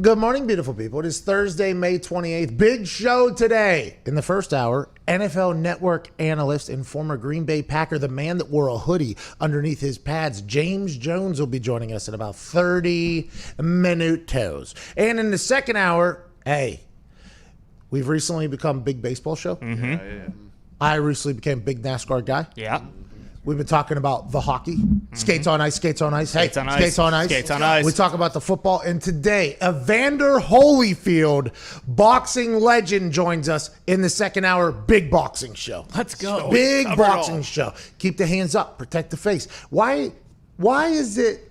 Good morning, beautiful people. It is Thursday, May 28th. Big show today. In the first hour, NFL Network analyst and former Green Bay Packer, the man that wore a hoodie underneath his pads, James Jones, will be joining us in about 30 minutos. And in the second hour, hey, we've recently become a big baseball show. Mm-hmm. Yeah. I recently became a big NASCAR guy. Yeah. We've been talking about the hockey. Skates on ice, skates on ice. Hey, Skates on ice. skates on ice. Skates on ice. We talk about the football. And today, Evander Holyfield, boxing legend, joins us in the second hour. Big boxing show. Let's go. Big Cover it boxing all. show. Keep the hands up. Protect the face. Why is it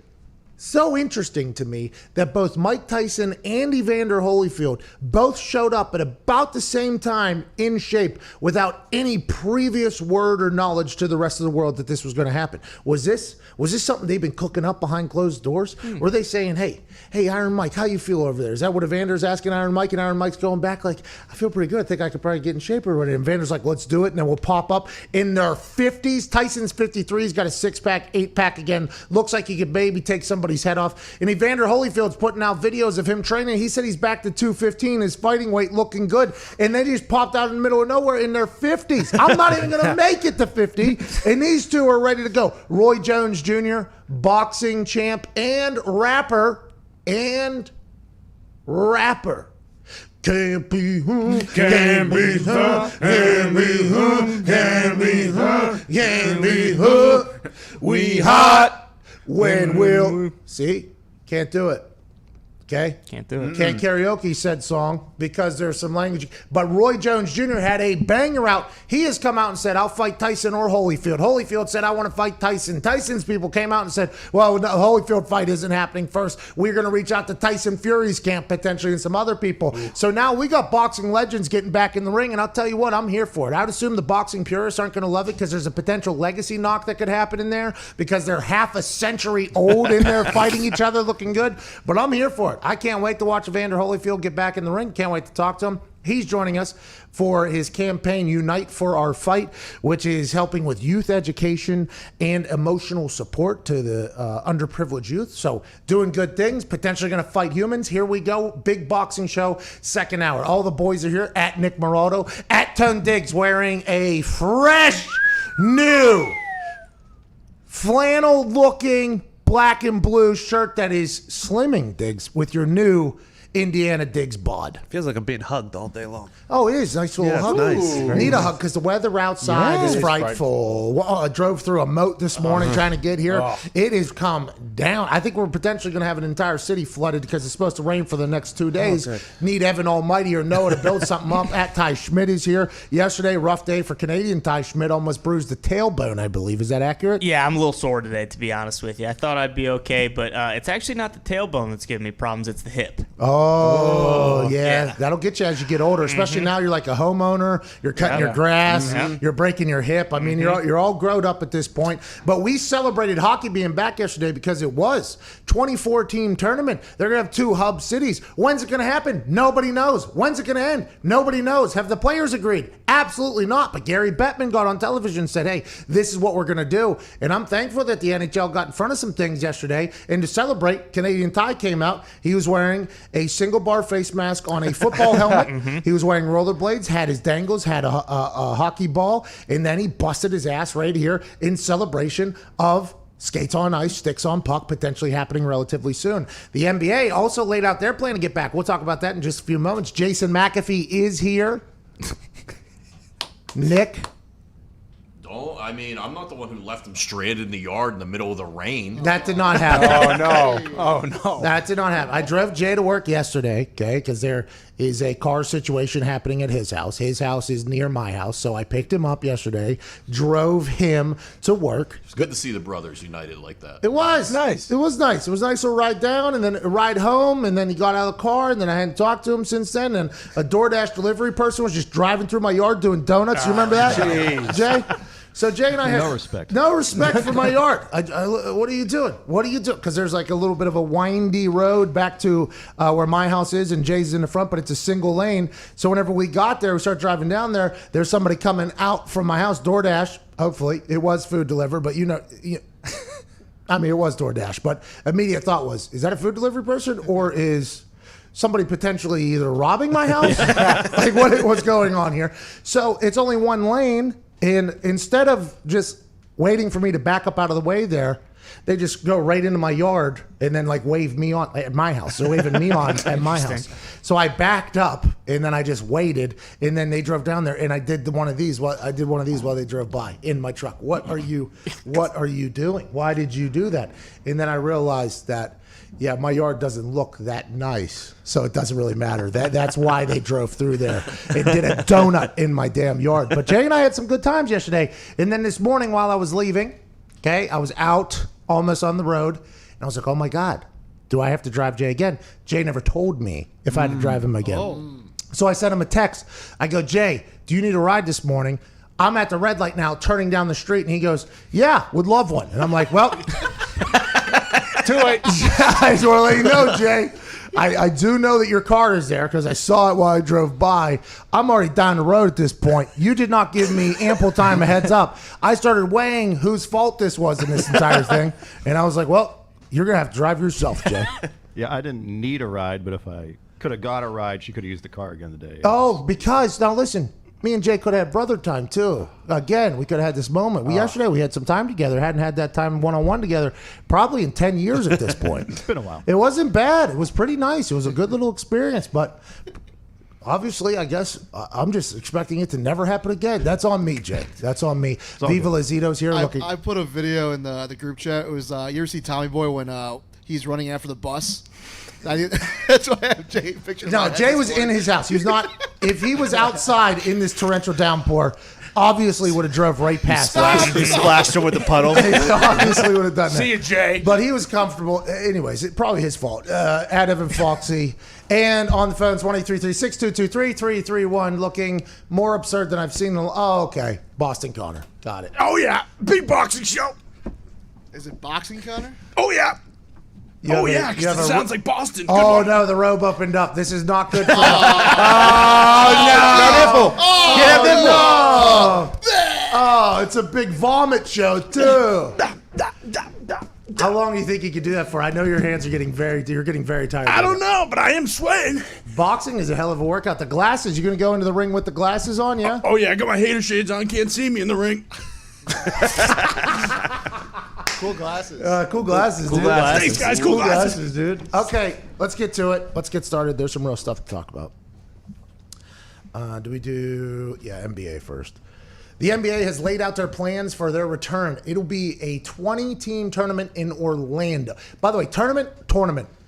so interesting to me that both Mike Tyson and Evander Holyfield both showed up at about the same time in shape without any previous word or knowledge to the rest of the world that this was going to happen? Was this something they've been cooking up behind closed doors? Were they saying, hey, Iron Mike, how you feel over there? Is that what Evander's asking Iron Mike, and Iron Mike's going back like, I feel pretty good. I think I could probably get in shape or whatever. And Evander's like, let's do it, and then we'll pop up in their 50s. Tyson's 53. He's got a six-pack, eight-pack again. Looks like he could maybe take somebody's head off. And Evander Holyfield's putting out videos of him training. He said he's back to 215, his fighting weight looking good. And then he just popped out in the middle of nowhere in their 50s. I'm not even going to make it to 50. And these two are ready to go. Roy Jones Jr., boxing champ and rapper. Can't be who, can't be who, can't be who, can't be who, can't be who. We hot when we'll see. Can't do it. Okay? Can't do it. Can't karaoke said song because there's some language. But Roy Jones Jr. had a banger out. He has come out and said, I'll fight Tyson or Holyfield. Holyfield said, I want to fight Tyson. Tyson's people came out and said, well, the Holyfield fight isn't happening first. We're going to reach out to Tyson Fury's camp potentially and some other people. So now we got boxing legends getting back in the ring, and I'll tell you what, I'm here for it. I'd assume the boxing purists aren't going to love it because there's a potential legacy knock that could happen in there because they're half a century old in there fighting each other looking good. But I'm here for it. I can't wait to watch Evander Holyfield get back in the ring. Can't wait to talk to him. He's joining us for his campaign, Unite for Our Fight, which is helping with youth education and emotional support to the underprivileged youth. So doing good things, potentially going to fight humans. Here we go. Big boxing show, second hour. All the boys are here at Nick Morado, at Tone Diggs, wearing a fresh, new, flannel-looking black and blue shirt that is slimming, Diggs, with your new Indiana Diggs bod. Feels like I'm being hugged all day long. Oh, it is. Nice little hug. Nice. Need a hug because the weather outside is frightful. Well, I drove through a moat this morning trying to get here. It has come down. I think we're potentially going to have an entire city flooded because it's supposed to rain for the next 2 days. Need Evan Almighty or Noah to build something up. At Ty Schmidt is here. Yesterday, rough day for Canadian Ty Schmidt. Almost bruised the tailbone, I believe. Is that accurate? Yeah, I'm a little sore today, to be honest with you. I thought I'd be okay, but it's actually not the tailbone that's giving me problems. It's the hip. Oh, yeah. That'll get you as you get older, especially now you're like a homeowner. You're cutting your grass. You're breaking your hip. I mean, you're all grown up at this point. But we celebrated hockey being back yesterday because it was 24-team tournament. They're going to have 2 hub cities. When's it going to happen? Nobody knows. When's it going to end? Nobody knows. Have the players agreed? Absolutely not. But Gary Bettman got on television and said, hey, this is what we're going to do. And I'm thankful that the NHL got in front of some things yesterday. And to celebrate, Canadian Ty came out. He was wearing a single bar face mask on a football helmet. He was wearing rollerblades, had his dangles, had a hockey ball, and then he busted his ass right here in celebration of skates on ice, sticks on puck, potentially happening relatively soon. The NBA also laid out their plan to get back. We'll talk about that in just a few moments. Jason McAfee is here. Nick. I mean, I'm not the one who left him stranded in the yard in the middle of the rain. That did not happen. Oh, no. That did not happen. I drove Jay to work yesterday, okay, because there is a car situation happening at his house. His house is near my house, so I picked him up yesterday, drove him to work. It's good to see the brothers united like that. It was nice. It was nice. It was nice to ride down and then a ride home, and then he got out of the car, and then I hadn't talked to him since then, and a DoorDash delivery person was just driving through my yard doing donuts. You remember that, Jay? So Jay and I have no respect for my yard. What are you doing? What are you doing? Because there's like a little bit of a windy road back to where my house is, and Jay's in the front, but it's a single lane. So whenever we got there, we start driving down there. There's somebody coming out from my house, DoorDash. Hopefully, it was food delivered, but I mean, it was DoorDash. But immediate thought was, is that a food delivery person, or is somebody potentially either robbing my house? Like what's going on here? So it's only one lane. And instead of just waiting for me to back up out of the way there, they just go right into my yard and then like wave me on at my house. They're waving me on at my house. So I backed up and then I just waited, and then they drove down there, and I did one of these while they drove by in my truck. What are you doing? Why did you do that? And then I realized that, yeah, my yard doesn't look that nice, so it doesn't really matter. That's why they drove through there and did a donut in my damn yard. But Jay and I had some good times yesterday. And then this morning while I was leaving, okay, I was out almost on the road, and I was like, oh my God, do I have to drive Jay again? Jay never told me if I had to drive him again. So I sent him a text. I go, Jay, do you need a ride this morning? I'm at the red light now, turning down the street, and he goes, yeah, would love one. And I'm like, well... I just want to let you know, Jay, I do know that your car is there because I saw it while I drove by. I'm already down the road at this point. You did not give me ample time, a heads up. I started weighing whose fault this was in this entire thing, and I was like, well, you're going to have to drive yourself, Jay. Yeah, I didn't need a ride, but if I could have got a ride, she could have used the car again today. Oh, because, now listen, me and Jay could have had brother time too. Again, we could have had this moment. Yesterday we had some time together. Hadn't had that time one-on-one together probably in 10 years at this point. It's been a while. It wasn't bad. It was pretty nice. It was a good little experience, but obviously, I guess I'm just expecting it to never happen again. That's on me, Jay. That's on me. Viva Lazito's here looking. I put a video in the group chat. It was, you ever see Tommy Boy when he's running after the bus? That's why I have Jay pictures. No, Jay was in his house. He was not. If he was outside in this torrential downpour, obviously would have drove right past us. He splashed him with the puddle. He obviously would have done that. See you, Jay. But he was comfortable. Anyways, it's probably his fault. At Evan Foxy. And on the phones, 1-833-622-3331, looking more absurd than I've seen. Oh, okay. Boston Connor. Got it. Oh, yeah. Big boxing show. Is it boxing, Connor? Oh, yeah. You have a- yeah, you because have it a- sounds like Boston. Good Oh one. no, the robe opened up. This is not good for No nipple. Get a nipple. Oh, it's a big vomit show too. How long do you think you could do that for? I know your hands are getting you're getting very tired. I don't know, but I am sweating. Boxing is a hell of a workout. The glasses, you gonna go into the ring with the glasses on, yeah? Oh yeah, I got my hater shades on. Can't see me in the ring. Cool glasses. Cool glasses, dude. Thanks, guys. Cool glasses. dude. Okay, let's get to it. Let's get started. There's some real stuff to talk about. Do we do NBA first? The NBA has laid out their plans for their return. It'll be a 20-team tournament in Orlando. By the way, tournament.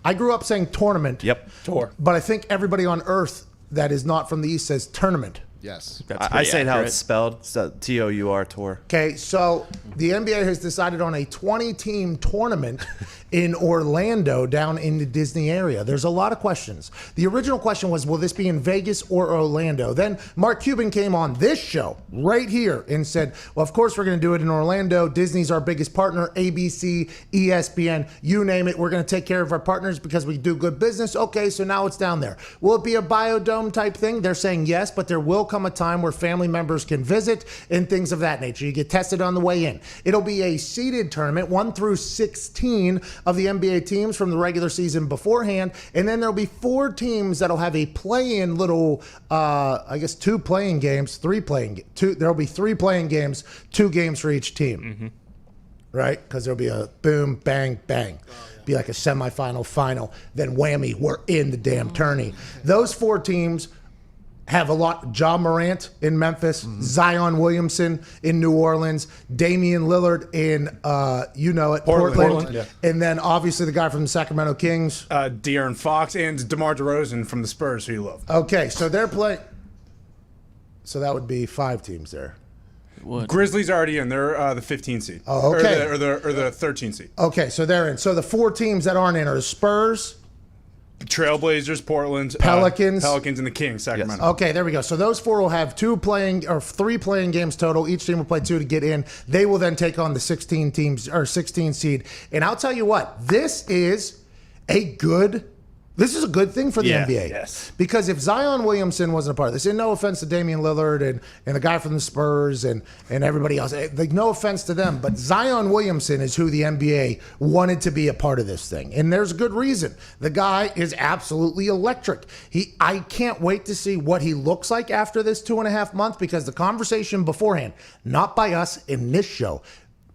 I grew up saying tournament. Yep. Tour. But I think everybody on Earth that is not from the East says tournament. Yes. That's I pretty say it how accurate. it's spelled. It's Tour tour. Okay, so the NBA has decided on a 20-team tournament in Orlando down in the Disney area. There's a lot of questions. The original question was, will this be in Vegas or Orlando? Then Mark Cuban came on this show right here and said, well, of course we're going to do it in Orlando. Disney's our biggest partner, ABC, ESPN, you name it. We're going to take care of our partners because we do good business. Okay, so now it's down there. Will it be a biodome type thing? They're saying yes, but there will come a time where family members can visit and things of that nature. You get tested on the way in. It'll be a seeded tournament, 1 through 16 of the NBA teams from the regular season beforehand, and then there'll be 4 teams that'll have a play-in little, I guess 2 playing games, 3 playing, 2. There'll be 3 playing games, 2 games for each team, right? Because there'll be a boom, bang, bang. Be like a semifinal, final, then whammy, we're in the damn tourney. Those 4 teams have a lot. Ja Morant in Memphis, Zion Williamson in New Orleans, Damian Lillard in, Portland. Yeah. And then obviously the guy from the Sacramento Kings. De'Aaron Fox and DeMar DeRozan from the Spurs, who you love. Okay, so they're playing. So that would be 5 teams there. Grizzlies are already in. They're the 15 seed. Oh, okay. Or the 13 seed. Okay, so they're in. So the 4 teams that aren't in are the Spurs. Trailblazers, Portland, Pelicans. Pelicans, and the Kings, Sacramento. Okay, there we go. So those 4 will have 3 playing games total. Each team will play 2 to get in. They will then take on the 16 teams or 16 seed. And I'll tell you what, this is a good thing for the NBA. Yes. Because if Zion Williamson wasn't a part of this, and no offense to Damian Lillard and the guy from the Spurs and everybody else, like no offense to them, but Zion Williamson is who the NBA wanted to be a part of this thing. And there's a good reason. The guy is absolutely electric. I can't wait to see what he looks like after this 2.5 months, because the conversation beforehand, not by us in this show,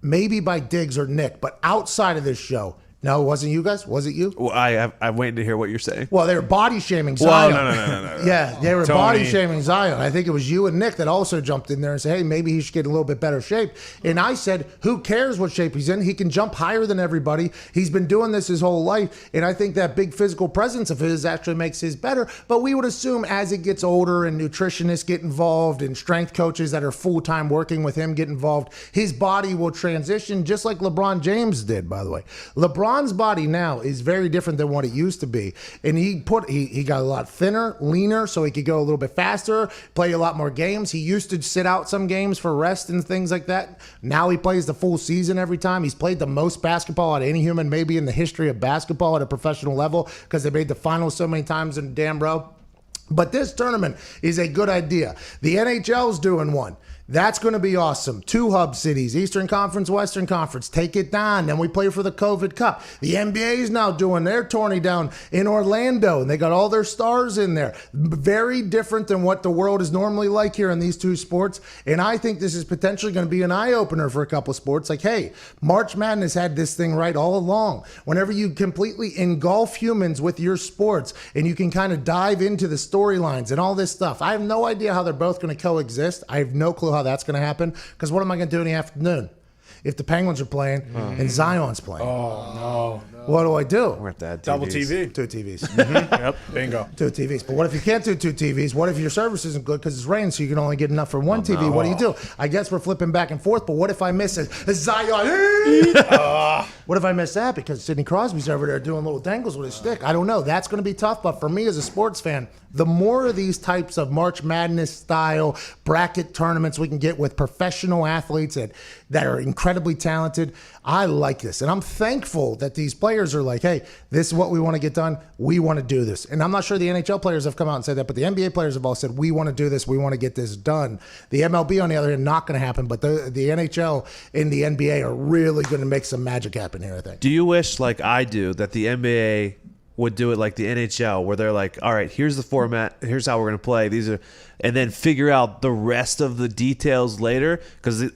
maybe by Diggs or Nick, but outside of this show. No, it wasn't you guys? Was it you? Well, I'm waiting to hear what you're saying. Well, they were body shaming Zion. Well, no. Yeah, they were Tony. body shaming Zion. I think it was you and Nick that also jumped in there and said, hey, maybe he should get a little bit better shape. And I said, who cares what shape he's in? He can jump higher than everybody. He's been doing this his whole life. And I think that big physical presence of his actually makes his better. But we would assume as he gets older and nutritionists get involved and strength coaches that are full-time working with him get involved, his body will transition just like LeBron James did, by the way. LeBron's body now is very different than what it used to be. And he got a lot thinner, leaner, so he could go a little bit faster, play a lot more games. He used to sit out some games for rest and things like that. Now he plays the full season every time. He's played the most basketball out of any human maybe in the history of basketball at a professional level, because they made the finals so many times in a damn row. But this tournament is a good idea. The NHL's doing one. That's going to be awesome. 2 hub cities, Eastern Conference, Western Conference. Take it down. Then we play for the COVID Cup. The NBA is now doing their tourney down in Orlando, and they got all their stars in there. Very different than what the world is normally like here in these 2 sports. And I think this is potentially going to be an eye-opener for a couple of sports. Like, hey, March Madness had this thing right all along. Whenever you completely engulf humans with your sports and you can kind of dive into the storylines and all this stuff, I have no idea how they're both going to coexist. I have no clue how that's going to happen, because what am I going to do in the afternoon if the Penguins are playing and Zion's playing? Oh, no. What do I do? We're at that. Double TV. 2 TVs. Yep. Bingo. 2 TVs. But what if you can't do 2 TVs? What if your service isn't good because it's raining, so you can only get enough for 1 TV? no. What do you do? I guess we're flipping back and forth, but what if I miss a Zion? What if I miss that because Sidney Crosby's over there doing little dangles with his stick? I don't know. That's going to be tough. But for me as a sports fan, the more of these types of March Madness style bracket tournaments we can get with professional athletes that are incredibly talented, I like this. And I'm thankful that these players are like, hey, this is what we want to get done. We want to do this. And I'm not sure the NHL players have come out and said that, but the NBA players have all said, we want to do this. We want to get this done. The MLB, on the other hand, not going to happen. But the NHL and the NBA are really going to make some magic happen here, I think. Do you wish, like I do, that the NBA would do it like the NHL, where they're like, all right, here's the format, here's how we're going to play, and then figure out the rest of the details later? Because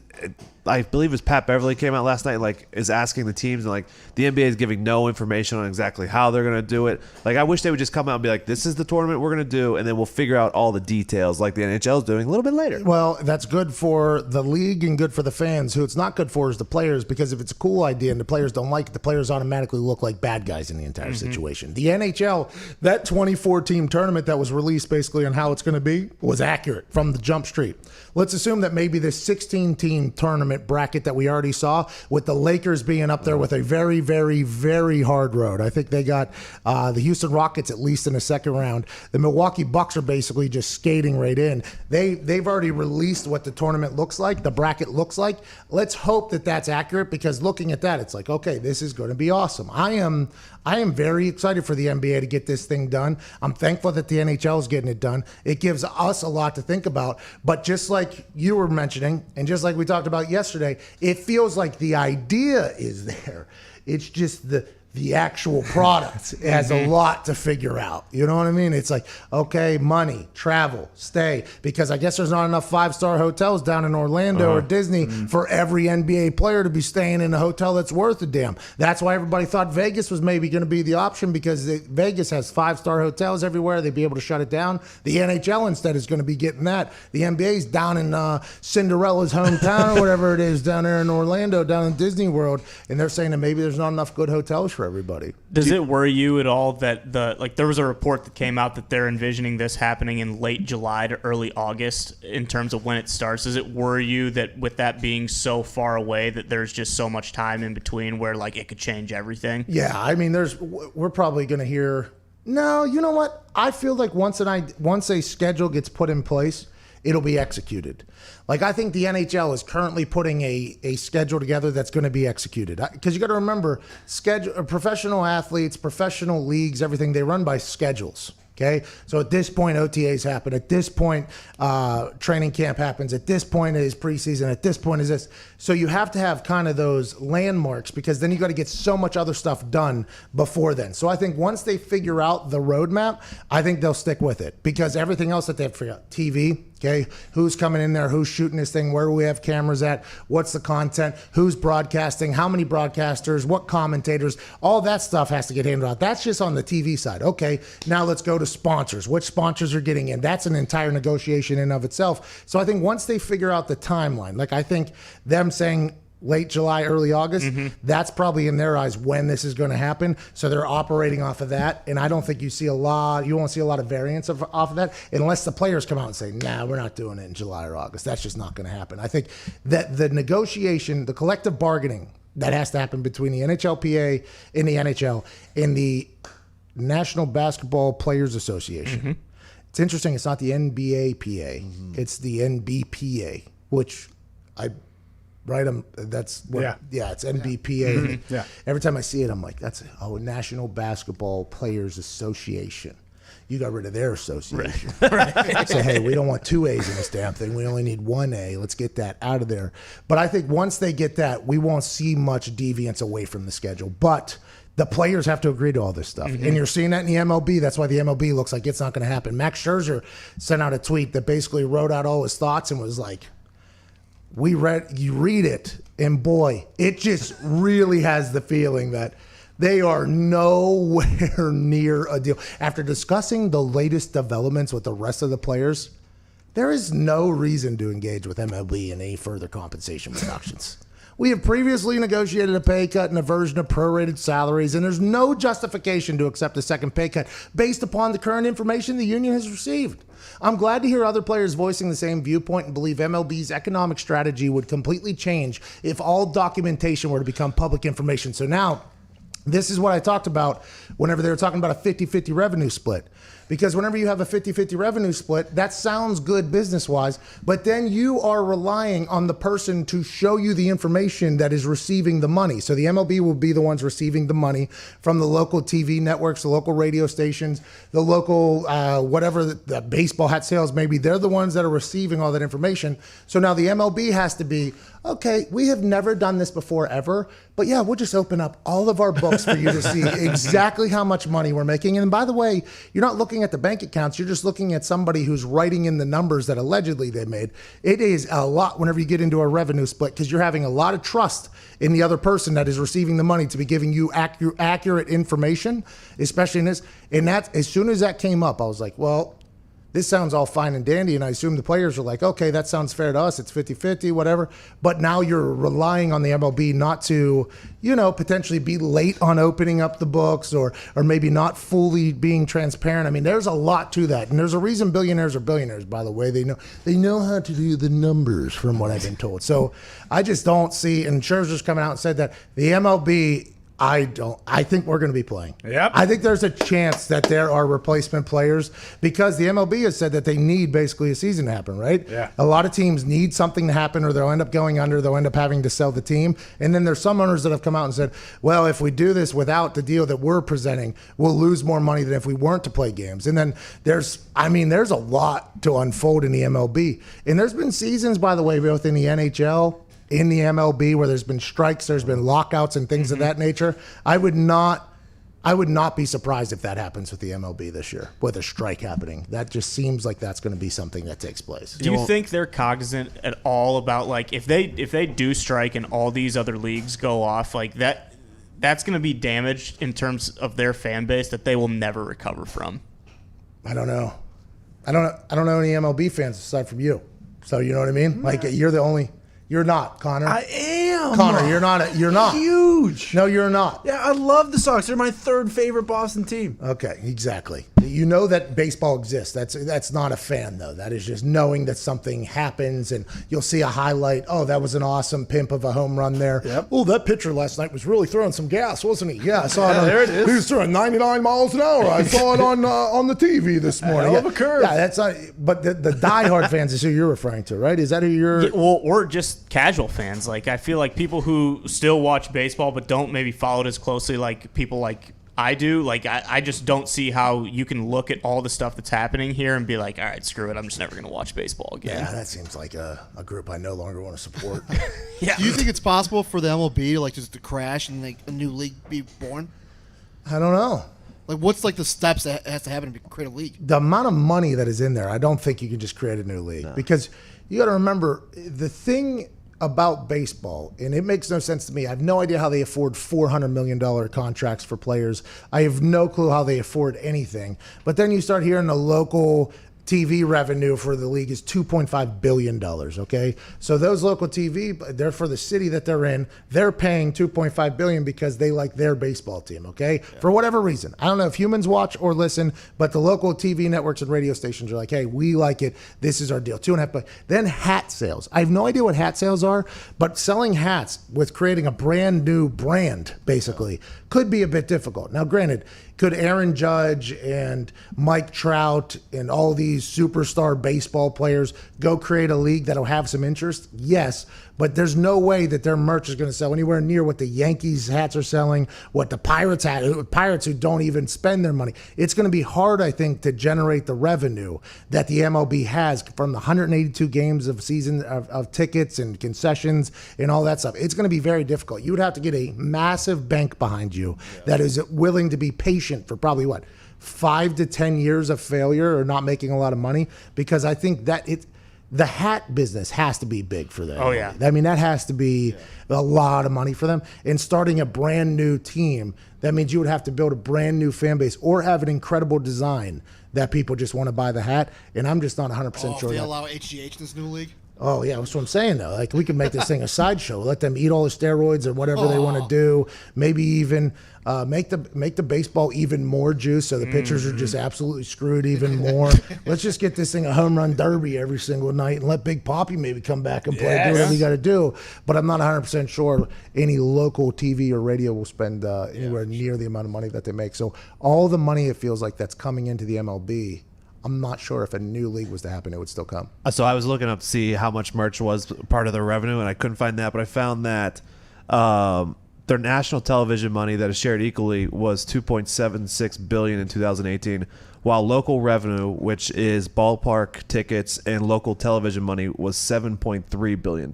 I believe it was Pat Beverly came out last night, like, is asking the teams, and like the NBA is giving no information on exactly how they're going to do it. Like, I wish they would just come out and be like, this is the tournament we're going to do, and then we'll figure out all the details like the NHL is doing a little bit later. Well, that's good for the league and good for the fans. Who it's not good for is the players, because if it's a cool idea and the players don't like it, the players automatically look like bad guys in the entire situation. The NHL, that 24-team tournament that was released basically on how it's going to be, was accurate from the jump street. Let's assume that maybe this 16-team tournament bracket that we already saw, with the Lakers being up there with a very, very, very hard road. I think they got the Houston Rockets at least in the second round. The Milwaukee Bucks are basically just skating right in. They've already released what the tournament looks like, the bracket looks like. Let's hope that that's accurate, because looking at that, it's like, okay, this is going to be awesome. I am very excited for the NBA to get this thing done. I'm thankful that the NHL is getting it done. It gives us a lot to think about. But just like you were mentioning, and just like we talked about yesterday, it feels like the idea is there. It's just the actual product has a lot to figure out. You know what I mean? It's like, okay, money, travel, stay, because I guess there's not enough 5-star hotels down in Orlando or Disney for every NBA player to be staying in a hotel that's worth a damn. That's why everybody thought Vegas was maybe going to be the option, because Vegas has 5-star hotels everywhere. They'd be able to shut it down. The NHL instead is going to be getting that. The NBA's down in Cinderella's hometown or whatever it is down there in Orlando, down in Disney World, and they're saying that maybe there's not enough good hotels for everybody. Does it worry you at all that there was a report that came out that they're envisioning this happening in late July to early August in terms of when it starts? Does it worry you that with that being so far away that there's just so much time in between where like it could change everything? Yeah, I mean, we're probably going to hear, no, you know what? I feel like once a schedule gets put in place, it'll be executed. Like, I think the NHL is currently putting a schedule together that's going to be executed. Because you got to remember, professional athletes, professional leagues, everything, they run by schedules. Okay, so at this point, OTAs happen. At this point, training camp happens. At this point is preseason. At this point is this. So you have to have kind of those landmarks, because then you got to get so much other stuff done before then. So I think once they figure out the roadmap, I think they'll stick with it, because everything else that they have to figure out, TV, okay, who's coming in there, who's shooting this thing, where do we have cameras at, what's the content, who's broadcasting, how many broadcasters, what commentators, all that stuff has to get handled out. That's just on the TV side. Okay, now let's go to sponsors. Which sponsors are getting in? That's an entire negotiation in of itself. So I think once they figure out the timeline, like I think them saying late July, early August, that's probably in their eyes when this is going to happen. So they're operating off of that. And I don't think you won't see a lot of variance off of that unless the players come out and say, nah, we're not doing it in July or August. That's just not going to happen. I think that the negotiation, the collective bargaining that has to happen between the NHLPA and the NHL and the National Basketball Players Association. It's interesting. It's not the NBAPA. It's the NBPA, which right? That's what, it's NBPA. Yeah. Every time I see it, I'm like, that's National Basketball Players Association. You got rid of their association. Right. Say, hey, we don't want 2 A's in this damn thing. We only need 1 A. Let's get that out of there. But I think once they get that, we won't see much deviance away from the schedule. But the players have to agree to all this stuff. And you're seeing that in the MLB. That's why the MLB looks like it's not going to happen. Max Scherzer sent out a tweet that basically wrote out all his thoughts and was like, you read it, and boy, it just really has the feeling that they are nowhere near a deal. After discussing the latest developments with the rest of the players, there is no reason to engage with MLB in any further compensation reductions. We have previously negotiated a pay cut and a version of prorated salaries, and there's no justification to accept a second pay cut based upon the current information the union has received. I'm glad to hear other players voicing the same viewpoint and believe MLB's economic strategy would completely change if all documentation were to become public information. So now, this is what I talked about whenever they were talking about a 50-50 revenue split. Because whenever you have a 50-50 revenue split, that sounds good business-wise, but then you are relying on the person to show you the information that is receiving the money. So the MLB will be the ones receiving the money from the local TV networks, the local radio stations, the local whatever the baseball hat sales maybe. They're the ones that are receiving all that information. So now the MLB has to be, okay, we have never done this before ever, but yeah, we'll just open up all of our books for you to see exactly how much money we're making. And by the way, you're not looking at the bank accounts, you're just looking at somebody who's writing in the numbers that allegedly they made. It is a lot whenever you get into a revenue split because you're having a lot of trust in the other person that is receiving the money to be giving you accurate information, especially in this. And that, as soon as that came up, I was like, well, this sounds all fine and dandy, and I assume the players are like, okay, that sounds fair to us. It's 50-50, whatever. But now you're relying on the MLB not to, potentially be late on opening up the books or maybe not fully being transparent. I mean, there's a lot to that. And there's a reason billionaires are billionaires, by the way. They know how to do the numbers, from what I've been told. So I just don't see, and Scherzer's coming out and said that the MLB, I think we're going to be playing. Yep. I think there's a chance that there are replacement players because the MLB has said that they need basically a season to happen, right? Yeah. A lot of teams need something to happen or they'll end up going under. They'll end up having to sell the team. And then there's some owners that have come out and said, well, if we do this without the deal that we're presenting, we'll lose more money than if we weren't to play games. And then there's a lot to unfold in the MLB. And there's been seasons, by the way, both in the NHL, in the MLB, where there's been strikes, there's been lockouts and things of that nature. I would not be surprised if that happens with the MLB this year, with a strike happening. That just seems like that's going to be something that takes place. Do you think they're cognizant at all about, like, if they do strike and all these other leagues go off, like that's going to be damaged in terms of their fan base that they will never recover from? I don't know. I don't know any MLB fans aside from you. So you know what I mean? Like you're the only. You're not, Connor. I am. Connor, you're not. You're not. Huge. No, you're not. Yeah, I love the Sox. They're my third favorite Boston team. Okay, exactly. You know that baseball exists. That's not a fan, though. That is just knowing that something happens and you'll see a highlight. Oh, that was an awesome pimp of a home run there. Yep. Oh, that pitcher last night was really throwing some gas, wasn't he? Yeah, I saw it. There it is. He was throwing 99 miles an hour. I saw it on the TV this morning. Hell of a curve. Yeah, that's not. But the diehard fans is who you're referring to, right? Is that who you're? Yeah, well, or just casual fans. Like, I feel like people who still watch baseball but don't maybe follow it as closely like people like I do. Like, I just don't see how you can look at all the stuff that's happening here and be like, all right, screw it, I'm just never going to watch baseball again. Yeah, that seems like a group I no longer want to support. Yeah. Do you think it's possible for the MLB like just to crash and like a new league be born? I don't know. Like, what's like the steps that has to happen to create a league? The amount of money that is in there, I don't think you can just create a new league because you got to remember the thing about baseball, and it makes no sense to me. I have no idea how they afford $400 million contracts for players. I have no clue how they afford anything. But then you start hearing the local TV revenue for the league is $2.5 billion, okay? So those local TV, they're for the city that they're in, they're paying $2.5 billion because they like their baseball team, okay? Yeah. For whatever reason. I don't know if humans watch or listen, but the local TV networks and radio stations are like, hey, we like it. This is our deal. $2.5 billion. Then hat sales. I have no idea what hat sales are, but selling hats with creating a brand new brand, basically, could be a bit difficult. Now, granted, could Aaron Judge and Mike Trout and all these superstar baseball players go create a league that'll have some interest? Yes, but there's no way that their merch is going to sell anywhere near what the Yankees hats are selling, what the Pirates who don't even spend their money. It's going to be hard, I think, to generate the revenue that the MLB has from the 182 games of season of tickets and concessions and all that stuff. It's going to be very difficult. You would have to get a massive bank behind you that is willing to be patient for probably 5 to 10 years of failure or not making a lot of money, because I think that the hat business has to be big for them. Oh, yeah. I mean, that has to be a lot of money for them. And starting a brand new team, that means you would have to build a brand new fan base or have an incredible design that people just want to buy the hat. And I'm just not 100% sure. If they allow HGH in this new league? Oh yeah, that's what I'm saying though. Like we could make this thing a sideshow. Let them eat all the steroids or whatever they want to do. Maybe even make the baseball even more juice, so the pitchers are just absolutely screwed even more. Let's just get this thing a home run derby every single night and let Big Papi maybe come back and play. Do whatever you got to do. But I'm not 100% sure any local TV or radio will spend anywhere near the amount of money that they make. So all the money it feels like that's coming into the MLB. I'm not sure if a new league was to happen, it would still come. So I was looking up to see how much merch was part of their revenue, and I couldn't find that, but I found that their national television money that is shared equally was $2.76 billion in 2018, while local revenue, which is ballpark tickets and local television money, was $7.3 billion.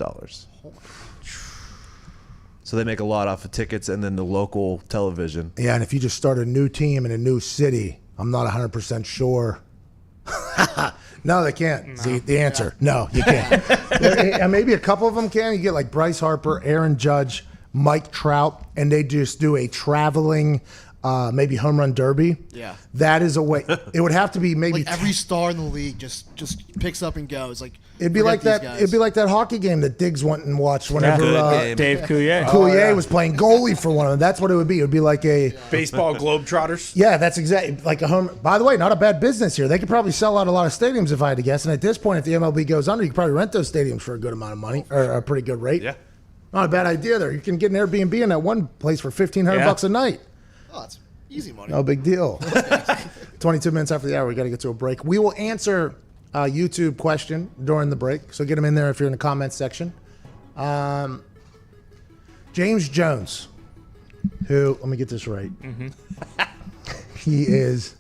So they make a lot off of tickets and then the local television. Yeah, and if you just start a new team in a new city, I'm not 100% sure. No, they can't. No. See, the answer, no, you can't. Maybe a couple of them can. You get like Bryce Harper, Aaron Judge, Mike Trout, and they just do a traveling maybe home run derby. Yeah. That is a way. It would have to be maybe like every star in the league just picks up and goes. Like it'd be like that. Guys. It'd be like that hockey game that Diggs went and watched whenever Dave Coulier. Coulier was playing goalie for one of them. That's what it would be. It would be like a baseball Globetrotters. Yeah, that's exactly like a home. By the way, not a bad business here. They could probably sell out a lot of stadiums if I had to guess. And at this point, if the MLB goes under, you could probably rent those stadiums for a good amount of money or a pretty good rate. Yeah, not a bad idea there. You can get an Airbnb in that one place for $1,500 a night. Oh, that's easy money. No big deal. 22 minutes after the hour, we got to get to a break. We will answer a YouTube question during the break, so get them in there if you're in the comments section. James Jones, who, let me get this right. He is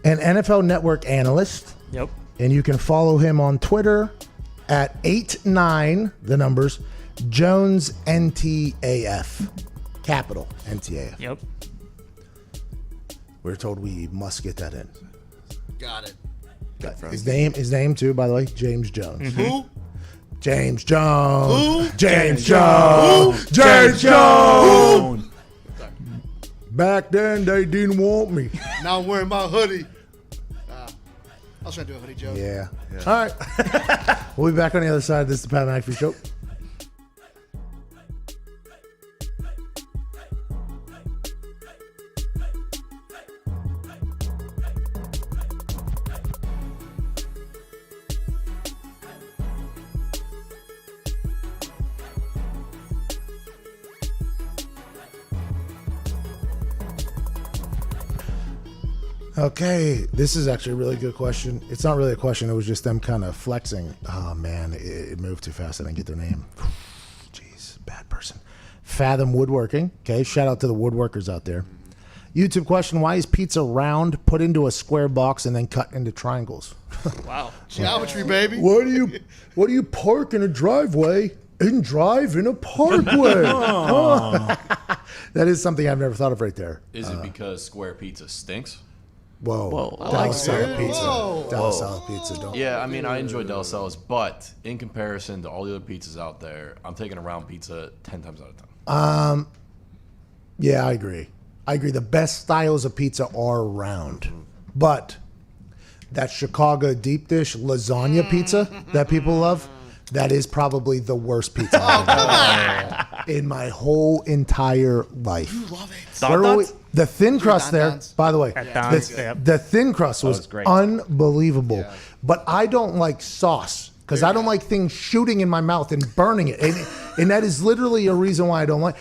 an NFL Network analyst. Yep. And you can follow him on Twitter at 89, the numbers, Jones NTAF. Capital NTAF. Yep. We're told we must get that in. Got it. His name too, by the way, James Jones. Who? James Jones. Who? James Jones. Who? James Jones. Back then they didn't want me. Now I'm wearing my hoodie. I was trying to do a hoodie joke. Yeah. All right. We'll be back on the other side. This is the Pat McAfee Show. Okay, this is actually a really good question. It's not really a question. It was just them kind of flexing. Oh, man, it moved too fast. I didn't get their name. Jeez, bad person. Fathom Woodworking. Okay, shout out to the woodworkers out there. YouTube question, why is pizza round, put into a square box, and then cut into triangles? Wow. Geometry, baby. What do you park in a driveway and drive in a parkway? That is something I've never thought of right there. Is it because square pizza stinks? Whoa. Whoa. Dallas style pizza. Whoa. Dallas style pizza. Don't. Yeah, I mean, I enjoy Del Cella's, but in comparison to all the other pizzas out there, I'm taking a round pizza 10 times out of 10. Yeah, I agree. The best styles of pizza are round. But that Chicago deep dish lasagna pizza that people love, that is probably the worst pizza I've ever had in my whole entire life. You love it. The thin crust there, Don's. by the way, Don's, yep. the thin crust was great. unbelievable. Yeah. But I don't like sauce because I don't like things shooting in my mouth and burning it. And that is literally a reason why I don't like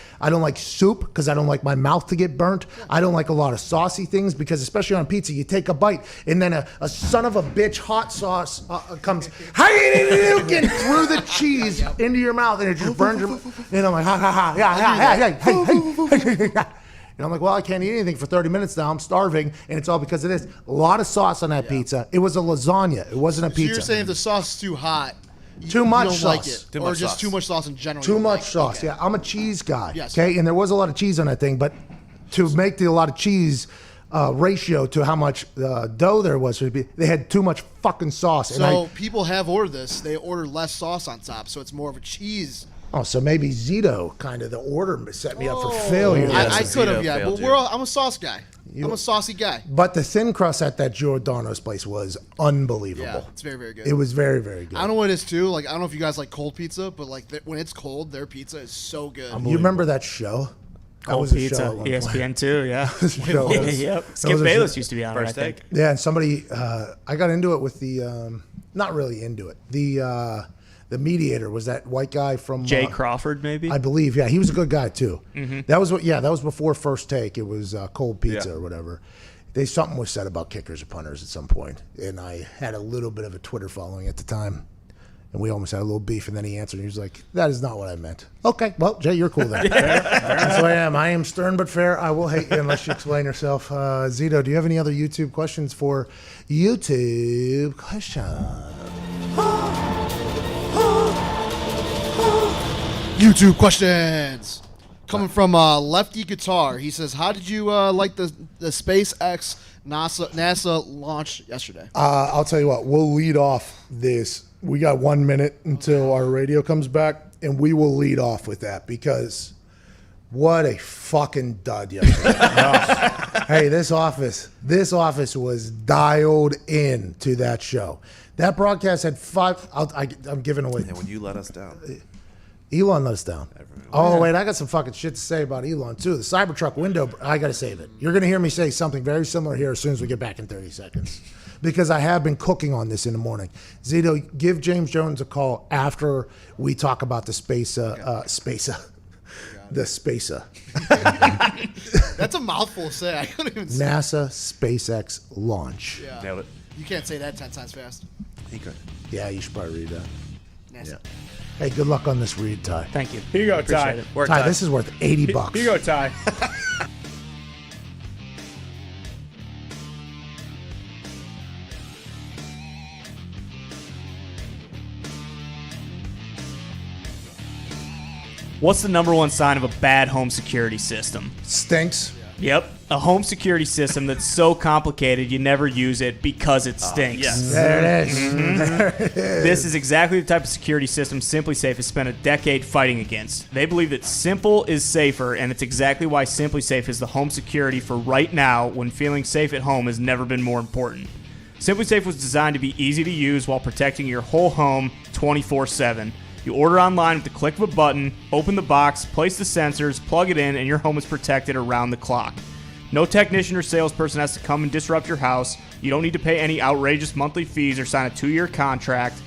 soup because I don't like my mouth to get burnt. I don't like a lot of saucy things because especially on pizza, you take a bite and then a son of a bitch hot sauce comes through the cheese into your mouth and it just burns your mouth. And I'm like, ha ha ha, yeah. And I'm like, well, I can't eat anything for 30 minutes now. I'm starving, and it's all because of this. A lot of sauce on that pizza. It was a lasagna. It wasn't a pizza. So you're saying if the sauce is too hot, too much you don't sauce. like it, Too or much just sauce. too much sauce in general. Too much sauce. Okay. Yeah, I'm a cheese guy. Yes. Okay, and there was a lot of cheese on that thing, but to make a lot of cheese ratio to how much dough there was, they had too much fucking sauce. So people have ordered this. They order less sauce on top, so it's more of a cheese Oh, so maybe Zito kind of the order set me up for failure. I could have, Zito yeah. failed But you. I'm a sauce guy. I'm a saucy guy. But the thin crust at that Giordano's place was unbelievable. Yeah, it's very, very good. It was very, very good. I don't know what it is too. Like I don't know if you guys like cold pizza, but like when it's cold, their pizza is so good. You remember that show? That Cold was a Pizza, show at one point. ESPN too, yeah. Show. Yep. Skip was a Bayless show. used to be on it, I First think. take. Yeah, and somebody, I got into it with the, not really into it. The mediator was that white guy from Jay Crawford, maybe. I believe, yeah, he was a good guy too. That was that was before First Take. It was Cold Pizza or whatever. Something was said about kickers or punters at some point, and I had a little bit of a Twitter following at the time, and we almost had a little beef. And then he answered, and he was like, "That is not what I meant." Okay, well, Jay, you're cool then. That's who I am. I am stern but fair. I will hate you unless you explain yourself. Zito, do you have any other YouTube questions for YouTube questions? YouTube questions coming from Lefty Guitar. He says, "How did you like the SpaceX NASA launch yesterday?" I'll tell you what. We'll lead off this. We got 1 minute until our radio comes back, and we will lead off with that because what a fucking dud yesterday. Hey, this office was dialed in to that show. That broadcast had I'm giving away. And when you let us down. Elon let us down. Oh, wait, I got some fucking shit to say about Elon, too. The Cybertruck window, I got to save it. You're going to hear me say something very similar here as soon as we get back in 30 seconds. Because I have been cooking on this in the morning. Zito, give James Jones a call after we talk about the the Spacer. That's a mouthful to say. I couldn't even say. NASA SpaceX launch. Yeah. Nailed it. You can't say that 10 times fast. He could. Yeah, you should probably read that. NASA. Yeah. Hey, good luck on this read, Ty. Thank you. Here you go, Appreciate Ty. it. Work Ty, time. this is worth $80. Here you go, Ty. What's the number one sign of a bad home security system? Stinks. Yep. A home security system that's so complicated you never use it because it stinks. yes. There it is. There it is. This is exactly the type of security system SimpliSafe has spent a decade fighting against. They believe that simple is safer, and it's exactly why SimpliSafe is the home security for right now when feeling safe at home has never been more important. SimpliSafe was designed to be easy to use while protecting your whole home 24/7. You order online with the click of a button, open the box, place the sensors, plug it in, and your home is protected around the clock. No technician or salesperson has to come and disrupt your house. You don't need to pay any outrageous monthly fees or sign a 2-year contract.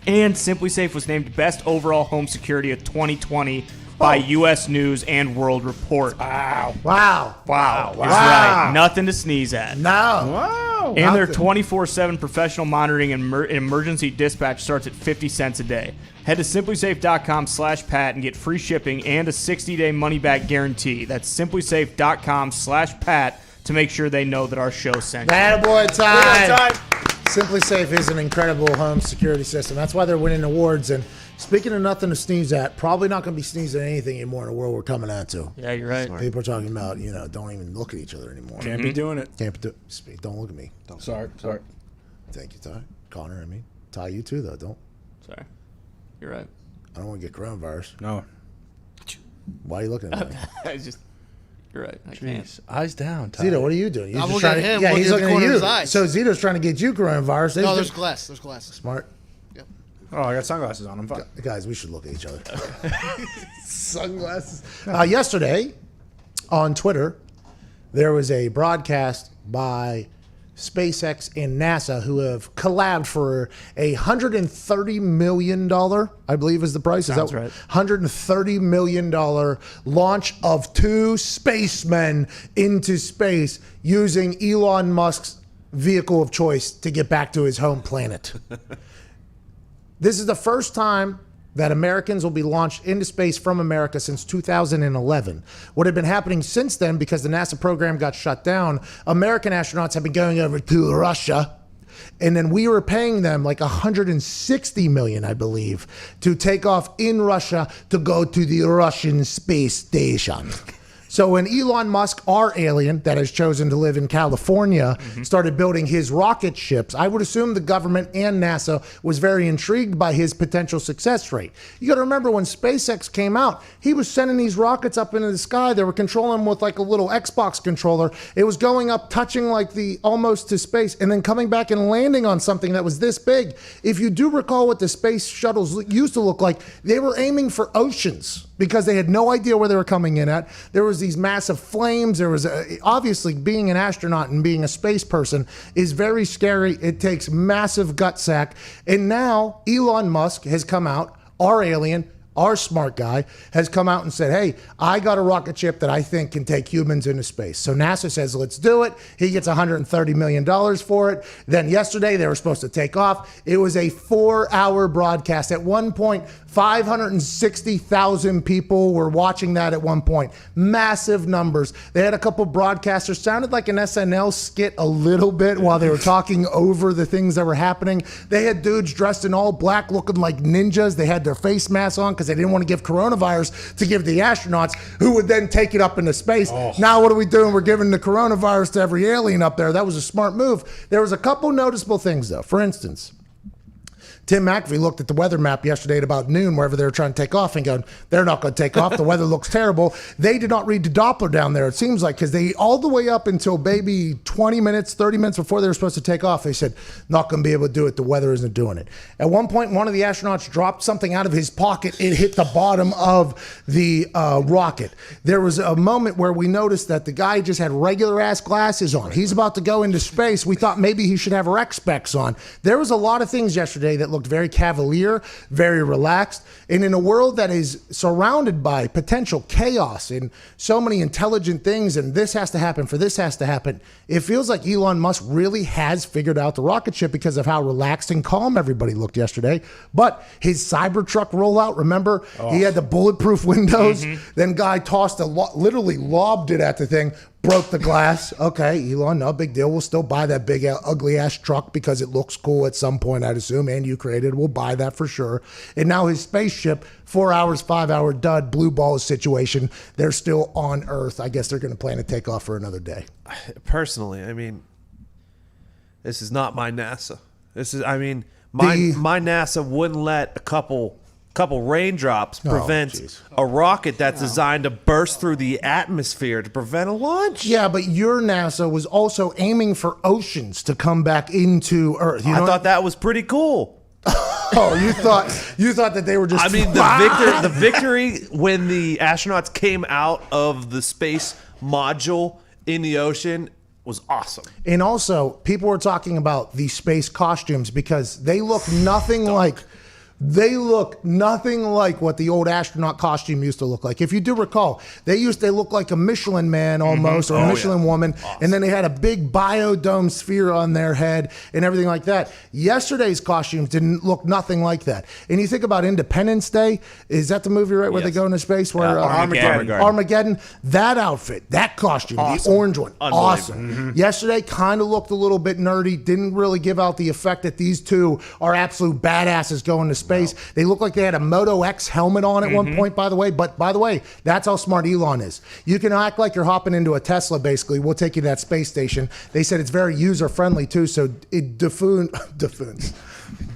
And SimpliSafe was named Best Overall Home Security of 2020 by U.S. News and World Report. Wow. Wow. Is Wow. right. Nothing to sneeze at. No. Wow. And their Nothing. 24/7 professional monitoring and emergency dispatch starts at 50 cents a day. Head to simplysafe.com/Pat and get free shipping and a 60-day money-back guarantee. That's simplysafe.com/Pat to make sure they know that our show sent you. Attaboy, Ty. SimpliSafe is an incredible home security system. That's why they're winning awards. And speaking of nothing to sneeze at, probably not going to be sneezing at anything anymore in the world we're coming into. Yeah, you're right. People are talking about, don't even look at each other anymore. Can't be doing it. Don't look at me. Sorry. Thank you, Ty. Connor, Ty, you too, though. Don't. Sorry. You're right. I don't want to get coronavirus. No. Why are you looking at me? You're right. I can't. Jeez. Eyes down, Ty. Zito, what are you doing? You're I'm just looking trying at to, him, yeah, looking he's at the looking at corner of you. his eye. So Zito's trying to get you coronavirus. No, there's glass. There's glass. Smart. Yep. Oh, I got sunglasses on. I'm fine. Guys, we should look at each other. Sunglasses. Yesterday on Twitter, there was a broadcast by SpaceX and NASA who have collabed for $130 million, I believe is the price. Sounds is that right. $130 million launch of 2 spacemen into space using Elon Musk's vehicle of choice to get back to his home planet. This is the first time that Americans will be launched into space from America since 2011. What had been happening since then, because the NASA program got shut down, American astronauts have been going over to Russia, and then we were paying them like $160 million, I believe, to take off in Russia to go to the Russian space station. So when Elon Musk, our alien that has chosen to live in California, started building his rocket ships, I would assume the government and NASA was very intrigued by his potential success rate. You got to remember when SpaceX came out, he was sending these rockets up into the sky. They were controlling them with like a little Xbox controller. It was going up, touching like the almost to space, and then coming back and landing on something that was this big. If you do recall what the space shuttles used to look like, they were aiming for oceans because they had no idea where they were coming in at. There was these massive flames. There was obviously being an astronaut and being a space person is very scary. It takes massive gut sack. And now Elon Musk has come out, our alien, our smart guy, has come out and said, hey, I got a rocket ship that I think can take humans into space. So NASA says, let's do it. He gets $130 million for it. Then yesterday they were supposed to take off. It was a 4-hour broadcast. At one point, 560,000 people were watching that at one point. Massive numbers. They had a couple broadcasters. Sounded like an SNL skit a little bit while they were talking over the things that were happening. They had dudes dressed in all black looking like ninjas. They had their face masks on because they didn't want to give coronavirus to give the astronauts who would then take it up into space. Now what are we doing? We're giving the coronavirus to every alien up there. That was a smart move. There was a couple noticeable things though. For instance, Tim McAfee looked at the weather map yesterday at about noon, wherever they were trying to take off, and going, they're not going to take off. The weather looks terrible. They did not read the Doppler down there, it seems like, because they all the way up until maybe 20 minutes, 30 minutes before they were supposed to take off, they said, not going to be able to do it. The weather isn't doing it. At one point, one of the astronauts dropped something out of his pocket. It hit the bottom of the rocket. There was a moment where we noticed that the guy just had regular ass glasses on. He's about to go into space. We thought maybe he should have rec specs on. There was a lot of things yesterday that looked very cavalier, very relaxed. And in a world that is surrounded by potential chaos and so many intelligent things, and this has to happen for this has to happen, it feels like Elon Musk really has figured out the rocket ship because of how relaxed and calm everybody looked yesterday. But his Cybertruck rollout, remember, he had the bulletproof windows. Then guy tossed literally lobbed it at the thing, broke the glass. Okay, Elon, no big deal. We'll still buy that big ugly ass truck because it looks cool at some point, I'd assume, and you created it. We'll buy that for sure. And now his spaceship, 4 hours, 5-hour dud, blue balls situation, they're still on Earth. I guess they're going to plan to take off for another day. Personally, I mean, this is not my NASA. This is, I mean, my NASA wouldn't let a couple raindrops prevent a rocket that's designed to burst through the atmosphere to prevent a launch. Yeah, but your NASA was also aiming for oceans to come back into Earth. You know I thought that was pretty cool. Oh, you thought that they were just. I mean, the victory when the astronauts came out of the space module in the ocean was awesome. And also, people were talking about the space costumes because they look nothing like. They look nothing like what the old astronaut costume used to look like. If you do recall, they look like a Michelin man almost, or a Michelin woman, and then they had a big biodome sphere on their head and everything like that. Yesterday's costumes didn't look nothing like that. And you think about Independence Day, is that the movie right where they go into space? Where Armageddon. That outfit, that costume, the orange one, awesome. Yesterday kind of looked a little bit nerdy, didn't really give out the effect that these two are absolute badasses going to space. They look like they had a Moto X helmet on at one point, by the way. But by the way, that's how smart Elon is. You can act like you're hopping into a Tesla, basically. We'll take you to that space station. They said it's very user-friendly, too, so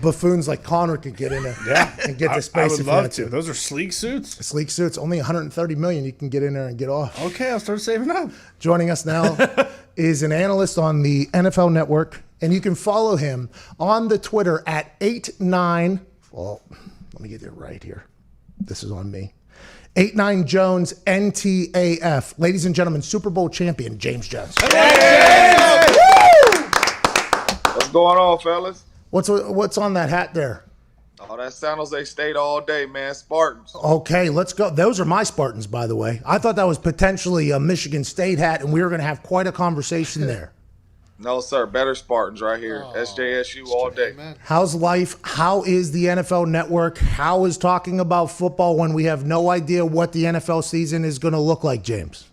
buffoons like Connor could get in there and get to space. I would love to. Those are sleek suits. Sleek suits, only $130 million. You can get in there and get off. Okay, I'll start saving up. Joining us now is an analyst on the NFL Network, and you can follow him on the Twitter at 89. Well, let me get it right here. This is on me. 89 Jones NTAF. Ladies and gentlemen, Super Bowl champion James Jones. Hey! What's going on, fellas? What's on that hat there? Oh, that's San Jose State all day, man. Spartans. Okay, let's go. Those are my Spartans, by the way. I thought that was potentially a Michigan State hat, and we were going to have quite a conversation there. No, sir. Better Spartans right here. SJSU all day. How's life? How is the NFL Network? How is talking about football when we have no idea what the NFL season is going to look like, James?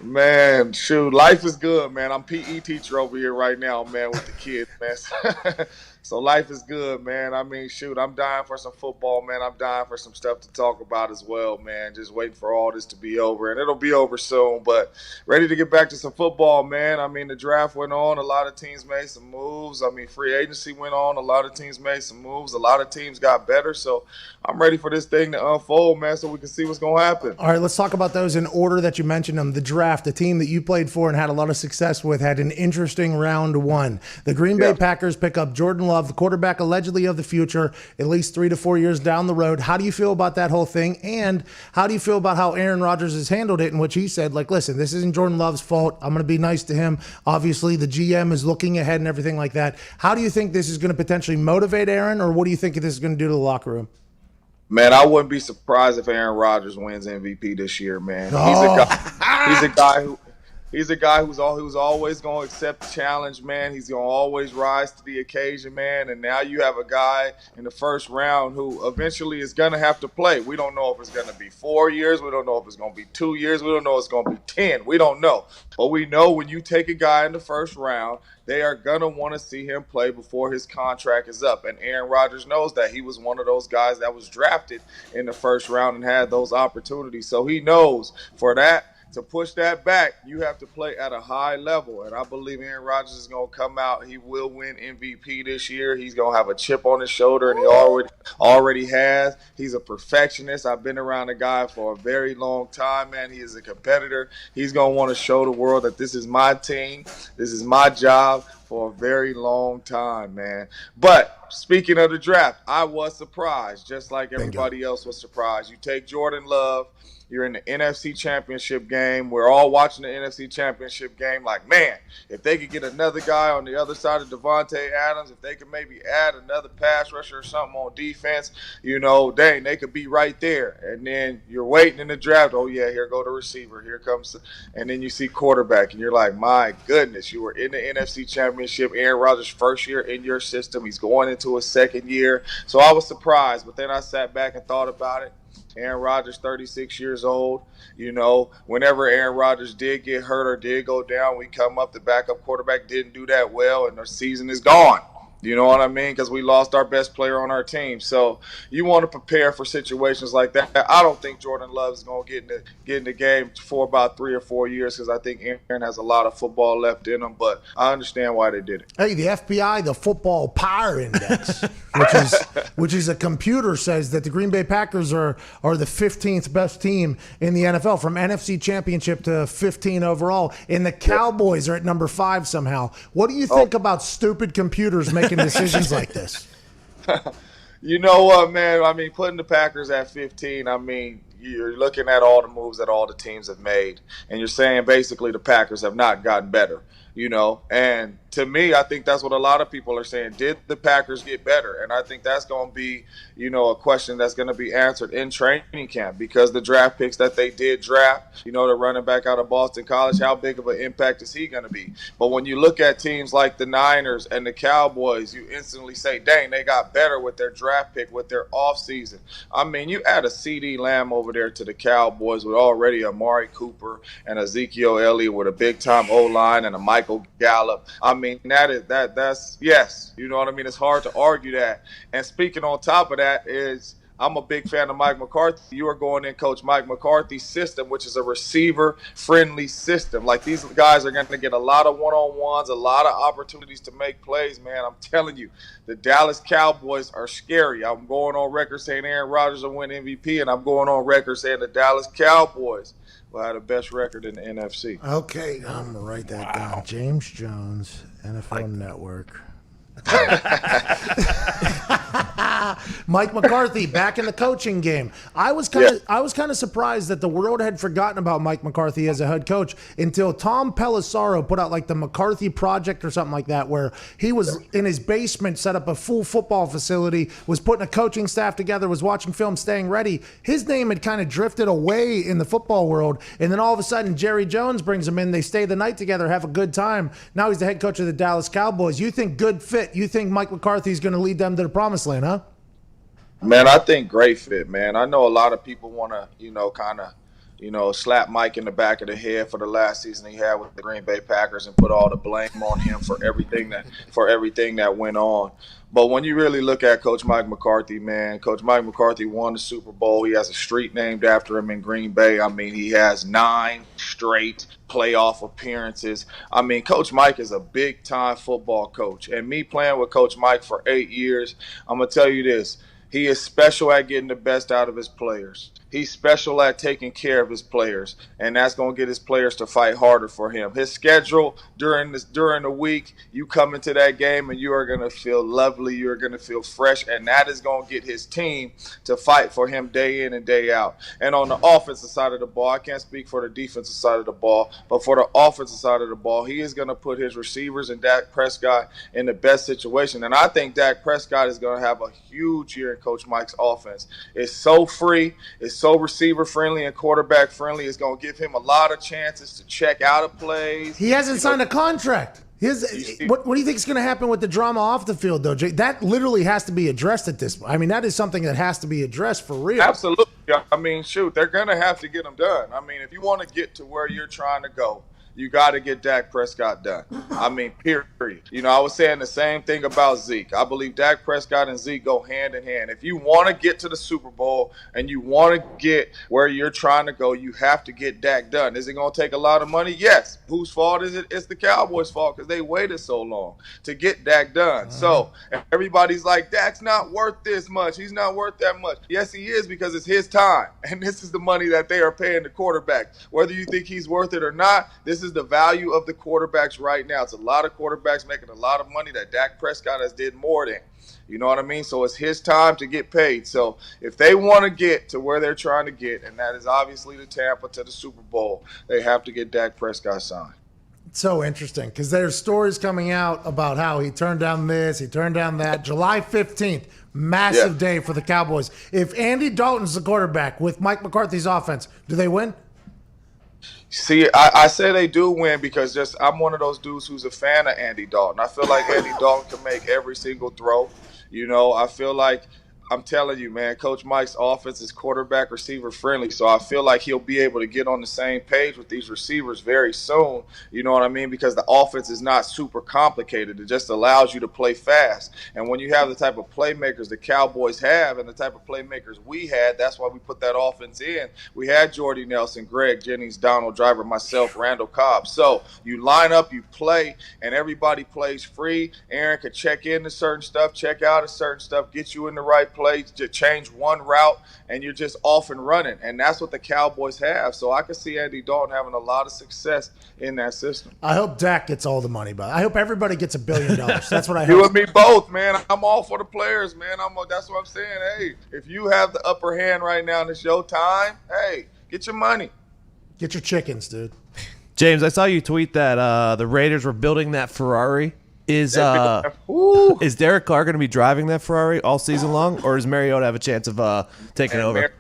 Man, shoot. Life is good, man. I'm PE teacher over here right now, man, with the kids, man. So life is good, man. I mean, shoot, I'm dying for some football, man. I'm dying for some stuff to talk about as well, man. Just waiting for all this to be over, and it'll be over soon. But ready to get back to some football, man. I mean, the draft went on. A lot of teams made some moves. I mean, free agency went on. A lot of teams made some moves. A lot of teams got better. So I'm ready for this thing to unfold, man, so we can see what's going to happen. All right, let's talk about those in order that you mentioned them. The draft, the team that you played for and had a lot of success with, had an interesting round one. The Green Bay Packers pick up Jordan Love, the quarterback allegedly of the future, at least 3 to 4 years down the road. How do you feel about that whole thing? And how do you feel about how Aaron Rodgers has handled it, in which he said, like, listen, this isn't Jordan Love's fault. I'm going to be nice to him. Obviously, the GM is looking ahead and everything like that. How do you think this is going to potentially motivate Aaron, or what do you think this is going to do to the locker room? Man, I wouldn't be surprised if Aaron Rodgers wins MVP this year, man. He's a guy who's always going to accept the challenge, man. He's going to always rise to the occasion, man. And now you have a guy in the first round who eventually is going to have to play. We don't know if it's going to be 4 years. We don't know if it's going to be 2 years. We don't know if it's going to be 10. We don't know. But we know when you take a guy in the first round, they are going to want to see him play before his contract is up. And Aaron Rodgers knows that. He was one of those guys that was drafted in the first round and had those opportunities. So he knows for that, to push that back, you have to play at a high level. And I believe Aaron Rodgers is going to come out. He will win MVP this year. He's going to have a chip on his shoulder, and he already has. He's a perfectionist. I've been around the guy for a very long time, man. He is a competitor. He's going to want to show the world that this is my team. This is my job for a very long time, man. But speaking of the draft, I was surprised, just like everybody else was surprised. You take Jordan Love. You're in the NFC Championship game. We're all watching the NFC Championship game like, man, if they could get another guy on the other side of Devontae Adams, if they could maybe add another pass rusher or something on defense, dang, they could be right there. And then you're waiting in the draft. Oh, yeah, here go the receiver. Here comes – and then you see quarterback, and you're like, my goodness, you were in the NFC Championship. Aaron Rodgers' first year in your system. He's going into his second year. So I was surprised, but then I sat back and thought about it. Aaron Rodgers, 36 years old. Whenever Aaron Rodgers did get hurt or did go down, we come up, the backup quarterback didn't do that well, and the season is gone. You know what I mean? Because we lost our best player on our team. So you want to prepare for situations like that. I don't think Jordan Love is going to get in the game for about 3 or 4 years, because I think Aaron has a lot of football left in him. But I understand why they did it. Hey, the FBI, the Football Power Index, which is a computer, says that the Green Bay Packers are the 15th best team in the NFL, from NFC Championship to 15 overall. And the Cowboys are at number 5 somehow. What do you think about stupid computers making decisions like this? You know what, man? I mean, putting the Packers at 15, I mean, you're looking at all the moves that all the teams have made, and you're saying basically the Packers have not gotten better, and to me, I think that's what a lot of people are saying. Did the Packers get better? And I think that's going to be, a question that's going to be answered in training camp, because the draft picks that they did draft, the running back out of Boston College, how big of an impact is he going to be? But when you look at teams like the Niners and the Cowboys, you instantly say, dang, they got better with their draft pick, with their offseason. I mean, you add a CD Lamb over there to the Cowboys with already Amari Cooper and Ezekiel Elliott with a big-time O-line and a Michael Gallup. I mean, that's yes. You know what I mean? It's hard to argue that. And speaking on top of that is, I'm a big fan of Mike McCarthy. You are going in Coach Mike McCarthy's system, which is a receiver-friendly system. Like, these guys are going to get a lot of one-on-ones, a lot of opportunities to make plays, man. I'm telling you, the Dallas Cowboys are scary. I'm going on record saying Aaron Rodgers will win MVP, and I'm going on record saying the Dallas Cowboys will have the best record in the NFC. Okay, I'm going to write that down. James Jones, NFL Network. Mike McCarthy back in the coaching game. I was kind of surprised that the world had forgotten about Mike McCarthy as a head coach until Tom Pelissaro put out like the McCarthy Project or something like that, where he was in his basement, set up a full football facility, was putting a coaching staff together, was watching film, staying ready. His name had kind of drifted away in the football world, and then all of a sudden Jerry Jones brings him in. They stay the night together, have a good time. Now he's the head coach of the Dallas Cowboys. You think good fit? You think Mike McCarthy's going to lead them to the promised land, huh? Man, I think great fit, man. I know a lot of people want to, kind of, slap Mike in the back of the head for the last season he had with the Green Bay Packers and put all the blame on him for everything that went on. But when you really look at Coach Mike McCarthy, man, Coach Mike McCarthy won the Super Bowl. He has a street named after him in Green Bay. I mean, he has 9 straight playoff appearances. I mean, Coach Mike is a big-time football coach. And me playing with Coach Mike for 8 years, I'm going to tell you this. He is special at getting the best out of his players. He's special at taking care of his players, and that's going to get his players to fight harder for him. His schedule during the week, you come into that game and you are going to feel lovely. You're going to feel fresh, and that is going to get his team to fight for him day in and day out. And on the offensive side of the ball, I can't speak for the defensive side of the ball, but for the offensive side of the ball, he is going to put his receivers and Dak Prescott in the best situation. And I think Dak Prescott is going to have a huge year in Coach Mike's offense. It's so free. It's so receiver friendly and quarterback friendly. It's going to give him a lot of chances to check out of plays. He hasn't signed a contract. What do you think is going to happen with the drama off the field, though, Jay? That literally has to be addressed at this point. I mean, that is something that has to be addressed for real. Absolutely. I mean, shoot, they're going to have to get them done. I mean, if you want to get to where you're trying to go, you got to get Dak Prescott done. I mean, period. I was saying the same thing about Zeke. I believe Dak Prescott and Zeke go hand in hand. If you want to get to the Super Bowl and you want to get where you're trying to go, you have to get Dak done. Is it going to take a lot of money? Yes. Whose fault is it? It's the Cowboys' fault because they waited so long to get Dak done. So everybody's like, Dak's not worth this much. He's not worth that much. Yes, he is, because it's his time. And this is the money that they are paying the quarterback. Whether you think he's worth it or not, this is the value of the quarterbacks right now. It's a lot of quarterbacks making a lot of money that Dak Prescott has did more than. You know what I mean? So it's his time to get paid. So if they want to get to where they're trying to get, and that is obviously the Tampa to the Super Bowl, they have to get Dak Prescott signed. It's so interesting because there's stories coming out about how he turned down this, he turned down that. July 15th, massive day for the Cowboys. If Andy Dalton's the quarterback with Mike McCarthy's offense, do they win? See, I say they do win because I'm one of those dudes who's a fan of Andy Dalton. I feel like Andy Dalton can make every single throw. I feel like, I'm telling you, man, Coach Mike's offense is quarterback receiver friendly. So I feel like he'll be able to get on the same page with these receivers very soon. You know what I mean? Because the offense is not super complicated. It just allows you to play fast. And when you have the type of playmakers the Cowboys have and the type of playmakers we had, that's why we put that offense in. We had Jordy Nelson, Greg Jennings, Donald Driver, myself, Randall Cobb. So you line up, you play, and everybody plays free. Aaron could check into certain stuff, check out of certain stuff, get you in the right place, to change one route, and you're just off and running. And that's what the Cowboys have. So I could see Andy Dalton having a lot of success in that system. I hope Dak gets all the money, but I hope everybody gets $1 billion. That's what I hope. You and me both, man. I'm all for the players, man. That's what I'm saying. Hey, if you have the upper hand right now and it's your time, hey, get your money. Get your chickens, dude. James, I saw you tweet that the Raiders were building that Ferrari. Is Derek Carr going to be driving that Ferrari all season long, or does Mariota have a chance of taking over?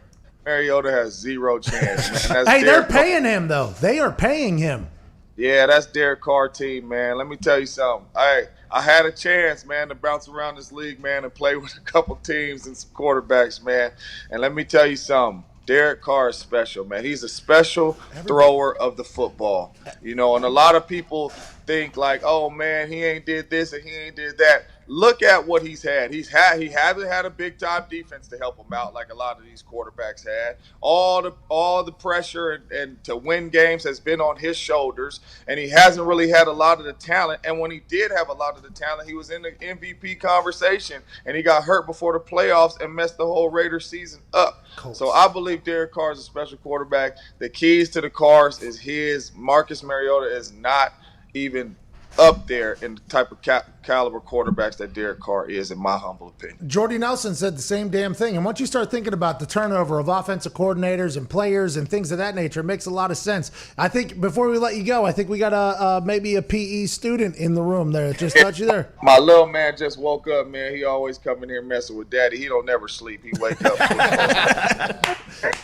Mariota has zero chance, man. Hey, they're paying him, though. They are paying him. Yeah, that's Derek Carr team, man. Let me tell you something. Hey, I had a chance, man, to bounce around this league, man, and play with a couple teams and some quarterbacks, man. And let me tell you something. Derek Carr is special, man. He's a special thrower of the football. And a lot of people think like, oh, man, he ain't did this and he ain't did that. Look at what he's had. He hasn't had a big-time defense to help him out like a lot of these quarterbacks had. All the pressure and to win games has been on his shoulders, and he hasn't really had a lot of the talent. And when he did have a lot of the talent, he was in the MVP conversation, and he got hurt before the playoffs and messed the whole Raiders season up. Cool. So I believe Derek Carr is a special quarterback. The keys to the cars is his. Marcus Mariota is not even up there in the type of caliber quarterbacks that Derek Carr is, in my humble opinion. Jordy Nelson said the same damn thing. And once you start thinking about the turnover of offensive coordinators and players and things of that nature, it makes a lot of sense. I think before we let you go, I think we got maybe a PE student in the room there. Just touch you there. My little man just woke up, man. He always come in here messing with daddy. He don't never sleep. He wake up.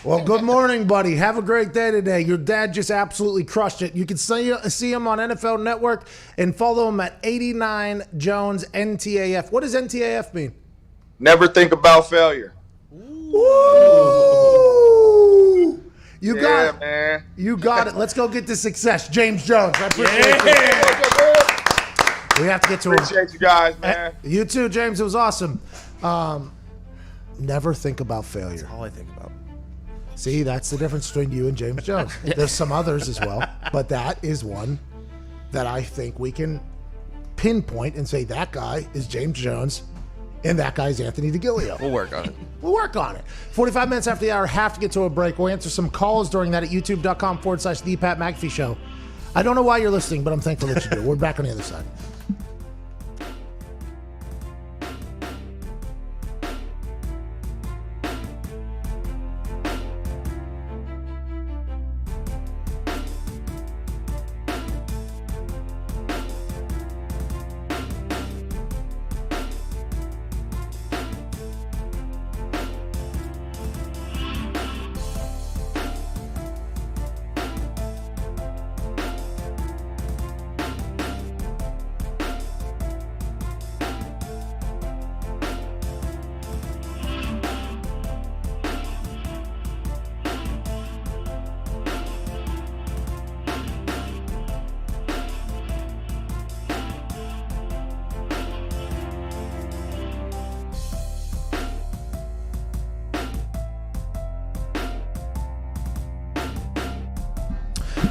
Well, good morning, buddy. Have a great day today. Your dad just absolutely crushed it. You can see him on NFL Network and follow him at 89 Jones NTAF. What does NTAF mean? Never think about failure. Woo! You got man. You got it. Let's go get the success. James Jones. I appreciate you. We have to get to Appreciate you guys, man. You too, James. It was awesome. Never think about failure. All I think about. See, that's the difference between you and James Jones. There's some others as well, but that is one that I think we can pinpoint and say that guy is James Jones and that guy is Anthony DeGilio. We'll work on it. We'll work on it. 45 minutes after the hour, have to get to a break. We'll answer some calls during that at youtube.com/The Pat McAfee Show. I don't know why you're listening, but I'm thankful that you do. We're back on the other side.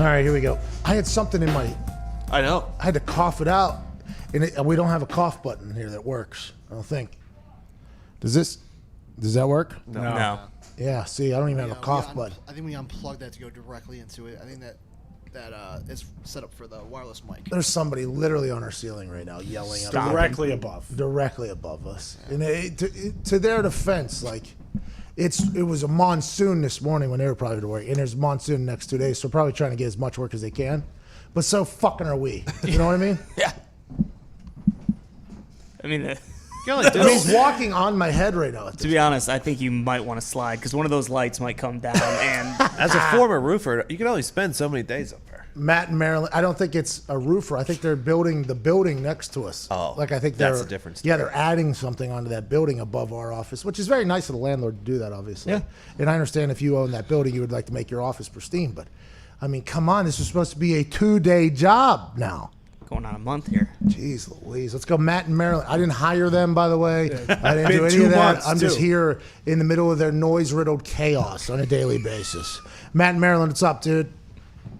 All right, here we go. I had something in my... I know. I had to cough it out. And we don't have a cough button here that works, I don't think. Does that work? No. Yeah, see, I don't even have a cough button. I think we unplugged that to go directly into it. I think that is set up for the wireless mic. There's somebody literally on our ceiling right now yelling at us. Directly above. Directly above us. And to their defense, like, it was a monsoon this morning when they were probably to work, and there's monsoon the next 2 days, so we're probably trying to get as much work as they can. But so fucking are we. You know what I mean? Yeah. I mean, He's walking on my head right now. to be honest, I think you might want to slide because one of those lights might come down. And As a former roofer, you can only spend so many days up there. Matt and Marilyn, I don't think it's a roofer. I think they're building the building next to us. Oh, like I think that's they're a different Yeah, story. they're adding something onto that building above our office, which is very nice of the landlord to do that, obviously. Yeah. And I understand if you own that building, you would like to make your office pristine, but I mean, come on, this is supposed to be a 2-day job now. going on a month here. Jeez Louise. Let's go, Matt and Marilyn. I didn't hire them, by the way. I didn't do Been any 2 of that. months, I'm just too. here in the middle of their noise-riddled chaos on a daily basis. Matt and Marilyn, what's up, dude?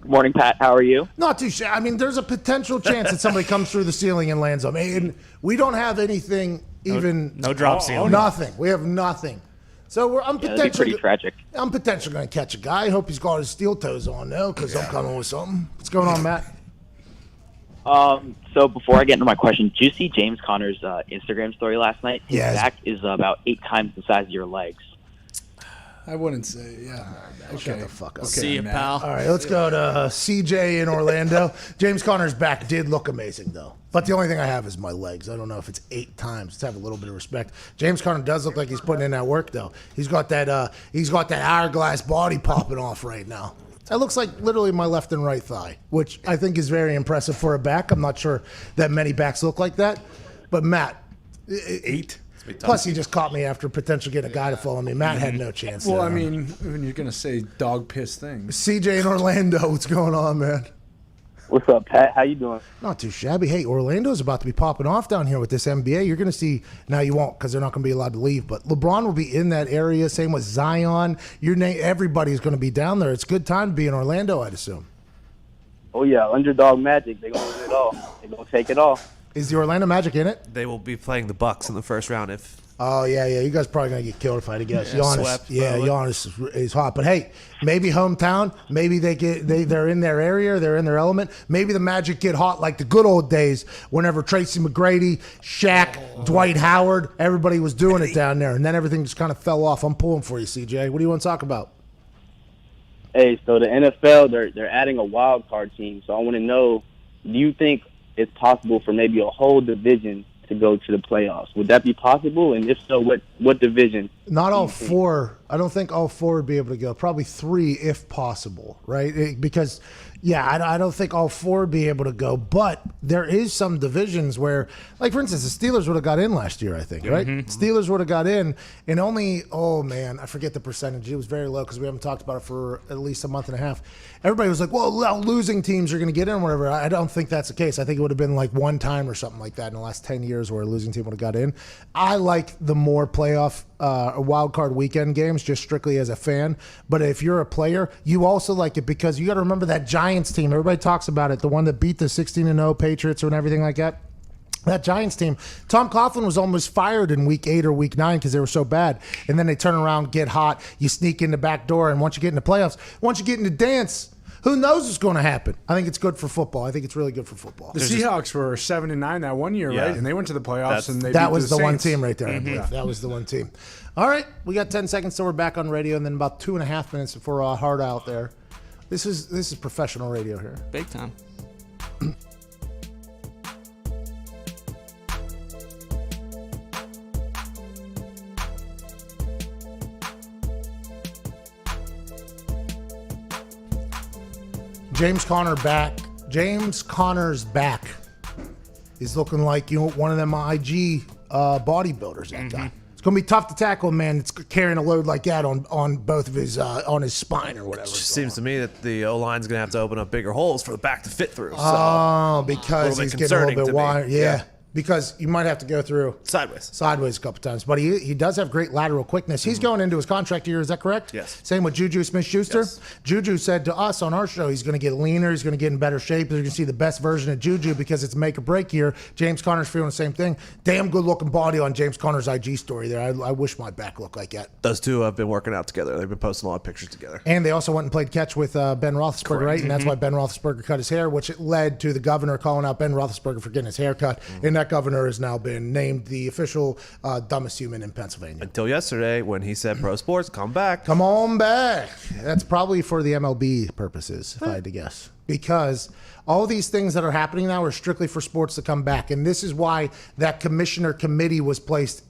Good morning, Pat. How are you? Not too sure. I mean, there's a potential chance that somebody comes through the ceiling and lands on me. And we don't have anything even. No drop ceiling. Nothing. We have nothing. So I'm Yeah, that'd be pretty tragic. I'm potentially going to catch a guy. I hope he's got his steel toes on now because I'm coming with something. What's going on, Matt? So before I get into my question, did you see James Conner's Instagram story last night? His Yes. back is about 8 times the size of your legs. I wouldn't say, yeah. Shut the fuck up. See you, Matt. pal. All right, let's go to CJ in Orlando. James Conner's back did look amazing, though. But the only thing I have is my legs. I don't know if it's 8 times. Let's have a little bit of respect. James Conner does look like he's putting in that work, though. He's got that hourglass body popping off right now. That looks like literally my left and right thigh, which I think is very impressive for a back. I'm not sure that many backs look like that. But Matt, 8. plus he just caught me after potentially getting a guy to follow me. Matt had no chance. Well, there. I mean, when you're going to say dog piss things. CJ in Orlando, what's going on, man? What's up, Pat? How you doing? Not too shabby. Hey, Orlando's about to be popping off down here with this NBA. You're going to see, now you won't because they're not going to be allowed to leave, but LeBron will be in that area. Same with Zion. Your name, everybody's going to be down there. It's a good time to be in Orlando, I'd assume. Oh, yeah, underdog magic. They're going to do it all. They're going to take it all. Is the Orlando Magic in it? They will be playing the Bucks in the first round if Oh, yeah. You guys probably going to get killed if I had to guess. Yeah, Giannis, swept, yeah, probably. Giannis is hot. But, hey, maybe hometown. Maybe they're in their area. They're in their element. Maybe the Magic get hot like the good old days whenever Tracy McGrady, Shaq, Dwight Howard, everybody was doing it down there. And then everything just kind of fell off. I'm pulling for you, CJ. What do you want to talk about? Hey, so the NFL, they're adding a wild card team. So I want to know, do you think it's possible for maybe a whole division to go to the playoffs? Would that be possible? And if so, what division? Not all 4 I don't think all 4 would be able to go. Probably 3 if possible, right? Because, yeah, I don't think all 4 would be able to go. But there is some divisions where, like, for instance, the Steelers would have got in last year, I think, right? Steelers would have got in, and only, oh, man, I forget the percentage. It was very low because we haven't talked about it for at least a month and a half. Everybody was like, well, losing teams are going to get in or whatever. I don't think that's the case. I think it would have been like one time or something like that in the last 10 years where a losing team would have got in. I like the more playoff wild card weekend games just strictly as a fan. But if you're a player, you also like it because you got to remember that Giants team. Everybody talks about it, the one that beat the 16-0 Patriots and everything like that. That Giants team, Tom Coughlin was almost fired in week 8 or week 9 because they were so bad. And then they turn around, get hot, you sneak in the back door, and once you get in the playoffs, once you get in the dance, who knows what's going to happen? I think it's good for football. I think it's really good for football. The Seahawks were 7-9 that one year, right? And they went to the playoffs, and they that beat was the the one Saints. team right there. I believe. That was the one team. All right, we got 10 seconds till we're back on radio, and then about 2.5 minutes before hard out there. This is professional radio here. Big time. James Conner's back. He's looking like one of them IG bodybuilders. That guy. It's gonna be tough to tackle a man that's carrying a load like that on both of his on his spine or whatever. It just seems to me that the O line's gonna have to open up bigger holes for the back to fit through. So Oh, because a little bit he's getting a little concerning bit to me. wide. Yeah. Because you might have to go through sideways a couple times. But he does have great lateral quickness. He's going into his contract year. Is that correct? Yes. Same with Juju Smith-Schuster. Yes. Juju said to us on our show he's going to get leaner. He's going to get in better shape. You're going to see the best version of Juju because it's make or break year. James Conner's feeling the same thing. Damn good looking body on James Conner's IG story there. I wish my back looked like that. Those two have been working out together. They've been posting a lot of pictures together. And they also went and played catch with Ben Roethlisberger, right? And that's why Ben Roethlisberger cut his hair, which led to the governor calling out Ben Roethlisberger for getting his hair cut. And that governor is now been named the official dumbest human in Pennsylvania. Until yesterday when he said pro sports, come back. Come on back. That's probably for the MLB purposes, if I had to guess. Because all these things that are happening now are strictly for sports to come back. And this is why that commissioner committee was put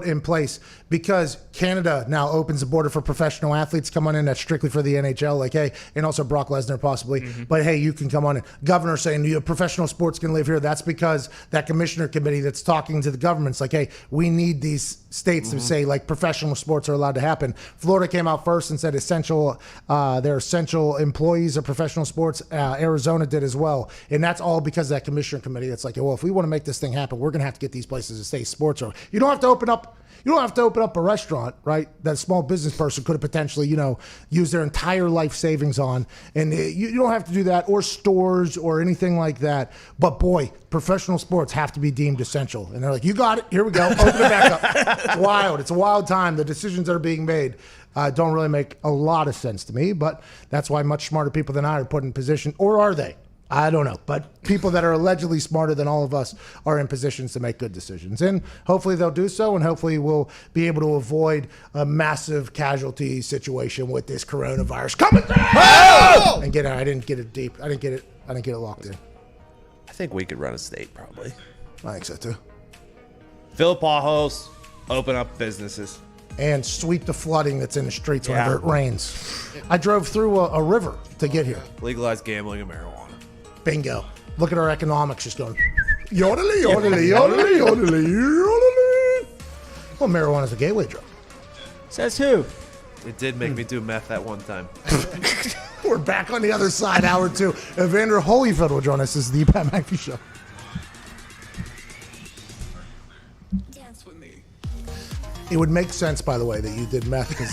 in place, because Canada now opens the border for professional athletes come on in. That's strictly for the NHL, like, hey, and also Brock Lesnar possibly. But hey, you can come on in. Governor saying professional sports can live here. That's because that commissioner committee that's talking to the governments, like, hey, we need these states to say like professional sports are allowed to happen. Florida came out first and said they're essential employees of professional sports. Arizona did as well, and that's all because of that commissioner committee. That's like, well, if we want to make this thing happen, we're going to have to get these places to say sports are. You don't have to open up a restaurant, right? That a small business person could have potentially, used their entire life savings on. And you don't have to do that, or stores or anything like that. But boy, professional sports have to be deemed essential. And they're like, you got it. Here we go. Open it back up. It's wild. It's a wild time. The decisions that are being made don't really make a lot of sense to me. But that's why much smarter people than I are put in position. Or are they? I don't know, but people that are allegedly smarter than all of us are in positions to make good decisions. And hopefully they'll do so, and hopefully we'll be able to avoid a massive casualty situation with this coronavirus coming through. Oh! And I didn't get it deep. I didn't get it locked in. I think we could run a state, probably. I think so too. Fill potholes, open up businesses. And sweep the flooding that's in the streets whenever it rains. I drove through a river to get here. Legalize gambling and marijuana. Bingo. Look at our economics just going yodeling, yodeling, yodeling, yodeling, yodeling. Well, marijuana's a gateway drug. Says who? It did make me do meth that one time. We're back on the other side, hour 2. Evander Holyfield will join us. This is the Pat McAfee Show. Dance with me. It would make sense, by the way, that you did meth, because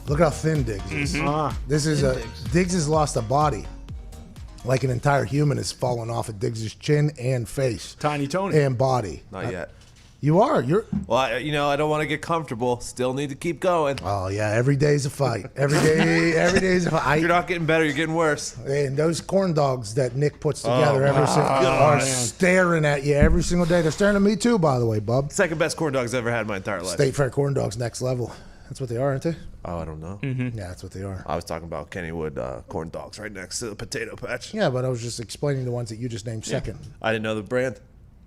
look how thin Diggs is. Diggs has lost a body. Like an entire human has fallen off of Diggs' chin and face. Tiny Tony. And body. Not yet. You are. You're. Well, I don't want to get comfortable. Still need to keep going. Oh, yeah. Every day's a fight. Every day's a fight. You're not getting better. You're getting worse. And those corn dogs that Nick puts together are staring at you every single day. They're staring at me too, by the way, bub. Second best corn dogs I've ever had in my entire life. State Fair corn dogs, next level. That's what they are, aren't they? Oh, I don't know. Yeah, that's what they are. I was talking about Kennywood corn dogs right next to the potato patch. Yeah, but I was just explaining the ones that you just named second. I didn't know the brand.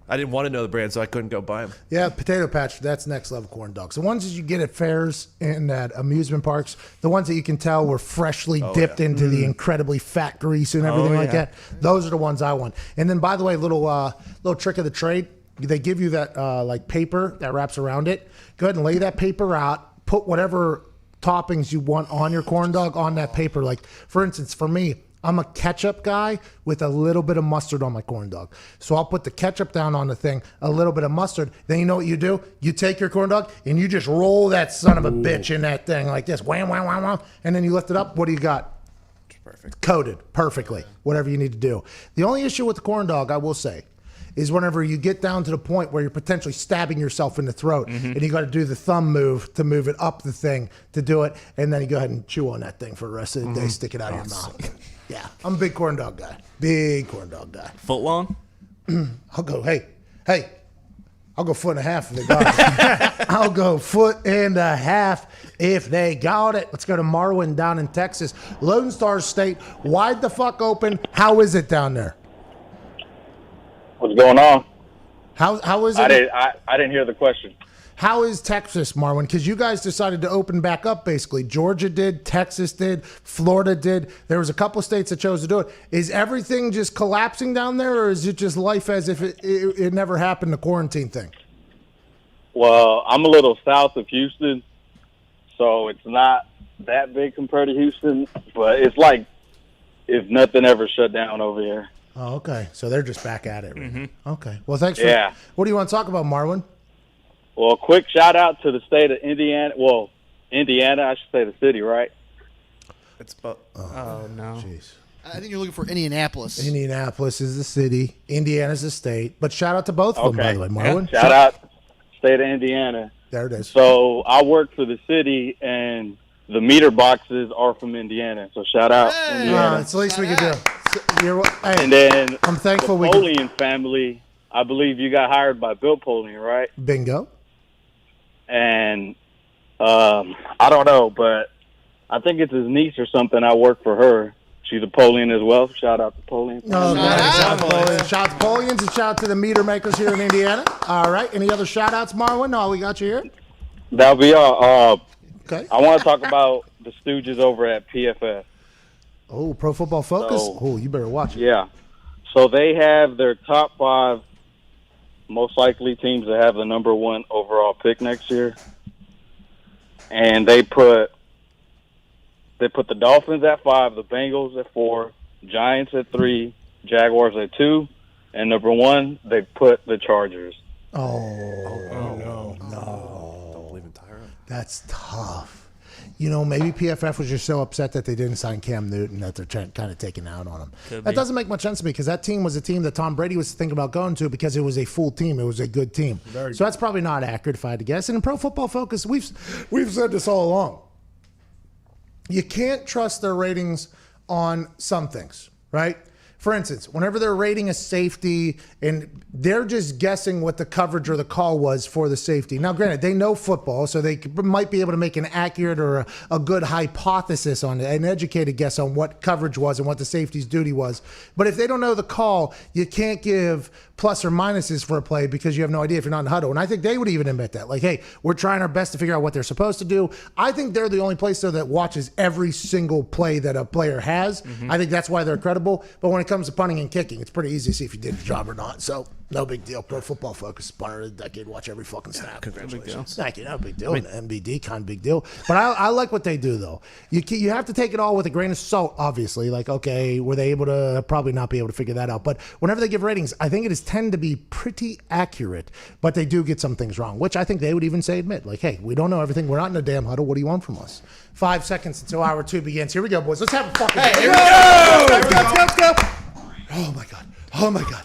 I didn't want to know the brand, so I couldn't go buy them. Yeah, potato patch, that's next level corn dogs. The ones that you get at fairs and at amusement parks, the ones that you can tell were freshly dipped into the incredibly fat grease and everything like that, those are the ones I want. And then, by the way, little trick of the trade, they give you that like paper that wraps around it. Go ahead and lay that paper out, put whatever toppings you want on your corn dog on that paper. Like, for instance, for me, I'm a ketchup guy with a little bit of mustard on my corn dog. So I'll put the ketchup down on the thing, a little bit of mustard. Then you know what you do? You take your corn dog and you just roll that son of a bitch in that thing like this. Wham, wham, wham, wham. And then you lift it up. What do you got? Perfect. Coated perfectly. Whatever you need to do. The only issue with the corn dog, I will say, is whenever you get down to the point where you're potentially stabbing yourself in the throat and you got to do the thumb move to move it up the thing to do it, and then you go ahead and chew on that thing for the rest of the day, stick it out of your mouth. Yeah, I'm a big corn dog guy. Big corn dog guy. Foot long? I'll go, hey, I'll go foot and a half if they got it. I'll go foot and a half if they got it. Let's go to Marwin down in Texas. Lone Star State, wide the fuck open. How is it down there? What's going on? How is it? I didn't hear the question. How is Texas, Marwin? Because you guys decided to open back up, basically. Georgia did, Texas did, Florida did. There was a couple states that chose to do it. Is everything just collapsing down there, or is it just life as if it never happened, the quarantine thing? Well, I'm a little south of Houston, so it's not that big compared to Houston, but it's like if nothing ever shut down over here. Oh, okay. So they're just back at it. Right? Okay. Well, thanks for What do you want to talk about, Marwin? Well, quick shout out to the state of Indiana. Well, Indiana, I should say the city, right? It's about. Oh, no. Jeez. I think you're looking for Indianapolis. Indianapolis is the city. Indiana's the state. But shout out to both of them, by the way, Marwin. Shout out state of Indiana. There it is. So I work for the city, and the meter boxes are from Indiana. So shout out Indiana. It's the least we could do. And then I'm thankful the Polian family, I believe you got hired by Bill Polian, right? Bingo. And I don't know, but I think it's his niece or something. I work for her. She's a Polian as well. Shout out to Polian. Shout out to Polians and shout out to the meter makers here in Indiana. All right. Any other shout outs, Marwin? No, we got you here. That'll be all. Okay. I want to talk about the Stooges over at PFF. Oh, Pro Football Focus? You better watch it. Yeah. So they have their top 5 most likely teams that have the number 1 overall pick next year. And they put the Dolphins at 5, the Bengals at 4, Giants at 3, Jaguars at 2, and number 1, they put the Chargers. No. Don't believe in Tyra. That's tough. You know, maybe PFF was just so upset that they didn't sign Cam Newton that they're kind of taking out on him. That doesn't make much sense to me because that team was a team that Tom Brady was thinking about going to because it was a full team. It was a good team. So that's probably not accurate if I had to guess. And in Pro Football Focus, we've said this all along. You can't trust their ratings on some things, right? For instance, whenever they're rating a safety and they're just guessing what the coverage or the call was for the safety. Now, granted, they know football, so they might be able to make an accurate or a good hypothesis on it, an educated guess on what coverage was and what the safety's duty was. But if they don't know the call, you can't give plus or minuses for a play because you have no idea if you're not in huddle. And I think they would even admit that. Like, hey, we're trying our best to figure out what they're supposed to do. I think they're the only place, though, that watches every single play that a player has. I think that's why they're credible. But when it comes to punting and kicking, it's pretty easy to see if you did your job or not. So, no big deal. Pro Football Focus, punter of the decade, watch every fucking snap. Congratulations. Thank you. No big deal. MBD, kind of big deal. But I like what they do, though. You have to take it all with a grain of salt, obviously. Like, okay, were they able to probably not be able to figure that out? But whenever they give ratings, I think it is tend to be pretty accurate, but they do get some things wrong, which I think they would even admit. Like, hey, we don't know everything. We're not in a damn huddle. What do you want from us? 5 seconds until hour 2 begins. Here we go, boys. Let's have a fucking here we go. Let's go. Oh, my God. Oh, my God.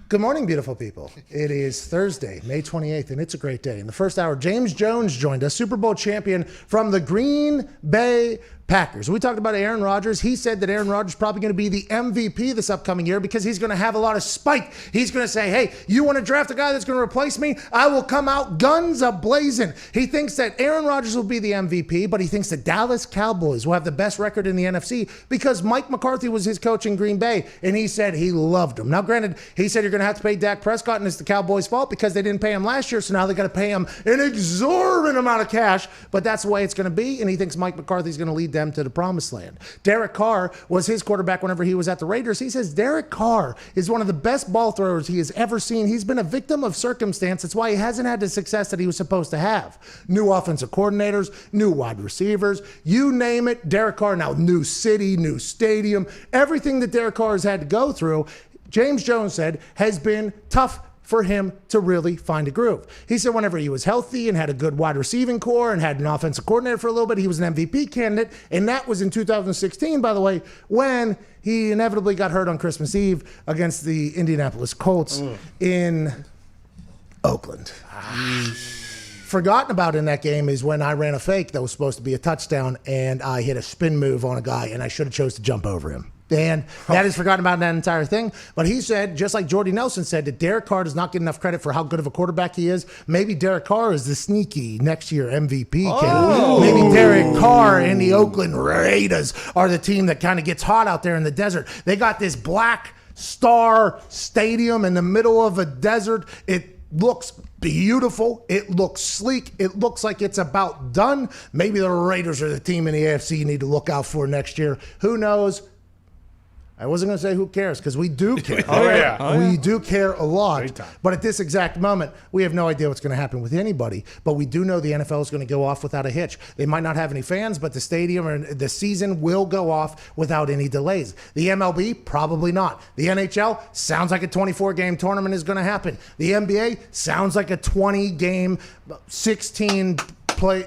Good morning, beautiful people. It is Thursday, May 28th, and it's a great day. In the first hour, James Jones joined us, Super Bowl champion from the Green Bay Packers. We talked about Aaron Rodgers. He said that Aaron Rodgers is probably going to be the MVP this upcoming year because he's going to have a lot of spike. He's going to say, hey, you want to draft a guy that's going to replace me? I will come out guns a-blazing. He thinks that Aaron Rodgers will be the MVP, but he thinks the Dallas Cowboys will have the best record in the NFC because Mike McCarthy was his coach in Green Bay, and he said he loved him. Now, granted, he said you're going to have to pay Dak Prescott, and it's the Cowboys' fault because they didn't pay him last year, so now they got to pay him an exorbitant amount of cash, but that's the way it's going to be, and he thinks Mike McCarthy's going to lead them to the promised land. Derek Carr was his quarterback whenever he was at the Raiders. He says Derek Carr is one of the best ball throwers he has ever seen. He's been a victim of circumstance. That's why he hasn't had the success that he was supposed to have. New offensive coordinators, new wide receivers, you name it, Derek Carr. Now, new city, new stadium, everything that Derek Carr has had to go through, James Jones said, has been tough for him to really find a groove. He said whenever he was healthy and had a good wide receiving core and had an offensive coordinator for a little bit, he was an MVP candidate. And that was in 2016, by the way, when he inevitably got hurt on Christmas Eve against the Indianapolis Colts in Oakland. Forgotten about in that game is when I ran a fake that was supposed to be a touchdown and I hit a spin move on a guy and I should have chose to jump over him. And that is forgotten about that entire thing. But he said, just like Jordy Nelson said, that Derek Carr does not get enough credit for how good of a quarterback he is. Maybe Derek Carr is the sneaky next year MVP candidate. Maybe Derek Carr and the Oakland Raiders are the team that kind of gets hot out there in the desert. They got this black star stadium in the middle of a desert. It looks beautiful. It looks sleek. It looks like it's about done. Maybe the Raiders are the team in the AFC you need to look out for next year. Who knows? I wasn't going to say who cares because we do care. We do care a lot. But at this exact moment, we have no idea what's going to happen with anybody. But we do know the NFL is going to go off without a hitch. They might not have any fans, but the stadium or the season will go off without any delays. The MLB, probably not. The NHL sounds like a 24-game tournament is going to happen. The NBA sounds like a 20-game, 16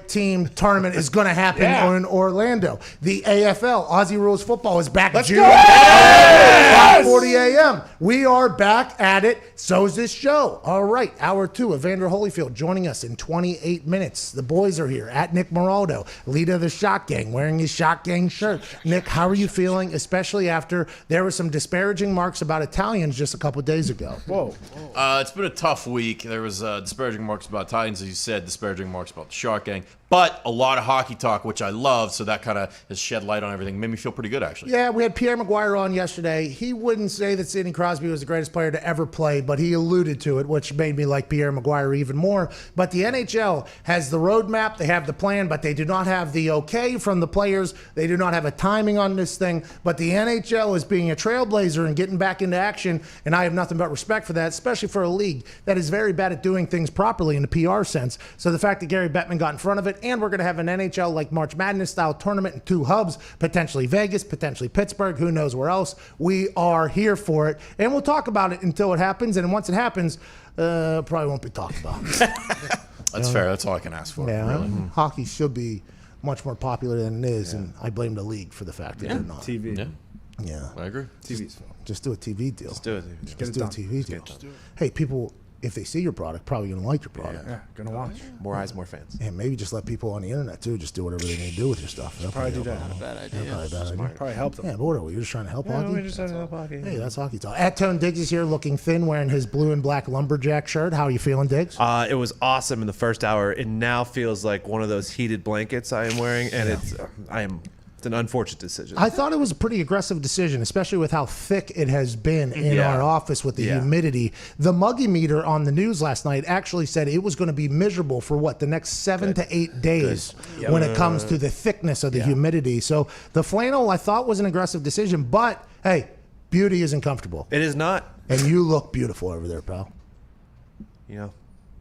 team tournament is going to happen in Orlando. The AFL, Aussie Rules Football, is back. Let's June 5:40 a.m. We are back at it. So is this show. All right, hour 2. Evander Holyfield joining us in 28 minutes. The boys are here. At Nick Moraldo, leader of the Shot Gang, wearing his Shot Gang shirt. Nick, how are you feeling, especially after there were some disparaging marks about Italians just a couple days ago? Whoa. It's been a tough week. There was disparaging marks about Italians, as you said, disparaging marks about the Shark Gang, but a lot of hockey talk, which I love, so that kind of has shed light on everything. Made me feel pretty good, actually. Yeah, we had Pierre Maguire on yesterday. He wouldn't say that Sidney Crosby was the greatest player to ever play, but he alluded to it, which made me like Pierre Maguire even more. But the NHL has the roadmap, they have the plan, but they do not have the okay from the players. They do not have a timing on this thing, but the NHL is being a trailblazer and getting back into action, and I have nothing but respect for that, especially for a league that is very bad at doing things properly in the PR sense. So the fact that Gary Bettman got in front of it, and we're going to have an NHL like March Madness style tournament in 2 hubs, potentially Vegas, potentially Pittsburgh, who knows where else. We are here for it, and we'll talk about it until it happens, and once it happens, probably won't be talked about. That's fair. That's all I can ask for. Yeah, really. Hockey should be much more popular than it is, and I blame the league for the fact that they're not. TV. Yeah. I agree. TV's fun. Just do a TV deal. Just do it. Just do a TV deal. Hey, people, if they see your product, probably going to like your product. Yeah, gonna watch. More eyes, more fans. And maybe just let people on the internet, too, just do whatever they need to do with your stuff. They'll Probably do that. help Not out. a bad idea. Probably a bad idea. Probably help them. Yeah, but what are we? You're just trying to help hockey? We just trying to help hockey. Hey, that's hockey talk. At Tone Diggs is here looking thin, wearing his blue and black lumberjack shirt. How are you feeling, Diggs? It was awesome in the first hour. It now feels like one of those heated blankets I am wearing, and it's an unfortunate decision. I thought it was a pretty aggressive decision, especially with how thick it has been in our office with the humidity. The Muggy meter on the news last night actually said it was going to be miserable for the next 7 to 8 days when it comes to the thickness of the humidity. So the flannel I thought was an aggressive decision, but hey, beauty isn't comfortable. It is not. And you look beautiful over there, pal.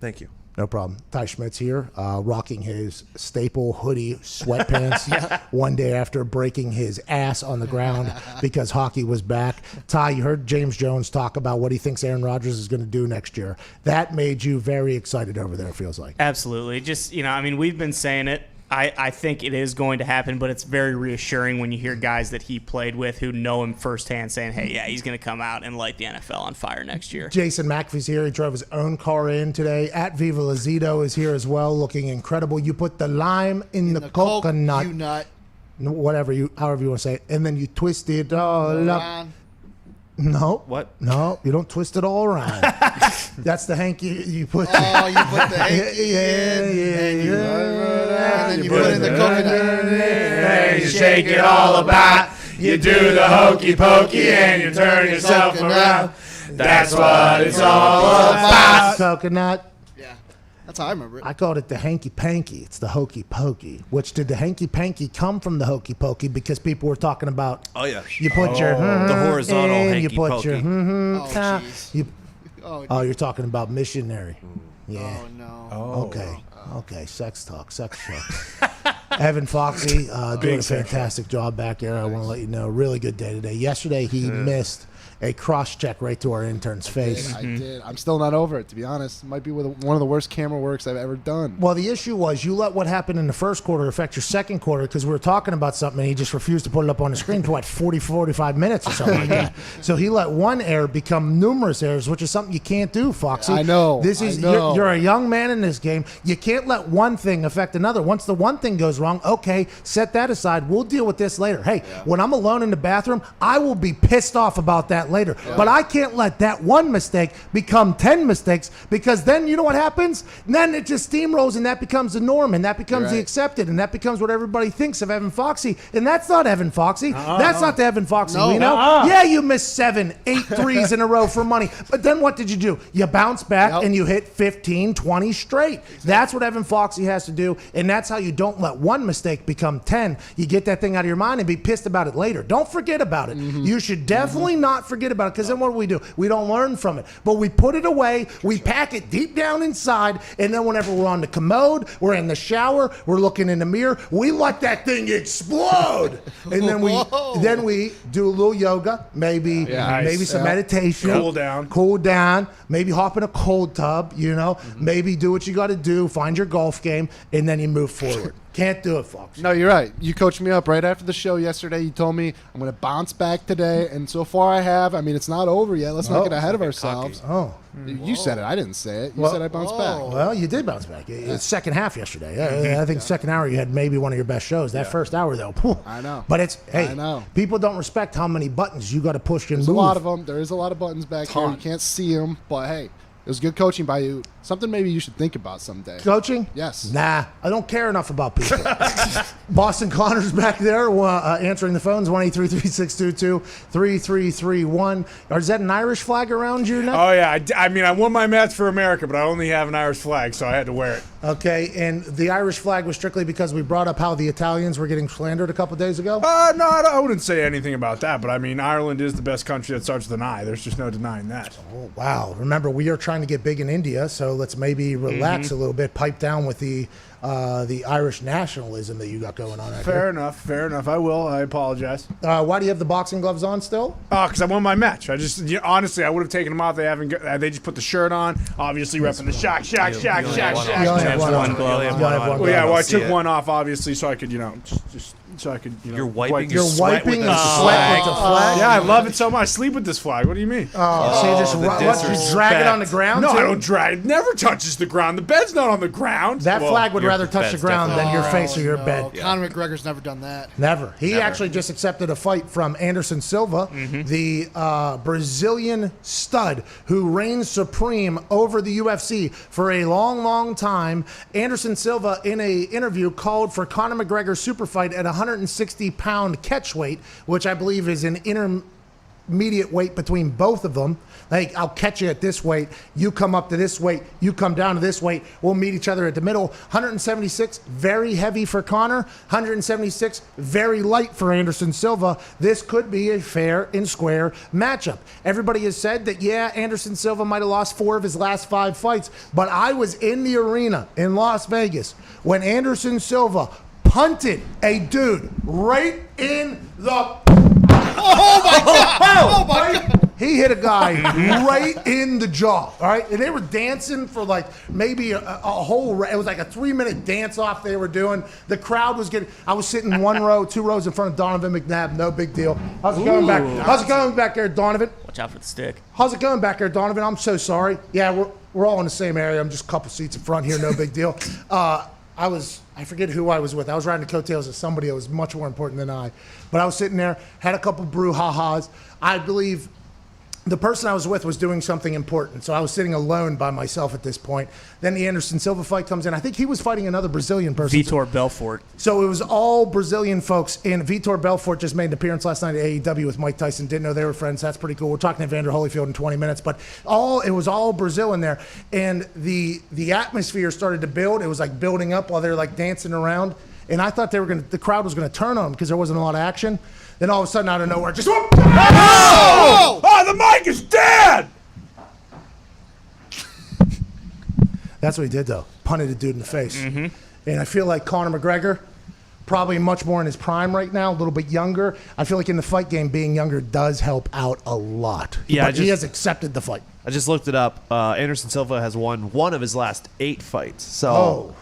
Thank you. No problem. Ty Schmidt's here, rocking his staple hoodie sweatpants one day after breaking his ass on the ground because hockey was back. Ty, you heard James Jones talk about what he thinks Aaron Rodgers is going to do next year. That made you very excited over there, it feels like. Absolutely. Just, we've been saying it. I think it is going to happen, but it's very reassuring when you hear guys that he played with who know him firsthand saying, hey, yeah, he's going to come out and light the NFL on fire next year. Jason McAfee's here. He drove his own car in today. At Viva Lazito is here as well, looking incredible. You put the lime in the coconut. You nut. however you want to say it, and then you twist it all up. Ron. No. What? No, you don't twist it all around. That's the hanky you put. Oh, you put the hanky in, and then you put in the coconut. And you shake it all about. You do the hokey pokey and you turn yourself around. That's what it's all about. Coconut. Yeah, that's how I remember it. I called it the hanky panky. It's the hokey pokey. Which did the hanky panky come from the hokey pokey? Because people were talking about. Oh yeah. You put your the horizontal in, you hanky put pokey. your Oh, ah, jeez. you. Oh, Oh, you're talking about missionary. Yeah. oh no. Okay. Okay. Sex talk. Sex talk. Evan Foxy doing a fantastic job back there. I want to let you know, really good day today. Yesterday he missed a cross check right to our intern's face. I did. I'm still not over it, to be honest. It might be one of the worst camera works I've ever done. Well, the issue was you let what happened in the first quarter affect your second quarter because we were talking about something and he just refused to put it up on the screen for 45 minutes or something like that. So he let one error become numerous errors, which is something you can't do, Foxy. I know. You're a young man in this game. You can't let one thing affect another. Once the one thing goes wrong, okay, set that aside. We'll deal with this later. Hey, when I'm alone in the bathroom, I will be pissed off about that later. Yeah. But I can't let that one mistake become 10 mistakes because then you know what happens? Then it just steamrolls and that becomes the norm and that becomes the accepted and that becomes what everybody thinks of Evan Foxy. And that's not Evan Foxy. That's not the Evan Foxy we know. Yeah, you missed 7, 8 threes in a row for money. But then what did you do? You bounce back and you hit 15, 20 straight. Exactly. That's what Evan Foxy has to do. And that's how you don't let one mistake become 10. You get that thing out of your mind and be pissed about it later. Don't forget about it. You should definitely not forget about it because then what do? We don't learn from it. But we put it away. We pack it deep down inside. And then whenever we're on the commode, we're in the shower, we're looking in the mirror, we let that thing explode. And then we do a little yoga, maybe some meditation. Cool down. Maybe hop in a cold tub, maybe do what you got to do, find your golf game, and then you move forward. Can't do it, Fox. No, you're right. You coached me up right after the show yesterday. You told me I'm going to bounce back today, and so far I have. I mean, it's not over yet. Let's not get ahead of ourselves. Oh. You said it. I didn't say it. You said I bounced back. Well, you did bounce back. It's second half yesterday. I think second hour you had maybe one of your best shows. That first hour, though. I know. But I know. People don't respect how many buttons you got to push and move. There's a lot of them. There is a lot of buttons back here. You can't see them, but hey. It was good coaching by you. Something maybe you should think about someday. Coaching? Yes. Nah, I don't care enough about people. Boston Connor's back there answering the phones, 1-833-622-3331. Is that an Irish flag around your neck? Oh, yeah. I mean, I won my match for America, but I only have an Irish flag, so I had to wear it. Okay, and the Irish flag was strictly because we brought up how the Italians were getting slandered a couple days ago? No, I wouldn't say anything about that, but I mean, Ireland is the best country that starts with an I. There's just no denying that. Oh, wow. Remember, we are trying to get big in India, so let's maybe relax a little bit, pipe down with the Irish nationalism that you got going on. Fair enough. I will. I apologize. Why do you have the boxing gloves on still? Because I won my match. Honestly, I would have taken them off. They just put the shirt on. Obviously, repping the shock. One glove. Well, I took one off, obviously, so I could, You're wiping You're sweat wiping with the sweat with the flag? Yeah, I love it so much. I sleep with this flag. What do you mean? So you just drag it on the ground? No, too? I don't drag. It never touches the ground. The bed's not on the ground. That flag would rather touch the ground than your face or your bed. Conor McGregor's never done that. Never. He actually just accepted a fight from Anderson Silva, the Brazilian stud who reigns supreme over the UFC for a long, long time. Anderson Silva, in an interview, called for Conor McGregor's super fight at 160-pound catch weight, which I believe is an intermediate weight between both of them. Like, I'll catch you at this weight, you come up to this weight, you come down to this weight, we'll meet each other at the middle. 176, very heavy for Conor. 176, very light for Anderson Silva. This could be a fair and square matchup. Everybody has said that, Anderson Silva might have lost 4 of his last 5 fights, but I was in the arena in Las Vegas when Anderson Silva punted a dude right in the... Oh, my God! Oh, my God! He hit a guy right in the jaw, all right? And they were dancing for like maybe a whole, it was like a 3-minute dance off they were doing. The crowd was I was sitting 1 row, 2 rows in front of Donovan McNabb, no big deal. How's it going back? How's it going back there, Donovan? Watch out for the stick. How's it going back there, Donovan? I'm so sorry. Yeah, we're all in the same area. I'm just a couple seats in front here, no big deal. I forget who I was with. I was riding the coattails of somebody that was much more important than I. But I was sitting there, had a couple brouhahas. I believe the person I was with was doing something important. So I was sitting alone by myself at this point. Then the Anderson Silva fight comes in. I think he was fighting another Brazilian person. Vitor Belfort. So it was all Brazilian folks. And Vitor Belfort just made an appearance last night at AEW with Mike Tyson. Didn't know they were friends. That's pretty cool. We're talking to Evander Holyfield in 20 minutes. But it was all Brazil in there. And the atmosphere started to build. It was like building up while they were like dancing around. And I thought the crowd was going to turn on them because there wasn't a lot of action. Then all of a sudden, out of nowhere, just whoop! Oh! Oh, the mic is dead! That's what he did, though. Punted a dude in the face. Mm-hmm. And I feel like Conor McGregor, probably much more in his prime right now, a little bit younger. I feel like in the fight game, being younger does help out a lot. Yeah, but he has accepted the fight. I just looked it up. Anderson Silva has won one of his last 8 fights. So.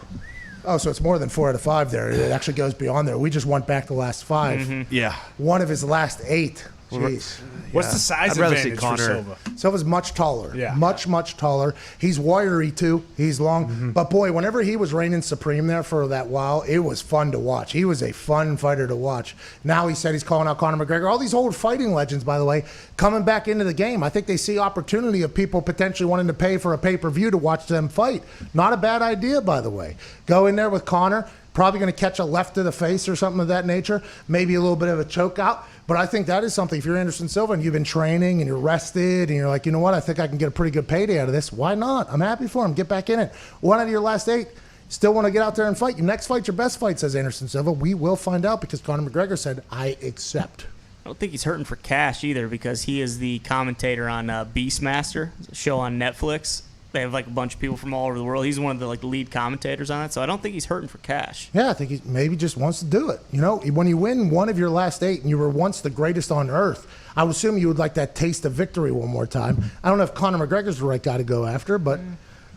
Oh, so it's more than 4 out of 5 there. It actually goes beyond there. We just went back the last 5. Mm-hmm. Yeah. One of his last 8. Jeez. What's the size I'd rather see advantage for Conor. Silva? Silva's much taller. Yeah. Much taller. He's wiry, too. He's long. Mm-hmm. But, boy, whenever he was reigning supreme there for that while, it was fun to watch. He was a fun fighter to watch. Now he said he's calling out Conor McGregor. All these old fighting legends, by the way, coming back into the game. I think they see opportunity of people potentially wanting to pay for a pay-per-view to watch them fight. Not a bad idea, by the way. Go in there with Conor. Probably going to catch a left to the face or something of that nature. Maybe a little bit of a choke out. But I think that is something. If you're Anderson Silva and you've been training and you're rested and you're like, you know what, I think I can get a pretty good payday out of this. Why not? I'm happy for him. Get back in it. 1 out of your last 8. Still want to get out there and fight. Your next fight's your best fight, says Anderson Silva. We will find out because Conor McGregor said, I accept. I don't think he's hurting for cash either because he is the commentator on Beastmaster, a show on Netflix. They have like a bunch of people from all over the world. He's one of the lead commentators on it, so I don't think he's hurting for cash. Yeah, I think he maybe just wants to do it. You know, when you win 1 of your last 8 and you were once the greatest on earth, I would assume you would like that taste of victory one more time. I don't know if Conor McGregor's the right guy to go after, but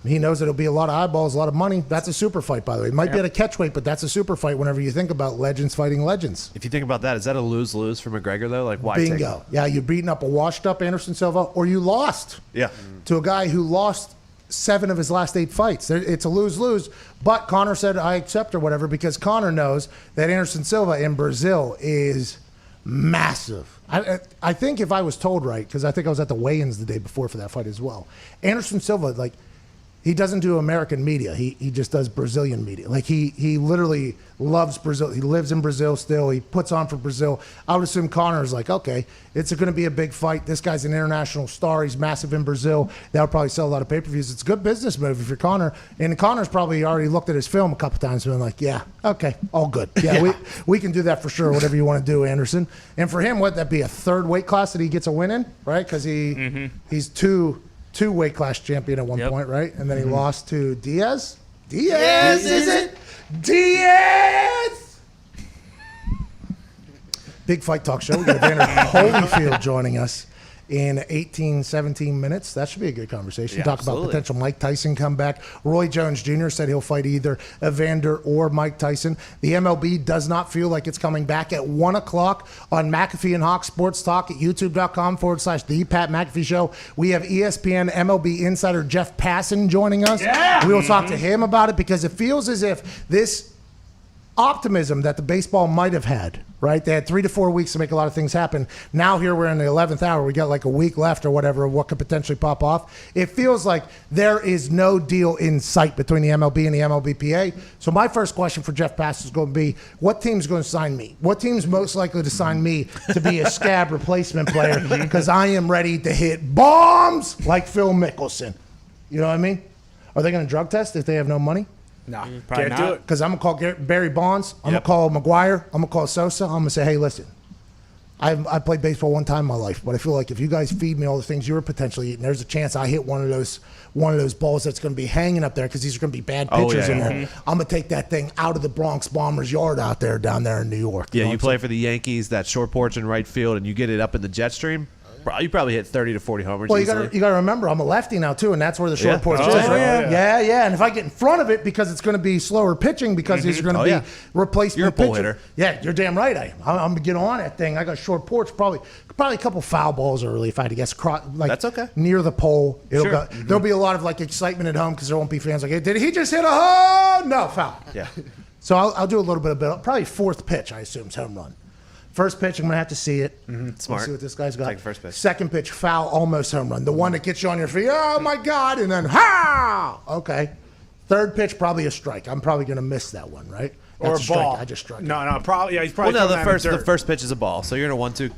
he knows it'll be a lot of eyeballs, a lot of money. That's a super fight, by the way. It might be at a catch weight, but that's a super fight whenever you think about legends fighting legends. If you think about that, is that a lose-lose for McGregor, though? Like, why take Bingo. Yeah, you're beating up a washed-up Anderson Silva, or you lost to a guy who lost 7 of his last 8 fights. It's a lose-lose, but Conor said, I accept or whatever, because Conor knows that Anderson Silva in Brazil is massive. I think if I was told right, because I think I was at the weigh-ins the day before for that fight as well, Anderson Silva, he doesn't do American media. He just does Brazilian media. He literally loves Brazil. He lives in Brazil still. He puts on for Brazil. I would assume Conor's like, okay, it's going to be a big fight. This guy's an international star. He's massive in Brazil. That would probably sell a lot of pay-per-views. It's a good business move if you're Conor. And Conor's probably already looked at his film a couple times and been like, yeah, okay, all good. Yeah, we can do that for sure, whatever you want to do, Anderson. And for him, would that be a 3rd weight class that he gets a win in, right? Because he's two weight class champion at one point, right? And then he lost to Diaz. Diaz, is it? Diaz! Big Fight Talk Show. We got Evander Holyfield joining us in 18, 17 minutes. That should be a good conversation. Yeah, Talk absolutely. about potential Mike Tyson comeback. Roy Jones Jr. said he'll fight either Evander or Mike Tyson. The MLB does not feel like it's coming back at 1 o'clock on McAfee and Hawk Sports Talk at youtube.com/The Pat McAfee Show. We have ESPN MLB insider Jeff Passan joining us. Yeah. We will talk to him about it because it feels as if this optimism that the baseball might have had, right? They had 3 to 4 weeks to make a lot of things happen. Now here we're in the 11th hour. We got like a week left or whatever of what could potentially pop off. It feels like there is no deal in sight between the MLB and the MLBPA. So my first question for Jeff Pass is going to be, what team's going to sign me? What team's most likely to sign me to be a scab replacement player? Because I am ready to hit bombs like Phil Mickelson. You know what I mean? Are they going to drug test if they have no money? No, Probably can't do not. it. Because I'm going to call Barry Bonds. I'm going to call McGuire. I'm going to call Sosa. I'm going to say, hey, listen, I played baseball one time in my life, but I feel like if you guys feed me all the things you were potentially eating, there's a chance I hit one of those balls that's going to be hanging up there because these are going to be bad pitchers in there. I'm going to take that thing out of the Bronx Bombers yard down there in New York. Yeah, you play for the Yankees, that short porch in right field, and you get it up in the jet stream. You probably hit 30 to 40 homers. Well, you easily. got to remember, I'm a lefty now too, and that's where the short Yeah. porch Oh, is, right? yeah. And if I get in front of it, because it's going to be slower pitching, because these are going to be replacement You're a pull pitcher. hitter. Yeah, you're damn right. I am. I'm going to get on that thing. I got short porch, probably a couple foul balls early if I had to guess. That's okay. Near the pole, it'll Sure. go. There'll be a lot of like excitement at home because there won't be fans like, hey, did he just hit a home? No, foul. Yeah. So I'll do a little bit of it. Probably fourth pitch, I assume, is home run. First pitch, I'm going to have to see it. Smart. We'll see what this guy's got. Take the first pitch. Second pitch, foul, almost home run. The one that gets you on your feet, oh my God, and then, ha! Okay. Third pitch, probably a strike. I'm probably going to miss that one, right? Or That's a strike. ball. I just struck. No, probably. Yeah, he's probably. Well, no, throwing that in the dirt. first pitch is a ball, so you're in a 1-2.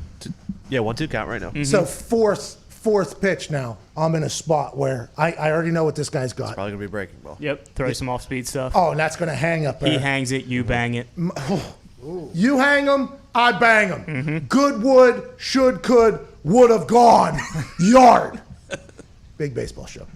1-2 count right now. So fourth pitch now, I'm in a spot where I already know what this guy's got. Probably gonna be a breaking ball. Yep, throw some off-speed stuff. Oh, and that's going to hang up there. He hangs it, you bang it. You hang them, I bang them. Good wood, should, could, would have gone. Yard. Big baseball show.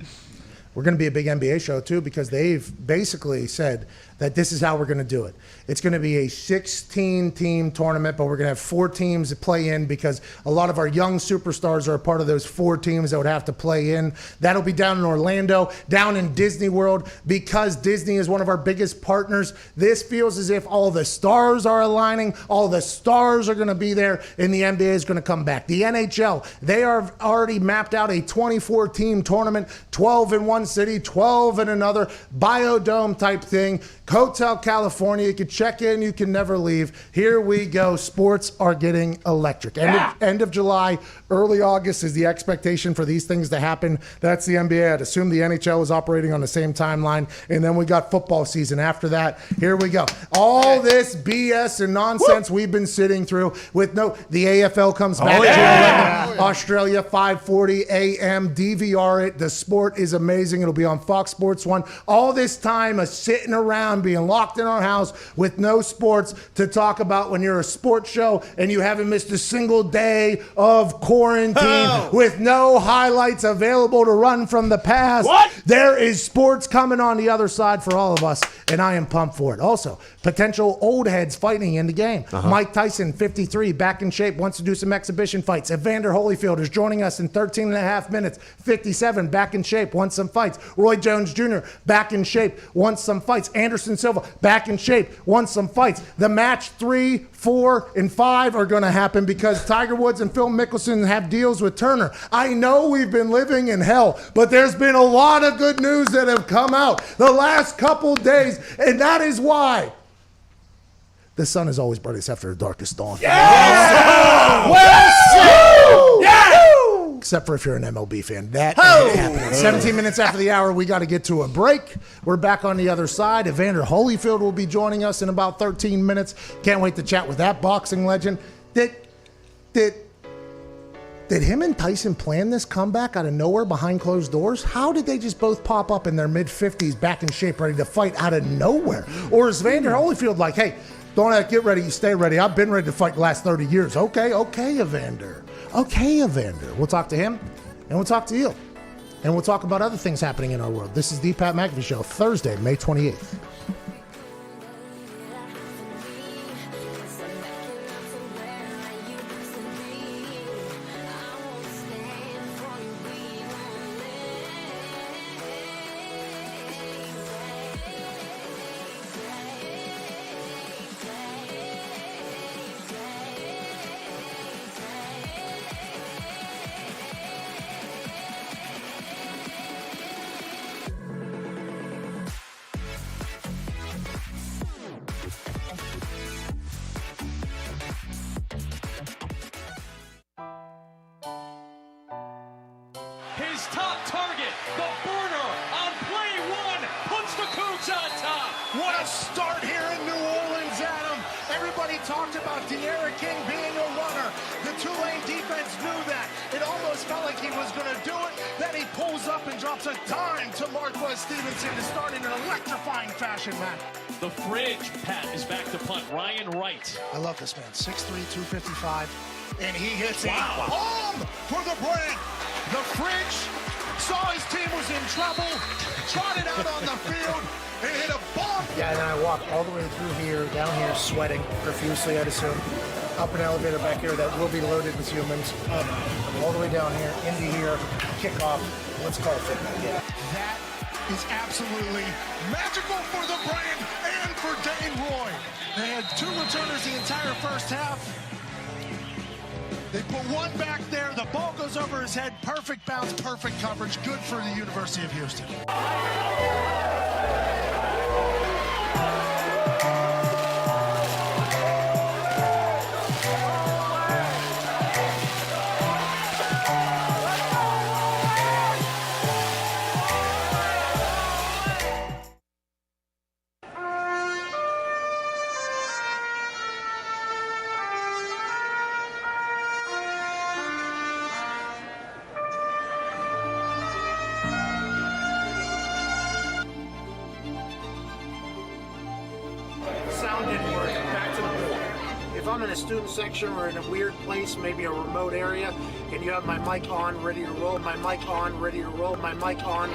We're going to be a big NBA show, too, because they've basically said that this is how we're going to do it. It's going to be a 16-team tournament, but we're going to have 4 teams that play in because a lot of our young superstars are a part of those 4 teams that would have to play in. That'll be down in Orlando, down in Disney World, because Disney is one of our biggest partners. This feels as if all the stars are aligning, all the stars are going to be there, and the NBA is going to come back. The NHL, they are already mapped out a 24-team tournament, 12 in one city, 12 in another, biodome type thing. Hotel California, you can check in, you can never leave. Here we go. Sports are getting electric. End of July, early August is the expectation for these things to happen. That's the NBA. I'd assume the NHL is operating on the same timeline. And then we got football season after that. Here we go. All this BS and nonsense we've been sitting through with the AFL comes back June 11, Australia, 5:40 a.m. DVR it. The sport is amazing. It'll be on Fox Sports 1. All this time of sitting around being locked in our house with no sports to talk about when you're a sports show and you haven't missed a single day of quarantine with no highlights available to run from the past. What? There is sports coming on the other side for all of us, and I am pumped for it. Also, potential old heads fighting in the game. Mike Tyson, 53, back in shape, wants to do some exhibition fights. Evander Holyfield is joining us in 13 and a half minutes, 57, back in shape, wants some fights. Roy Jones Jr., back in shape, wants some fights. Anderson Silva, back in shape, wants some fights. The match 3, 4, and 5 are going to happen because Tiger Woods and Phil Mickelson have deals with Turner. I know we've been living in hell, but there's been a lot of good news that have come out the last couple days, and that is why the sun is always brightest after the darkest dawn. Except for if you're an MLB fan. That ain't happening. 17 minutes after the hour, we got to get to a break. We're back on the other side. Evander Holyfield will be joining us in about 13 minutes. Can't wait to chat with that boxing legend. Did him and Tyson plan this comeback out of nowhere behind closed doors? How did they just both pop up in their mid-50s, back in shape, ready to fight out of nowhere? Or is Evander Holyfield like, hey, don't get ready, you stay ready. I've been ready to fight the last 30 years. Okay, Evander. Okay, Evander. We'll talk to him, and we'll talk to you. And we'll talk about other things happening in our world. This is the Pat McAfee Show, Thursday, May 28th. His top target, the burner, on play 1, puts the Cougs on top. What a start here in New Orleans, Adam. Everybody talked about De'Aaron King being a runner. The Tulane defense knew that. It almost felt like he was going to do it. Then he pulls up and drops a dime to Marquez Stevenson to start in an electrifying fashion, man. The fridge, Pat, is back to punt. Ryan Wright. I love this man. 6'3", 255. And he hits a Wow. bomb for the break. The fridge saw his team was in trouble, trotted out on the field, and hit a bomb. Yeah, and then I walked all the way through here, down here, sweating profusely, I'd assume. up an elevator back here that will be loaded with humans, all the way down here, into here, kick off. Let's call it football. Yeah. That is absolutely magical for the brand and for Dane Roy. They had 2 returners the entire first half. They put one back there. The ball goes over his head. Perfect bounce, perfect coverage. Good for the University of Houston. Sound didn't work. Back to the board. If I'm in a student section or in a weird place, maybe a remote area, and you have my mic on, ready to roll, my mic on, ready to roll, my mic on.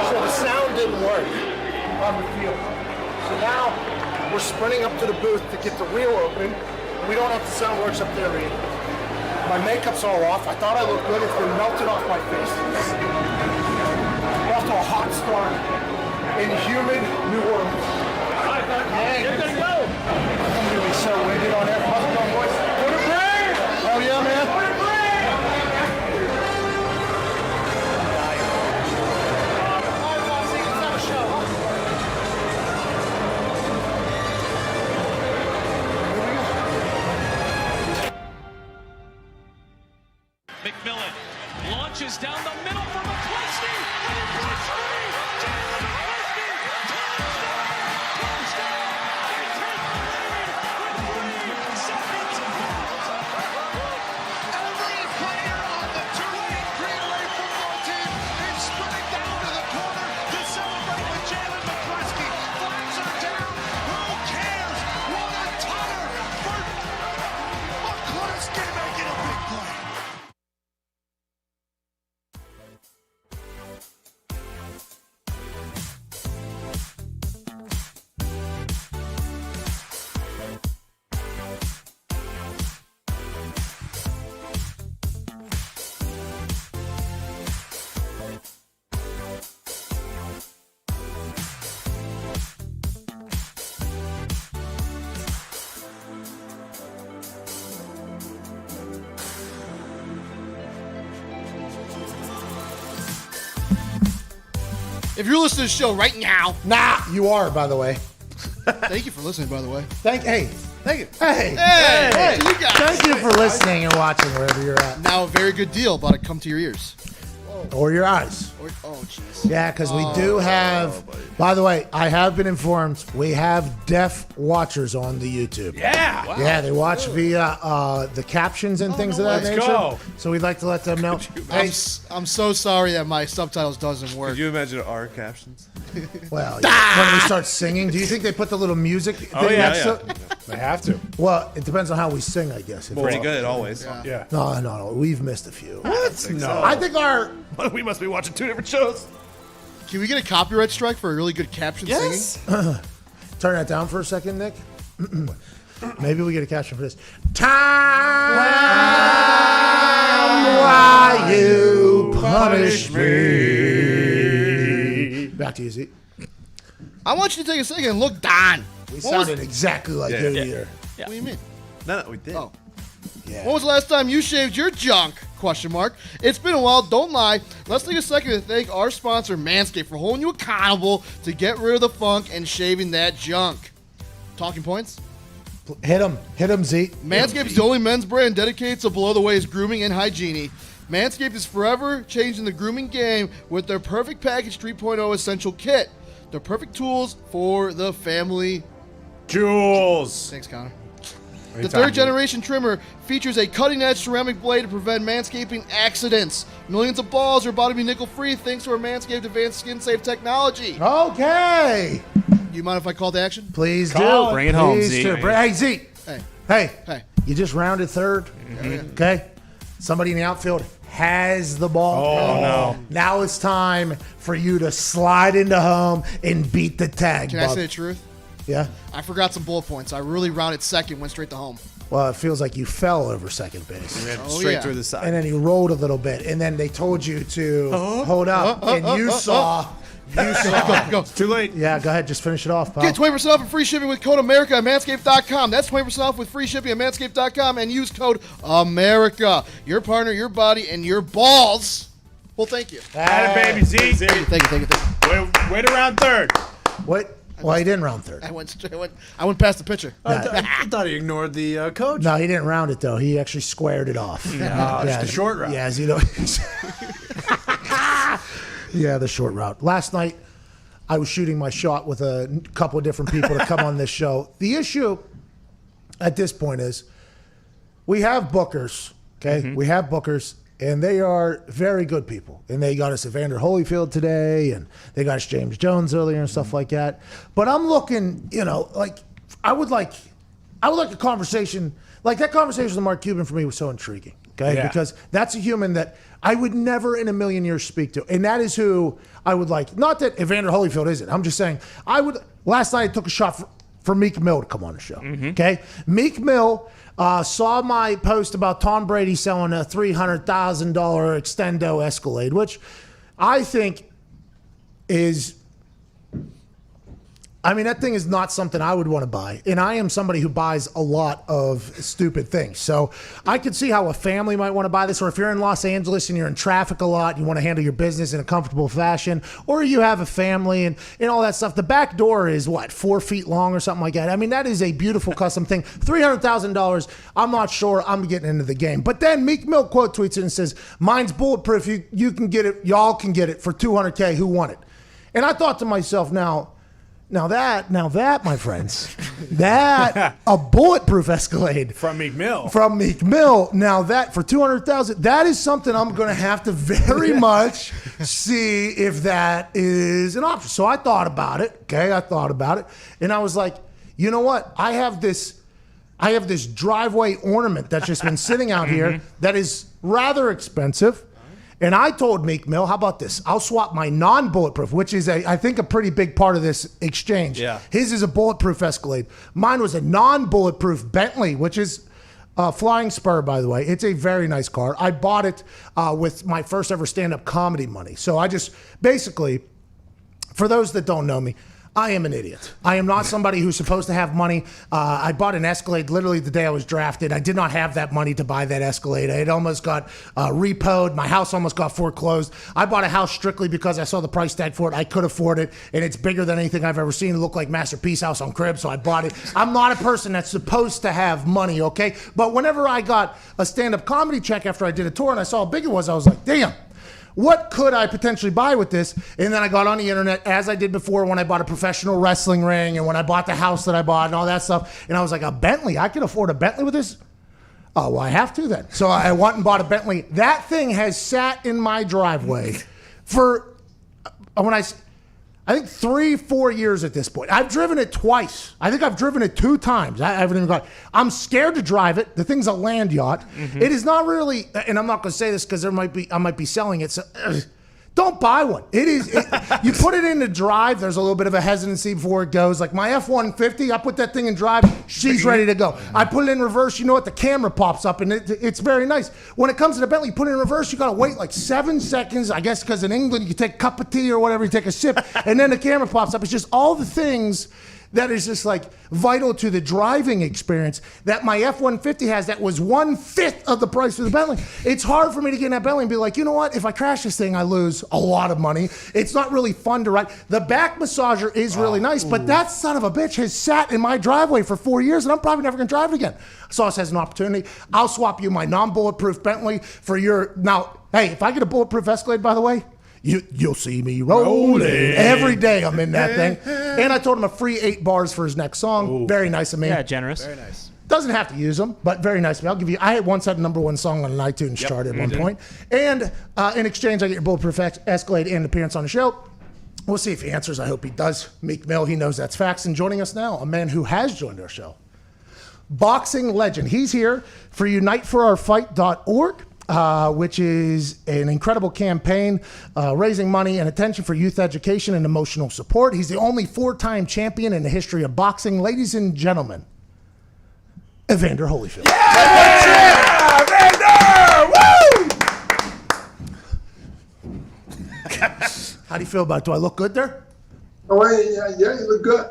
So the sound didn't work on the field. So now we're sprinting up to the booth to get the wheel open. We don't have the sound works up there either. My makeup's all off. I thought I looked good. It's been melted off my face. We're off to a hot start in humid New Orleans. You're gonna go. I'm gonna be so winded on there. How's it going, boys? Put it brave! Oh yeah, man. Put it brave! McMillan launches down the middle for McCluskey. And he breaks free. Jalen McCluskey. Touchdown. They take the lead with 3 seconds left. Every player on the Tulane Green Bay football team is sprinting down to the corner to celebrate with Jalen McCluskey. Flags are down. Who cares? What a tunner for McCluskey making a big play. If you're listening to the show right now, You are, by the way. thank you for listening, by the way. Thank you. Hey, Hey. you guys. Thank you for listening and watching wherever you're at. Now a very good deal about to come to your ears. Or your eyes. Oh, jeez. Yeah, because we do have, by the way, I have been informed, we have deaf watchers on the YouTube. Yeah. Wow. Yeah, they watch via the captions and things of that Let's nature. go. So we'd like to let them know. I'm so sorry that my subtitles doesn't work. Could you imagine our captions? Well, when we start singing, do you think they put the little music thing next to it? They have to. Well, it depends on how we sing, I guess. Pretty good always. Yeah. No. We've missed a few. What? No. I think our... We must be watching 2 different shows. Can we get a copyright strike for a really good caption singing? Turn that down for a second, Nick. Maybe we get a caption for this. Time why you punish me. Back to you, Z. I want you to take a second and look, Don. We sounded exactly like you here. What do you mean? No, we did. Oh. Yeah. When was the last time you shaved your junk? Question mark. It's been a while, don't lie. Let's take a second to thank our sponsor, Manscaped, for holding you accountable to get rid of the funk and shaving that junk. Talking points? Hit him, Z. Manscaped is the only men's brand dedicated to below-the-waist grooming and hygiene. Manscaped is forever changing the grooming game with their Perfect Package 3.0 Essential Kit. The perfect tools for the family. Jules. Thanks, Connor. The third-generation trimmer features a cutting-edge ceramic blade to prevent manscaping accidents. Millions of balls are about to be nickel-free thanks to our Manscaped Advanced Skin-Safe technology. Okay. You mind if I call the action? Please Call do. it. Bring it home, Please Zeke. do. Hey, Zeke. Hey. Hey. You just rounded third. Okay. Somebody in the outfield has the ball. Oh, no. Now it's time for you to slide into home and beat the tag. Can bub. I say the truth? Yeah. I forgot some bullet points. I really rounded second, went straight to home. Well, it feels like you fell over second base. Straight through the side. And then you rolled a little bit, and then they told you to hold up, and you saw. Go. It's too late. Yeah, go ahead. Just finish it off, pal. Get 20% off and free shipping with code America at Manscaped.com. That's 20% off with free shipping at Manscaped.com and use code America. Your partner, your body, and your balls. Well, thank you. Had it, baby, Z. Thank you. Wait around third. What? Well, he didn't round third. I went past the pitcher. I thought he ignored the coach. No, he didn't round it, though. He actually squared it off. It's the short route. Yeah, you know. Yeah, the short route. Last night, I was shooting my shot with a couple of different people to come on this show. The issue at this point is we have bookers, okay? Mm-hmm. We have bookers, and they are very good people. And they got us Evander Holyfield today, and they got us James Jones earlier and stuff like that. But I'm looking, like I would like a conversation. Like that conversation with Mark Cuban for me was so intriguing, okay? Yeah. Because that's a human that I would never in a million years speak to. And that is who I would like. Not that Evander Holyfield isn't. I'm just saying last night I took a shot for Meek Mill to come on the show, okay? Meek Mill saw my post about Tom Brady selling a $300,000 Extendo Escalade, which I think is, that thing is not something I would want to buy. And I am somebody who buys a lot of stupid things. So I could see how a family might want to buy this, or if you're in Los Angeles and you're in traffic a lot, you want to handle your business in a comfortable fashion, or you have a family and all that stuff. The back door is 4 feet long or something like that. That is a beautiful custom thing. $300,000, I'm not sure I'm getting into the game. But then Meek Mill quote tweets it and says, mine's bulletproof. You can get it. Y'all can get it for $200K. Who want it? And I thought to myself, Now that, my friends, a bulletproof Escalade From Meek Mill. Now that for $200,000, that is something I'm going to have to very much see if that is an option. So I thought about it. Okay, and I was like, you know what? I have this driveway ornament that's just been sitting out here that is rather expensive. And I told Meek Mill, how about this? I'll swap my non-bulletproof, which is, I think, a pretty big part of this exchange. Yeah. His is a bulletproof Escalade. Mine was a non-bulletproof Bentley, which is a Flying Spur, by the way. It's a very nice car. I bought it with my first ever stand-up comedy money. So I just, basically, for those that don't know me, I am an idiot. I am not somebody who's supposed to have money. I bought an Escalade literally the day I was drafted. I did not have that money to buy that Escalade. It almost got repoed. My house almost got foreclosed. I bought a house strictly because I saw the price tag for it. I could afford it, and it's bigger than anything I've ever seen. It looked like Masterpiece House on Crib, so I bought it. I'm not a person that's supposed to have money, okay? But whenever I got a stand-up comedy check after I did a tour and I saw how big it was, I was like, damn. What could I potentially buy with this? And then I got on the internet, as I did before when I bought a professional wrestling ring and when I bought the house that I bought and all that stuff. And I was like, a Bentley? I could afford a Bentley with this? Oh, well, I have to then. So I went and bought a Bentley. That thing has sat in my driveway for, I think 3-4 years at this point. I've driven it twice. I think I've driven it 2 times. I haven't even got. I'm scared to drive it. The thing's a land yacht. It is not really, and I'm not going to say this because I might be selling it. So, don't buy one. It is. You put it into drive. There's a little bit of a hesitancy before it goes. Like my F-150, I put that thing in drive. She's ready to go. I put it in reverse. You know what? The camera pops up, and it's very nice. When it comes to the Bentley, you put it in reverse. You got to wait like 7 seconds. I guess because in England you take a cup of tea or whatever, you take a sip, and then the camera pops up. It's just all the things that is just like vital to the driving experience that my F-150 has that was 1/5 of the price of the Bentley. It's hard for me to get in that Bentley and be like, you know what? If I crash this thing, I lose a lot of money. It's not really fun to ride. The back massager is really nice, but that son of a bitch has sat in my driveway for 4 years and I'm probably never gonna drive it again. So this has an opportunity. I'll swap you my non-bulletproof Bentley for your, now, hey, if I get a bulletproof Escalade, by the way, You'll see me rolling. Every day I'm in that thing. And I told him a free 8 bars for his next song. Ooh. Very nice of me. Yeah, generous. Very nice. Doesn't have to use them, but very nice of me. I had once had a #1 song on an iTunes chart at one point. And in exchange, I get your bulletproof Escalade and an appearance on the show. We'll see if he answers. I hope he does. Meek Mill, he knows that's facts. And joining us now, a man who has joined our show, boxing legend. He's here for uniteForOurFight.org, which is an incredible campaign raising money and attention for youth education and emotional support. He's the only 4-time champion in the history of boxing. Ladies and gentlemen, Evander Holyfield. Yeah! Evander! Woo! How do you feel about it? Do I look good there? Oh, yeah, you look good.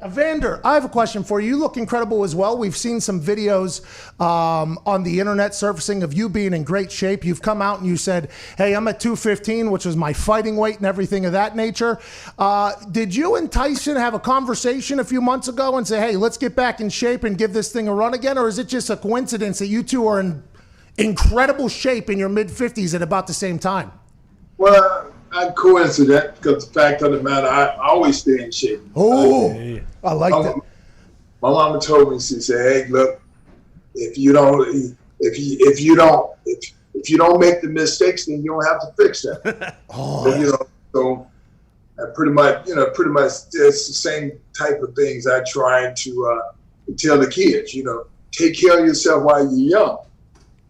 Evander, I have a question for you. You look incredible as well. We've seen some videos on the internet surfacing of you being in great shape. You've come out and you said, hey, I'm at 215, which was my fighting weight and everything of that nature. Did you and Tyson have a conversation a few months ago and say, hey, let's get back in shape and give this thing a run again? Or is it just a coincidence that you two are in incredible shape in your mid-50s at about the same time? Well, not coincident, because the fact of the matter, I always stay in shape. Oh, I like that. My mama told me, she said, "Hey, look, if you don't make the mistakes, then you don't have to fix them." So I pretty much it's the same type of things I try to tell the kids. Take care of yourself while you're young.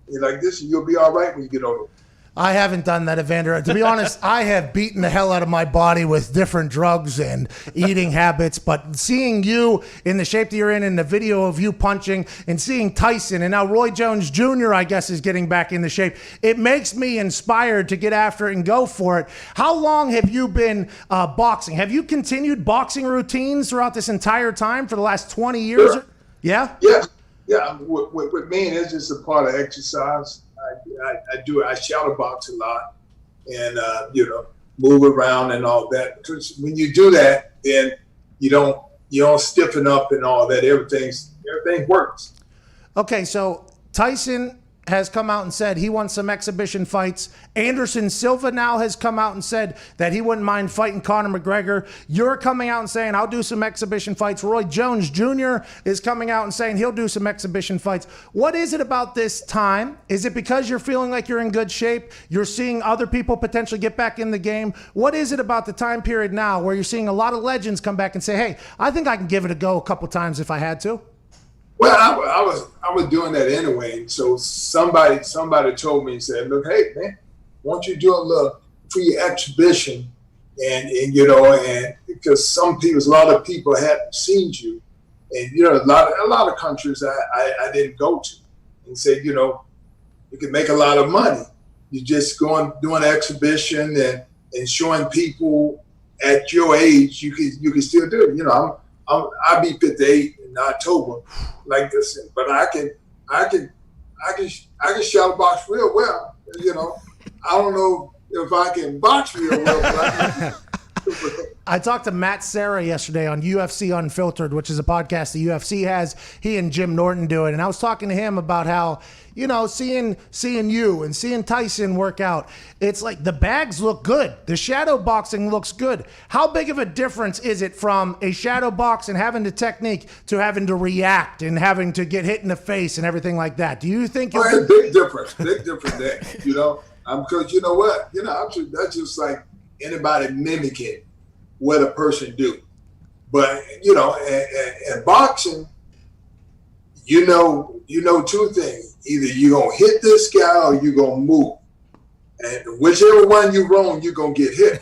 You're like this, and you'll be all right when you get older. I haven't done that, Evander. To be honest, I have beaten the hell out of my body with different drugs and eating habits, but seeing you in the shape that you're in the video of you punching and seeing Tyson and now Roy Jones Jr., I guess, is getting back into shape, it makes me inspired to get after it and go for it. How long have you been boxing? Have you continued boxing routines throughout this entire time for the last 20 years? Sure. Yeah? Yeah. With me, it's just a part of exercise. I shadow box a lot and, move around and all that. Because when you do that, then you don't stiffen up and all that. Everything works. Okay, so Tyson has come out and said he wants some exhibition fights. Anderson Silva now has come out and said that he wouldn't mind fighting Conor McGregor. You're coming out and saying, I'll do some exhibition fights. Roy Jones Jr. is coming out and saying he'll do some exhibition fights. What is it about this time? Is it because you're feeling like you're in good shape? You're seeing other people potentially get back in the game? What is it about the time period now where you're seeing a lot of legends come back and say, hey, I think I can give it a go a couple times if I had to? Well, I was doing that anyway. So somebody told me and said, look, hey man, why don't you do a little free exhibition and because a lot of people hadn't seen you, and a lot of countries I didn't go to, and said, you can make a lot of money. You just doing an exhibition and showing people at your age you can still do it. I'll be 58 in October, like this, but I can shadow box real well. I don't know if I can box real well, but I talked to Matt Serra yesterday on UFC Unfiltered, which is a podcast the UFC has. He and Jim Norton do it, and I was talking to him about how, seeing you and seeing Tyson work out, it's like the bags look good. The shadow boxing looks good. How big of a difference is it from a shadow box and having the technique to having to react and having to get hit in the face and everything like that? Do you think it's a big difference there, because you know what? That's just like anybody mimicking what a person do. But, in boxing, you know two things. Either you're going to hit this guy or you're going to move. And whichever one you wrong, you're going to get hit.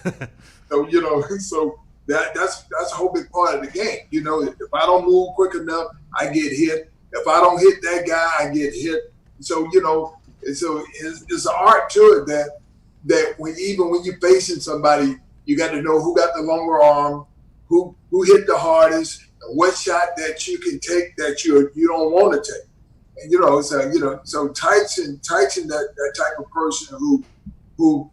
So that's a whole big part of the game. If I don't move quick enough, I get hit. If I don't hit that guy, I get hit. So, it's an art to it that when you're facing somebody, you got to know who got the longer arm, who hit the hardest, and what shot that you can take that you don't want to take. And so Tyson, that type of person who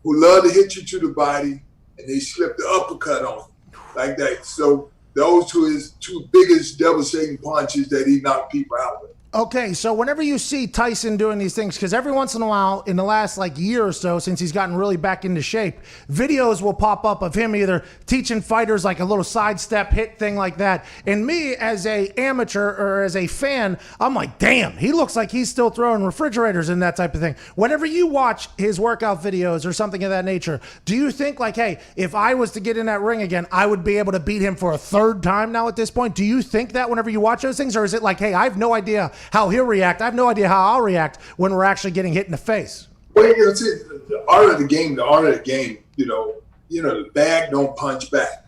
love to hit you to the body, and they slip the uppercut on you like that. So those two his two biggest devastating punches that he knocked people out with. Okay, so whenever you see Tyson doing these things, because every once in a while, in the last like year or so, since he's gotten really back into shape, videos will pop up of him either teaching fighters like a little sidestep hit thing like that. And me as a amateur or as a fan, I'm like, damn, he looks like he's still throwing refrigerators and that type of thing. Whenever you watch his workout videos or something of that nature, do you think like, hey, if I was to get in that ring again, I would be able to beat him for a third time now at this point? Do you think that whenever you watch those things, or is it like, hey, I have no idea how he'll react. I have no idea how I'll react when we're actually getting hit in the face. Well, it's the art of the game. The art of the game. The bag don't punch back.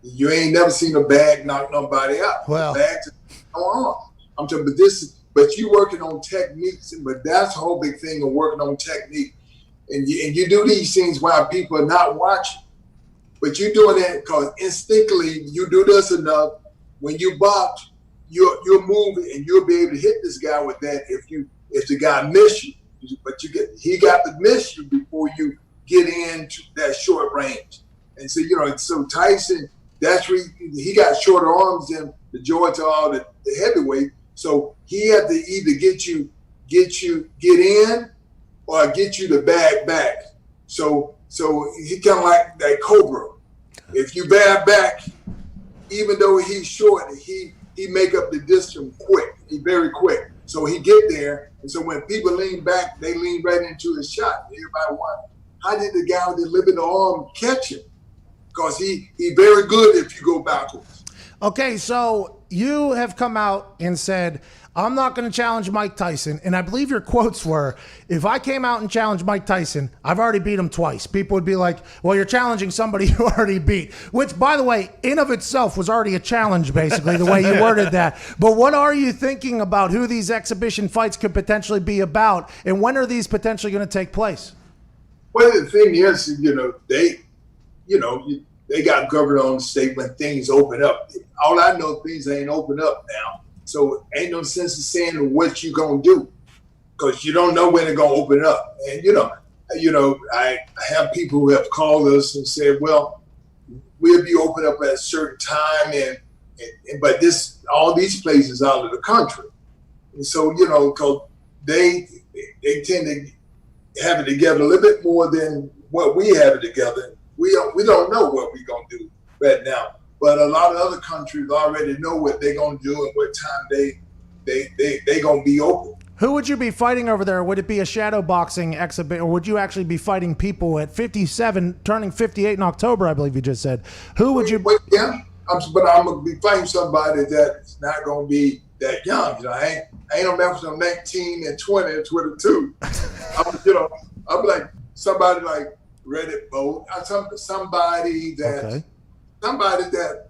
You ain't never seen a bag knock nobody out. Well, the bags go on. I'm talking, but you working on techniques. But that's the whole big thing of working on technique. And you do these things while people are not watching. But you're doing that because instinctively you do this enough. When you box, you're moving and you'll be able to hit this guy with that if the guy miss you. But he got to miss you before you get into that short range. And so so Tyson, that's where he got shorter arms than the majority of all the heavyweight. So he had to either get in or get you the bag back. So he kind of like that Cobra. If you bag back, even though he's short, he make up the distance quick. He very quick. So he get there. And so when people lean back, they lean right into his shot. Everybody wonder, how did the guy with the limited arm catch him? Because he very good if you go backwards. Okay, so you have come out and said, I'm not going to challenge Mike Tyson. And I believe your quotes were, if I came out and challenged Mike Tyson, I've already beat him twice. People would be like, well, you're challenging somebody you already beat, which, by the way, in of itself was already a challenge, basically, the way you worded that. But what are you thinking about who these exhibition fights could potentially be about, and when are these potentially going to take place? Well, the thing is, they got governed on the state when things open up. All I know, things ain't open up now. So ain't no sense in saying what you gonna do, because you don't know when they're gonna open up. And I have people who have called us and said, "Well, we'll be open up at a certain time," but all these places out of the country, and so because they tend to have it together a little bit more than what we have it together. We don't know what we're gonna do right now. But a lot of other countries already know what they're going to do and what time they going to be open. Who would you be fighting over there? Would it be a shadow boxing exhibition, or would you actually be fighting people at 57, turning 58 in October, I believe you just said? Who would you... Yeah, but I'm going to be fighting somebody that's not going to be that young. I ain't no man from 19 and 20 and 22. I'm like somebody like Reddit Boat. Somebody that's... Okay. Somebody that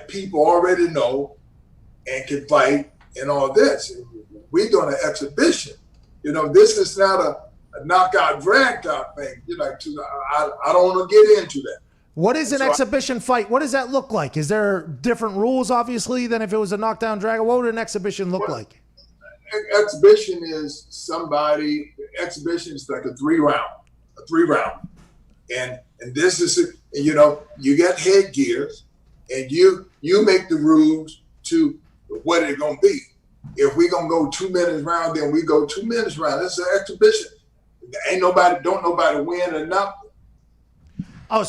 people already know and can fight and all this. We're doing an exhibition. This is not a knockout, drag out thing. I don't want to get into that. What is an exhibition fight? What does that look like? Is there different rules, obviously, than if it was a knockdown drag? What would an exhibition look like? Exhibition is like a three round. And this is, you get headgears, and you make the rules to what it's going to be. If we're going to go 2 minutes round, then we go 2 minutes round. This is an exhibition. Don't nobody win or nothing. Oh,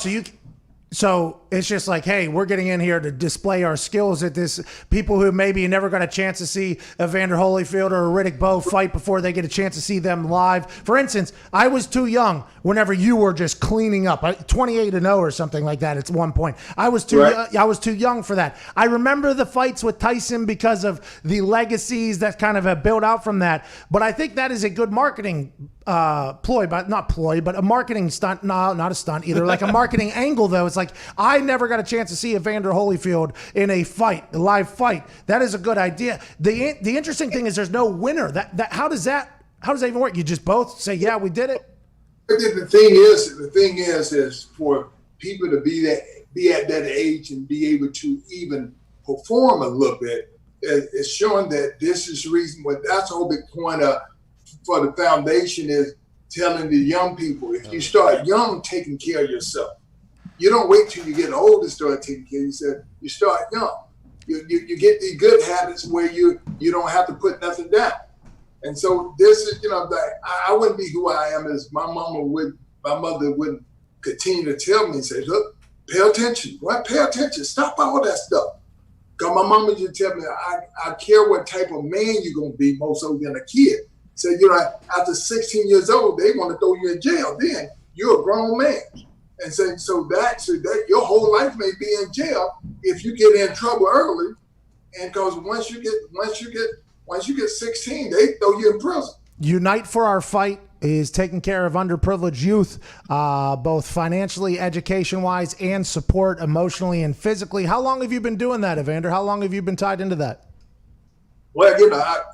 so it's just like, hey, we're getting in here to display our skills at this. People who maybe never got a chance to see Evander Holyfield or Riddick Bowe fight before they get a chance to see them live. For instance, I was too young whenever you were just cleaning up, 28-0 or something like that at one point. I was too young for that. I remember the fights with Tyson because of the legacies that kind of have built out from that. But I think that is a good marketing but a marketing stunt. No, not a stunt either. Like a marketing angle, though. It's like, I never got a chance to see Evander Holyfield in a live fight. That is a good idea. The interesting thing is there's no winner. How does that even work? You just both say, yeah, we did it. The thing is for people to be at that age and be able to even perform a little bit. It's showing that this is the reason. That's the whole big point for the foundation is telling the young people, if you start young, taking care of yourself. You don't wait till you get old to start taking care of yourself. You start young. you get these good habits where you don't have to put nothing down. And so this is, I wouldn't be who I am as my mother wouldn't continue to tell me and say, look, pay attention. What? Pay attention. Stop all that stuff. Because my mama just tell me, I care what type of man you're going to be more so than a kid. So, after 16 years old, they want to throw you in jail. Then you're a grown man. And so that your whole life may be in jail if you get in trouble early. And because once you get 16, they throw you in prison. Unite for Our Fight is taking care of underprivileged youth, both financially, education-wise, and support emotionally and physically. How long have you been doing that, Evander? How long have you been tied into that? Well,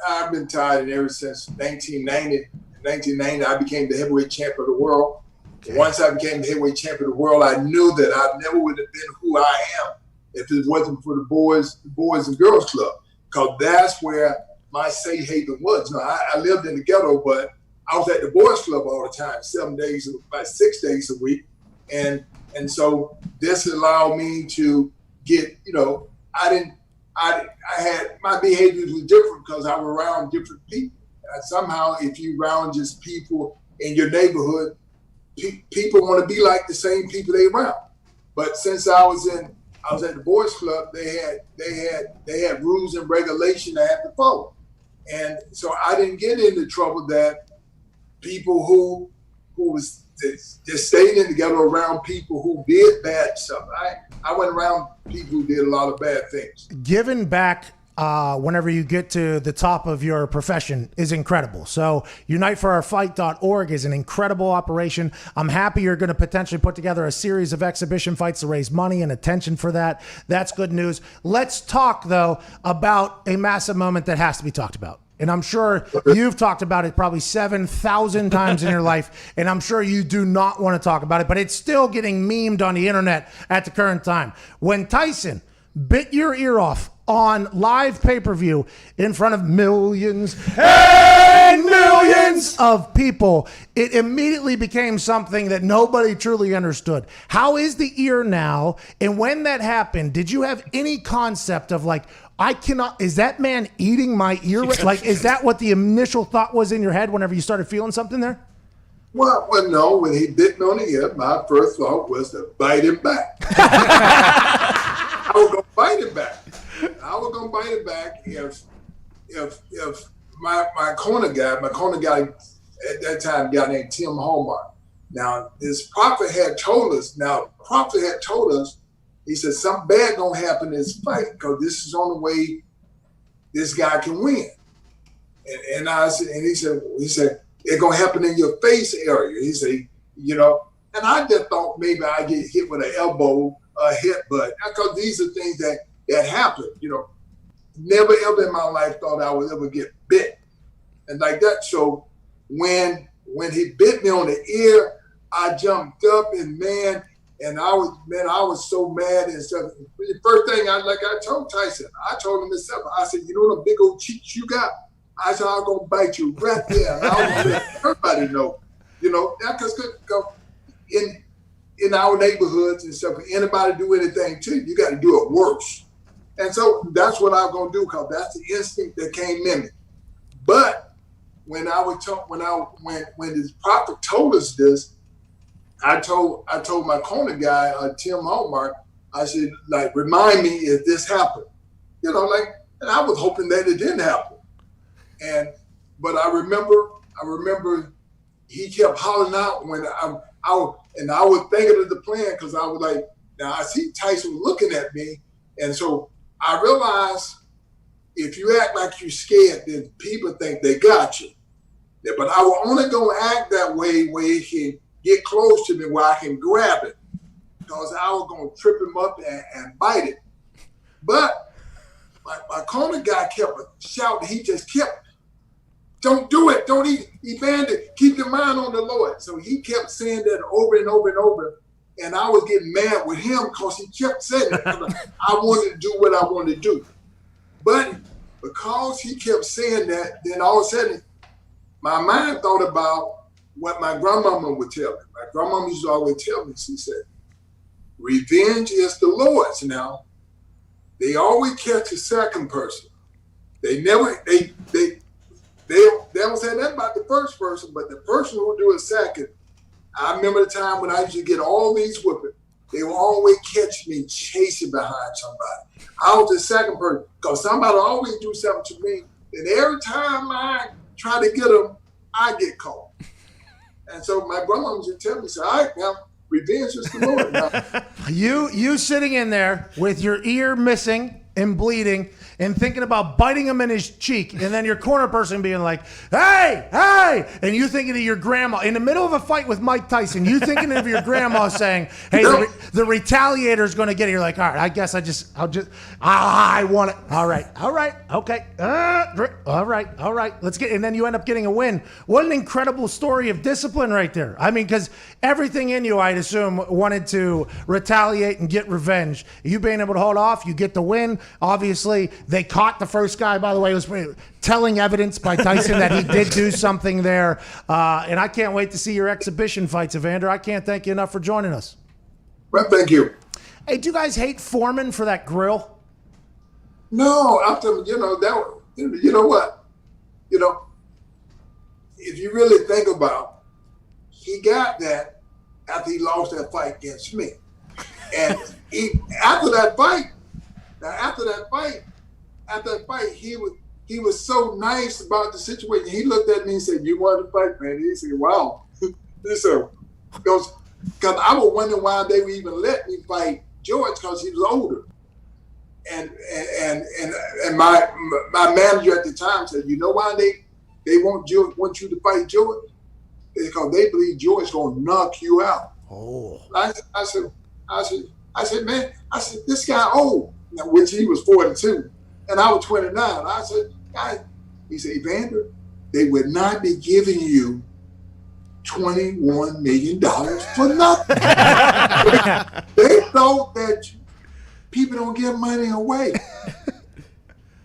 I've been tied in ever since 1990. In 1990, I became the heavyweight champion of the world. Okay. Once I became the heavyweight champion of the world, I knew that I never would have been who I am if it wasn't for the Boys and Girls Club, because that's where my safe haven was. I lived in the ghetto, but I was at the Boys Club all the time, 6 days a week. And so this allowed me to get, I had, my behaviors was different because I was around different people. Somehow, if you around just people in your neighborhood, people want to be like the same people they around. But since I was at the Boys Club, they had rules and regulations I had to follow. And so I didn't get into trouble that people who was just stayed in together around people who did bad stuff. I went around people who did a lot of bad things. Giving back whenever you get to the top of your profession is incredible. So uniteforourfight.org is an incredible operation. I'm happy you're going to potentially put together a series of exhibition fights to raise money and attention for that. That's good news. Let's talk, though, about a massive moment that has to be talked about. And I'm sure you've talked about it probably 7,000 times in your life, and I'm sure you do not want to talk about it, but it's still getting memed on the internet at the current time. When Tyson bit your ear off on live pay-per-view in front of millions and millions of people, it immediately became something that nobody truly understood. How is the ear now? And when that happened, did you have any concept of is that man eating my ear? Like, is that what the initial thought was in your head whenever you started feeling something there? Well, no. When he bit me on the ear, my first thought was to bite him back. I was going to bite him back. I was going to bite him back if my corner guy at that time, a guy named Tim Hallmark. Now, this prophet had told us, he said, something bad gonna happen in this fight because this is the only way this guy can win. And he said, it's gonna happen in your face area. He said, and I just thought maybe I get hit with an elbow, a headbutt, because these are things that happen. Never ever in my life thought I would ever get bit, and like that. So when he bit me on the ear, I jumped up and I was so mad and stuff. The first thing I told Tyson, I told him this stuff. I said, the big old cheeks you got? I said, I'm going to bite you right there. And I want to let everybody know, because in our neighborhoods and stuff, if anybody do anything to you, you got to do it worse. And so that's what I'm going to do, because that's the instinct that came in me. But when this prophet told us this, I told my corner guy, Tim Hallmark, I said, remind me if this happened. And I was hoping that it didn't happen. But I remember he kept hollering out when I was thinking of the plan, because I was like, now I see Tyson looking at me. And so I realized if you act like you're scared, then people think they got you. But I was only going to act that way where he can get close to me where I can grab it, because I was going to trip him up and bite it. But my corner guy kept shouting. He just kept, don't do it. Don't eat. Evander, keep your mind on the Lord. So he kept saying that over and over and over. And I was getting mad with him because he kept saying it. I wanted to do what I wanted to do. But because he kept saying that, then all of a sudden, my mind thought about what my grandmama would tell me. My grandmama used to always tell me, she said, revenge is the Lord's now. they always catch the second person. They never they don't say nothing about the first person, but the person who do it second. I remember the time when I used to get all these whooping. They will always catch me chasing behind somebody. I was the second person because somebody always do something to me. And every time I try to get them, I get caught. And so my grandma used to tell me, "All right, now revenge is the Lord." Now, You sitting in there with your ear missing and bleeding and thinking about biting him in his cheek, and then your corner person being like, hey, and you thinking of your grandma in the middle of a fight with Mike Tyson, you thinking of your grandma saying, hey, the retaliator's going to get it. You're like, all right, I guess I want it. All right, okay. All right, let's get, and then you end up getting a win. What an incredible story of discipline right there. I mean, because everything in you, I'd assume, wanted to retaliate and get revenge. You being able to hold off, you get the win. Obviously, they caught the first guy, by the way. It was telling evidence by Tyson that he did do something there. And I can't wait to see your exhibition fights, Evander. I can't thank you enough for joining us. Well, thank you. Hey, do you guys hate Foreman for that grill? No, I'm telling you, you know what? If you really think about it, he got that after he lost that fight against me. And after that fight, he was so nice about the situation. He looked at me and said, "You want to fight, man?" He said, "Wow." He said, because I was wondering why they would even let me fight George, because he was older. And my manager at the time said, "You know why they want you to fight George? Because they believe George is going to knock you out." Oh. I said, man, this guy old, which he was 42, and I was 29. I said, he said, "Evander, they would not be giving you $21 million for nothing." They thought that people don't give money away.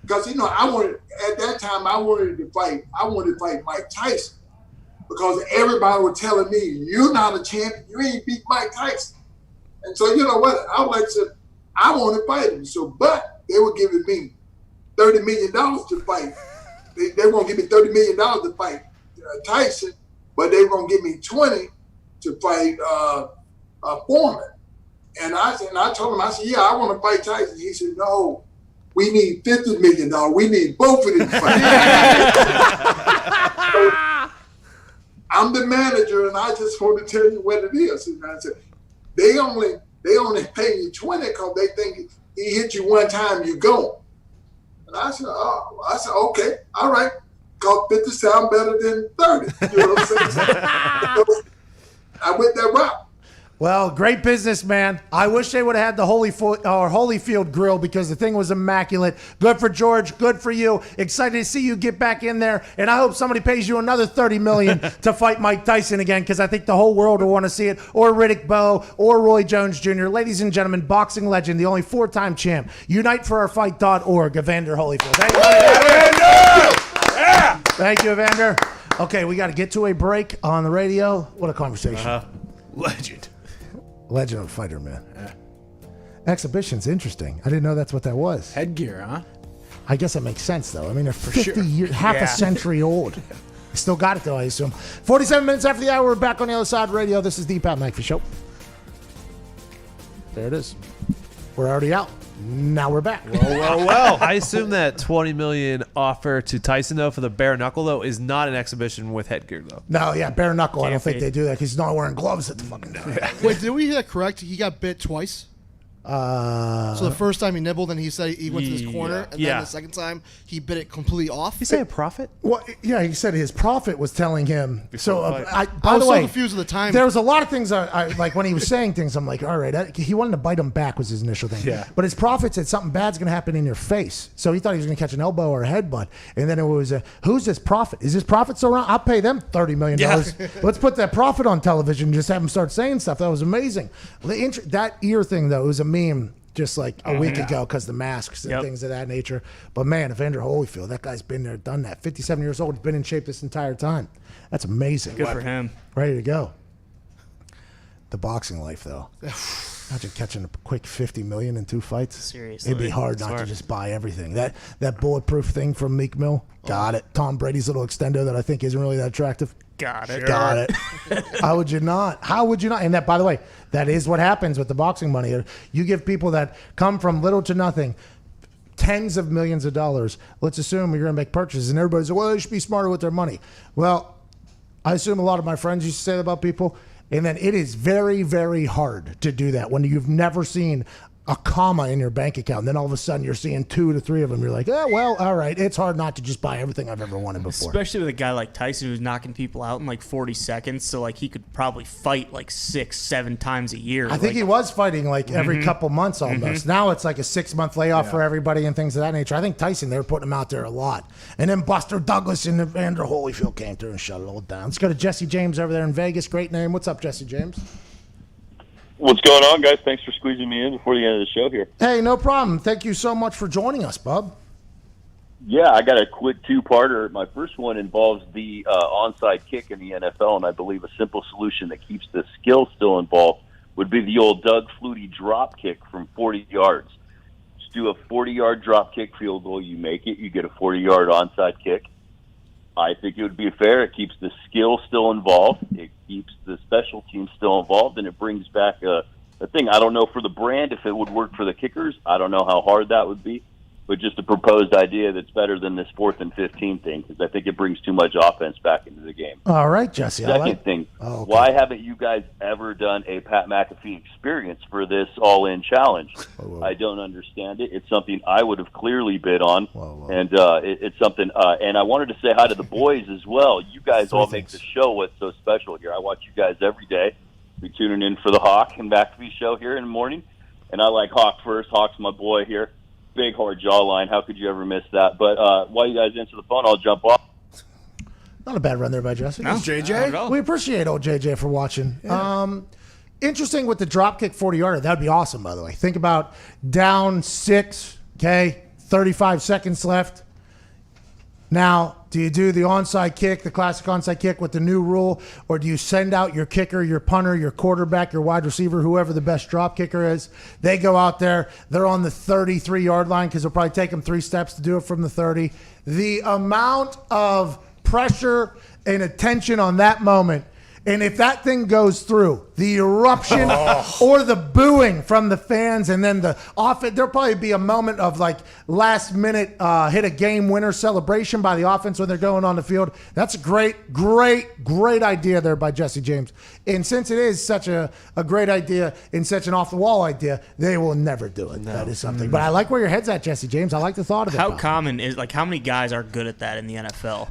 Because, at that time, I wanted to fight Mike Tyson. Because everybody was telling me, "You're not a champion. You ain't beat Mike Tyson." And so, you know what? I was like, I want to fight him. So, but they were giving me $30 million to fight. They won't give me $30 million to fight Tyson, but they were going to give me 20 to fight Foreman. And I told him, "Yeah, I want to fight Tyson." He said, "No, we need $50 million. We need both of them to fight." So, I'm the manager, and I just want to tell you what it is. And I said, they only pay you 20 because they think he hit you one time, you go. And I said, okay, all right, because 50 sound better than 30. You know what I'm saying? So I went that route. Well, great business, man. I wish they would have had the Holyfield grill because the thing was immaculate. Good for George. Good for you. Excited to see you get back in there. And I hope somebody pays you another $30 million to fight Mike Tyson again, because I think the whole world will want to see it. Or Riddick Bowe or Roy Jones Jr. Ladies and gentlemen, boxing legend, the only 4-time champ. UniteForOurFight.org, Evander Holyfield. Thank you, Evander. Thank you, Evander. Okay, we got to get to a break on the radio. What a conversation. Legend of a fighter, man. Yeah. Exhibition's interesting. I didn't know that's what that was. Headgear, huh? I guess that makes sense, though. I mean, they're 50 sure. years, half a century old. Still got it, though, I assume. 47 minutes after the hour, we're back on the other side radio. This is the Pat McAfee Show. There it is. We're already out. Now we're back. Well. I assume that $20 million offer to Tyson, though, for the bare knuckle, though, is not an exhibition with headgear, though. No, yeah, bare knuckle. I don't think they do that because he's not wearing gloves at the fucking time. Wait, did we hear that correct? He got bit twice? So the first time he nibbled, and he said he went to this corner, and then the second time he bit it completely off. You say a prophet? Well, yeah, he said his prophet was telling him. I was so confused with the time. There was a lot of things I like when he was saying things. I'm like, all right, he wanted to bite him back was his initial thing. Yeah. But his prophet said something bad's going to happen in your face, so he thought he was going to catch an elbow or a headbutt. And then it was, who's this prophet? Is this prophet still around? I'll pay them $30 million. Let's put that prophet on television and just have him start saying stuff. That was amazing. That ear thing though, it was a meme. Just like a week ago because the masks and things of that nature. But man, Evander Holyfield, that guy's been there, done that. 57 years old, he's been in shape this entire time. That's amazing. Good for him. Ready to go. The boxing life, though. Imagine catching a quick $50 million in 2 fights. Seriously. It'd be hard not to just buy everything. That bulletproof thing from Meek Mill, got it. Tom Brady's little extendo that I think isn't really that attractive. Got it. Got it. How would you not? How would you not? And that, by the way, that is what happens with the boxing money. You give people that come from little to nothing tens of millions of dollars. Let's assume you're going to make purchases, and everybody's like, well, they should be smarter with their money. Well, I assume a lot of my friends used to say that about people. And then it is very, very hard to do that when you've never seen a comma in your bank account. And then all of a sudden you're seeing 2 to 3 of them. You're like, oh, well, all right. It's hard not to just buy everything I've ever wanted before. Especially with a guy like Tyson who's knocking people out in like 40 seconds. So like he could probably fight like 6-7 times a year. I think he was fighting like every couple months almost. Now it's like a 6-month layoff for everybody and things of that nature. I think Tyson, they were putting him out there a lot. And then Buster Douglas and Evander Holyfield came through and shut it all down. Let's go to Jesse James over there in Vegas. Great name. What's up, Jesse James? What's going on, guys? Thanks for squeezing me in before the end of the show here. Hey, no problem. Thank you so much for joining us, bub. Yeah, I got a quick two-parter. My first one involves the onside kick in the NFL, and I believe a simple solution that keeps the skill still involved would be the old Doug Flutie drop kick from 40 yards. Just do a 40-yard drop kick field goal. You make it, you get a 40-yard onside kick. I think it would be fair. It keeps the skill still involved. It keeps the special team still involved, and it brings back a thing. I don't know for the brand if it would work for the kickers. I don't know how hard that would be, but just a proposed idea that's better than this 4th and 15 thing, because I think it brings too much offense back into the game. All right, Jesse. Second thing, why haven't you guys ever done a Pat McAfee experience for this all-in challenge? I don't understand it. It's something I would have clearly bid on, and it's something. And I wanted to say hi to the boys as well. You guys all make the show what's so special here. I watch you guys every day. Be tuning in for the Hawk and McAfee show here in the morning, and I like Hawk first. Hawk's my boy here. Big, hard jawline. How could you ever miss that? But while you guys answer the phone, I'll jump off. Not a bad run there by Jesse. No, JJ. We appreciate old JJ for watching. Yeah. Interesting with the dropkick 40-yarder. That would be awesome, by the way. Think about down 6, okay, 35 seconds left. Now, do you do the onside kick, the classic onside kick with the new rule, or do you send out your kicker, your punter, your quarterback, your wide receiver, whoever the best drop kicker is? They go out there. They're on the 33-yard line because it'll probably take them 3 steps to do it from the 30. The amount of pressure and attention on that moment, and if that thing goes through, the eruption or the booing from the fans, and then the offense, there'll probably be a moment of like last minute hit a game winner celebration by the offense when they're going on the field. That's a great idea there by Jesse James. And since it is such a great idea and such an off the wall idea, they will never do it. No. That is something. But I like where your head's at, Jesse James. I like the thought of it. How common is, like, how many guys are good at that in the NFL?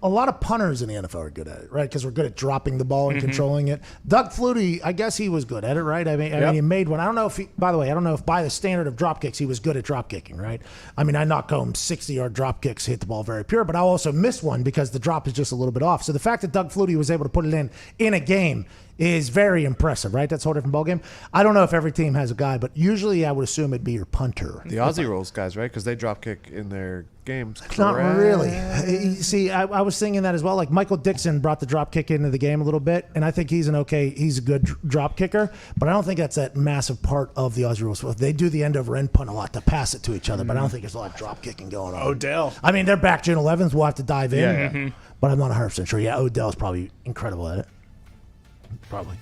A lot of punters in the NFL are good at it, right? Because we're good at dropping the ball and controlling it. Doug Flutie, I guess he was good at it, right? I mean, he made one. I don't know if by the standard of drop kicks, he was good at drop kicking, right? I mean, I knock home 60-yard drop kicks, hit the ball very pure, but I also miss one because the drop is just a little bit off. So the fact that Doug Flutie was able to put it in a game is very impressive, right? That's a whole different ballgame. I don't know if every team has a guy, but usually I would assume it'd be your punter. The Aussie Rolls guys, right? Because they drop kick in their games. Not really. See, I was thinking that as well. Like Michael Dixon brought the drop kick into the game a little bit, and I think he's a good drop kicker, but I don't think that's that massive part of the Aussie Rolls. They do the end over end punt a lot to pass it to each other, but I don't think there's a lot of drop kicking going on. Odell. I mean, they're back June 11th. We'll have to dive in, Yeah. But I'm not 100% sure. Yeah, Odell's probably incredible at it. Probably.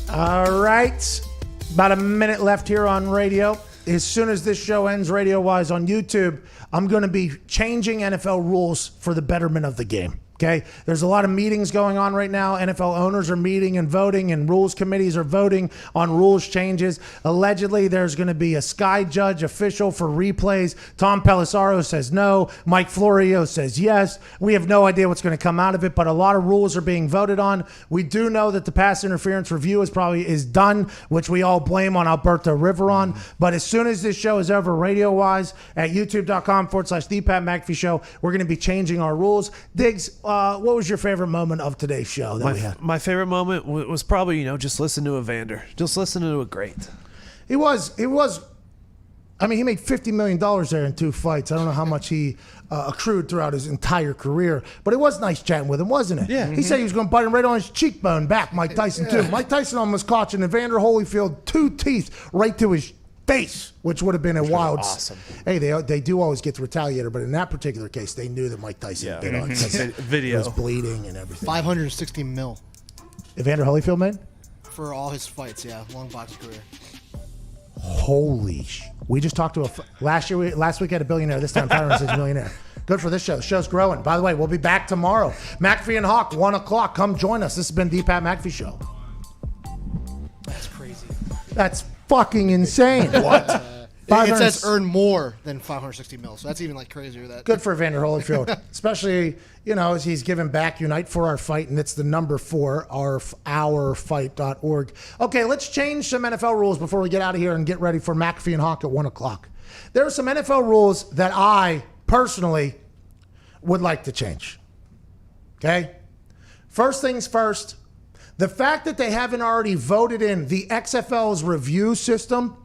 All right. About a minute left here on radio. As soon as this show ends radio-wise on YouTube, I'm going to be changing NFL rules for the betterment of the game. Okay, there's a lot of meetings going on right now. NFL owners are meeting and voting, and rules committees are voting on rules changes. Allegedly, there's going to be a sky judge official for replays. Tom Pelissaro says no. Mike Florio says yes. We have no idea what's going to come out of it, but a lot of rules are being voted on. We do know that the pass interference review is done, which we all blame on Alberto Riveron. But as soon as this show is over, radio-wise, at youtube.com/The Pat McAfee Show, we're going to be changing our rules. Diggs, what was your favorite moment of today's show that we had? My favorite moment was probably, just listen to Evander. Just listen to a great. It was I mean, he made $50 million there in 2 fights. I don't know how much he accrued throughout his entire career, but it was nice chatting with him, wasn't it? Yeah. He said he was going to bite him right on his cheekbone back, Mike Tyson, too. Mike Tyson almost caught an Evander Holyfield 2 teeth right to his face, which would have been a wild. awesome. Hey, they do always get the retaliator, but in that particular case, they knew that Mike Tyson bit on it. Video. It was bleeding and everything. $560 million Evander Holyfield, man? for all his fights. Yeah, long boxing career. Holy we just talked to last week had a billionaire, this time 560 millionaire. Good for this show. The show's growing. By the way, we'll be back tomorrow. McAfee and Hawk, 1 o'clock. Come join us. This has been the Pat McAfee Show. That's crazy. That's fucking insane. What? It says earn more than $560 million, so that's even like crazier. That good for Evander Holyfield, especially as he's giving back Unite for Our Fight, and it's the number 4 ourfight.org. Okay, let's change some NFL rules before we get out of here and get ready for McAfee and Hawk at 1 o'clock. There are some NFL rules that I personally would like to change. Okay, first things first. The fact that they haven't already voted in the XFL's review system,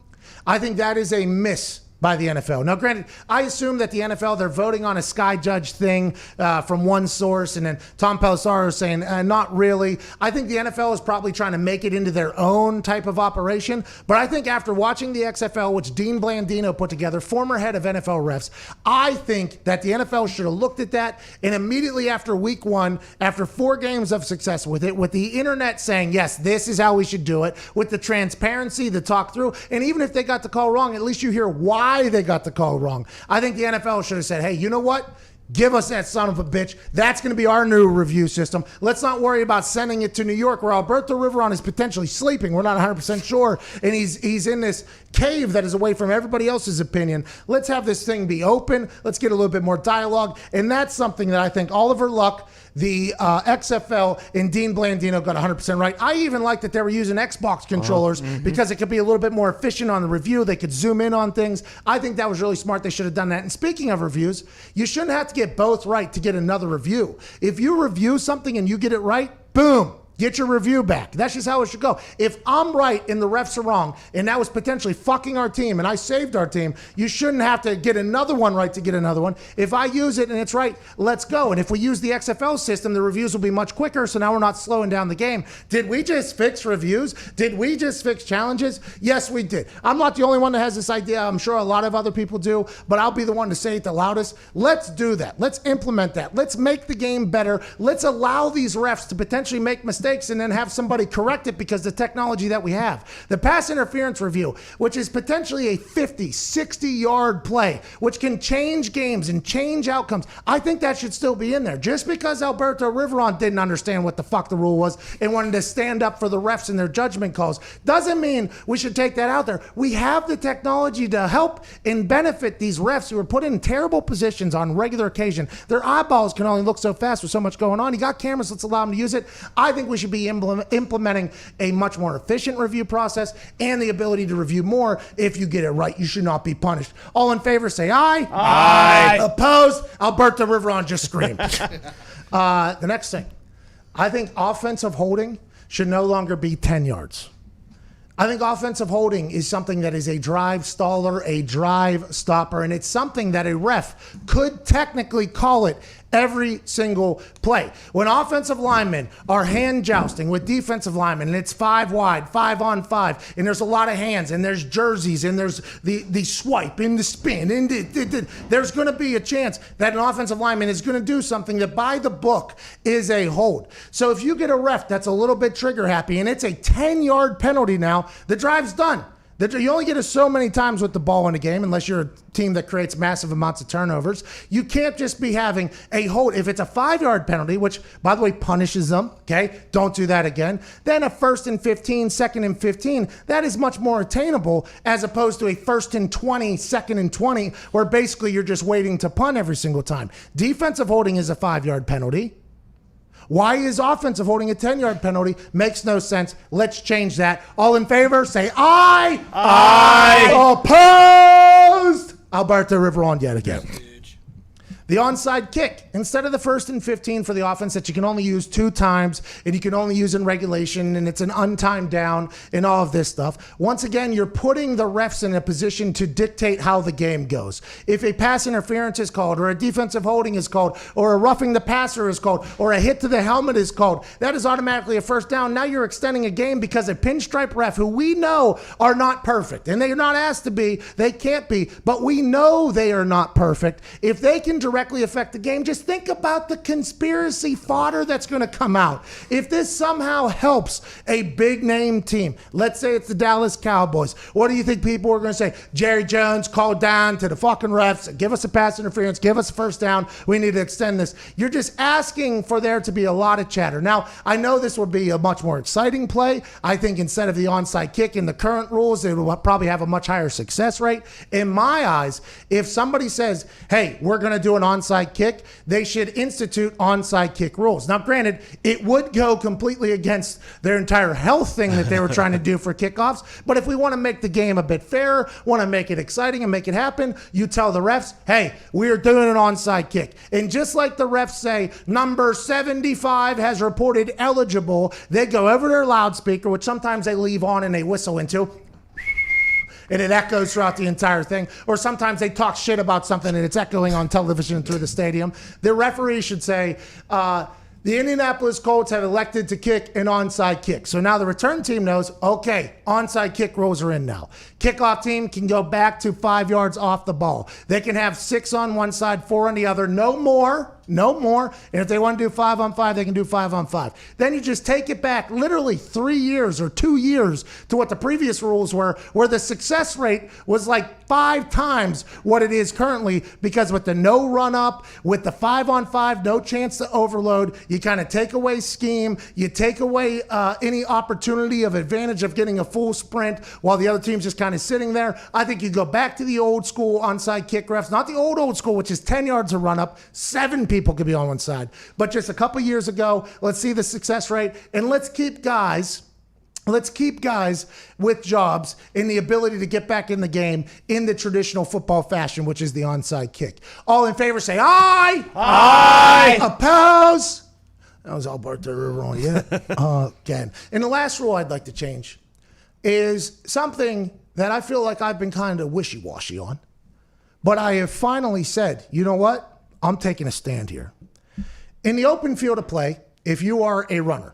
I think that is a miss by the NFL. Now, granted, I assume that the NFL, they're voting on a Sky Judge thing from one source, and then Tom Pelissaro is saying, not really. I think the NFL is probably trying to make it into their own type of operation, but I think after watching the XFL, which Dean Blandino put together, former head of NFL refs, I think that the NFL should have looked at that, and immediately after week 1, after 4 games of success with it, with the internet saying, yes, this is how we should do it, with the transparency, the talk through, and even if they got the call wrong, at least you hear why they got the call wrong. I think the NFL should have said, hey, you know what? Give us that son of a bitch. That's going to be our new review system. Let's not worry about sending it to New York where Alberto Riveron is potentially sleeping. We're not 100% sure. And he's in this cave that is away from everybody else's opinion. Let's have this thing be open. Let's get a little bit more dialogue. And that's something that I think Oliver Luck, the XFL, and Dean Blandino got 100% right. I even like that they were using Xbox controllers because it could be a little bit more efficient on the review. They could zoom in on things. I think that was really smart. They should have done that. And speaking of reviews, you shouldn't have to get both right to get another review. If you review something and you get it right, boom. Get your review back. That's just how it should go. If I'm right and the refs are wrong, and that was potentially fucking our team, and I saved our team, you shouldn't have to get another one right to get another one. If I use it and it's right, let's go. And if we use the XFL system, the reviews will be much quicker, so now we're not slowing down the game. Did we just fix reviews? Did we just fix challenges? Yes, we did. I'm not the only one that has this idea. I'm sure a lot of other people do, but I'll be the one to say it the loudest. Let's do that. Let's implement that. Let's make the game better. Let's allow these refs to potentially make mistakes and then have somebody correct it because the technology that we have. The pass interference review, which is potentially a 50, 60-yard play, which can change games and change outcomes. I think that should still be in there. Just because Alberto Riveron didn't understand what the fuck the rule was and wanted to stand up for the refs and their judgment calls doesn't mean we should take that out there. We have the technology to help and benefit these refs who are put in terrible positions on regular occasion. Their eyeballs can only look so fast with so much going on. You got cameras, let's allow them to use it. I think we should be implementing a much more efficient review process and the ability to review more if you get it right. You should not be punished. All in favor, say aye. Aye. Opposed? Alberto Riveron just screamed. The next thing. I think offensive holding should no longer be 10 yards. I think offensive holding is something that is a drive staller, a drive stopper, and it's something that a ref could technically call it every single play. When offensive linemen are hand jousting with defensive linemen, and it's 5 wide, 5 on 5, and there's a lot of hands, and there's jerseys, and there's the swipe, and the spin, and there's going to be a chance that an offensive lineman is going to do something that by the book is a hold. So if you get a ref that's a little bit trigger happy, and it's a 10-yard penalty now, the drive's done. You only get it so many times with the ball in a game unless you're a team that creates massive amounts of turnovers. You can't just be having a hold. If it's a 5-yard penalty, which, by the way, punishes them, okay? Don't do that again. Then a 1st and 15, 2nd and 15, that is much more attainable as opposed to a 1st and 20, 2nd and 20, where basically you're just waiting to punt every single time. Defensive holding is a 5-yard penalty. Why is offensive holding a 10-yard penalty? Makes no sense. Let's change that. All in favor, say aye. Aye. Opposed? Alberto Riveron yet again. The onside kick, instead of the 1st and 15 for the offense that you can only use 2 times and you can only use in regulation and it's an untimed down and all of this stuff. Once again, you're putting the refs in a position to dictate how the game goes. If a pass interference is called or a defensive holding is called or a roughing the passer is called or a hit to the helmet is called, that is automatically a first down. Now you're extending a game because a pinstripe ref, who we know are not perfect, and they're not asked to be, they can't be, but we know they are not perfect. If they can directly affect the game, just think about the conspiracy fodder that's going to come out. If this somehow helps a big name team, let's say it's the Dallas Cowboys, what do you think people are going to say? Jerry Jones called down to the fucking refs, give us a pass interference, give us a first down, we need to extend this. You're just asking for there to be a lot of chatter. Now, I know this would be a much more exciting play. I think instead of the onside kick in the current rules, it will probably have a much higher success rate. In my eyes, if somebody says, hey, we're going to do an onside kick, they should institute onside kick rules. Now, granted, it would go completely against their entire health thing that they were trying to do for kickoffs, but if we want to make the game a bit fairer, want to make it exciting and make it happen, you tell the refs, hey, we're doing an onside kick. And just like the refs say, number 75 has reported eligible, they go over their loudspeaker, which sometimes they leave on and they whistle into, and it echoes throughout the entire thing. Or sometimes they talk shit about something and it's echoing on television through the stadium. The referee should say, the Indianapolis Colts have elected to kick an onside kick. So now the return team knows, okay, onside kick rules are in now. Kickoff team can go back to 5 yards off the ball. They can have 6 on one side, 4 on the other, no more. And if they want to do 5 on 5, they can do 5 on 5. Then you just take it back literally 3 years or 2 years to what the previous rules were, where the success rate was like 5 times what it is currently, because with the no run up, with the 5 on 5, no chance to overload, you kind of take away scheme, you take away any opportunity of advantage of getting a full sprint while the other team's just kind of sitting there. I think you go back to the old school onside kick refs, not the old school, which is 10 yards of run up, 7 people could be on one side. But just a couple years ago, let's see the success rate, and let's keep guys with jobs in the ability to get back in the game in the traditional football fashion, which is the onside kick. All in favor say aye. Aye. Oppose. That was all Bart the River on you. Again. And the last rule I'd like to change is something that I feel like I've been kind of wishy-washy on. But I have finally said, you know what? I'm taking a stand here. In the open field of play, if you are a runner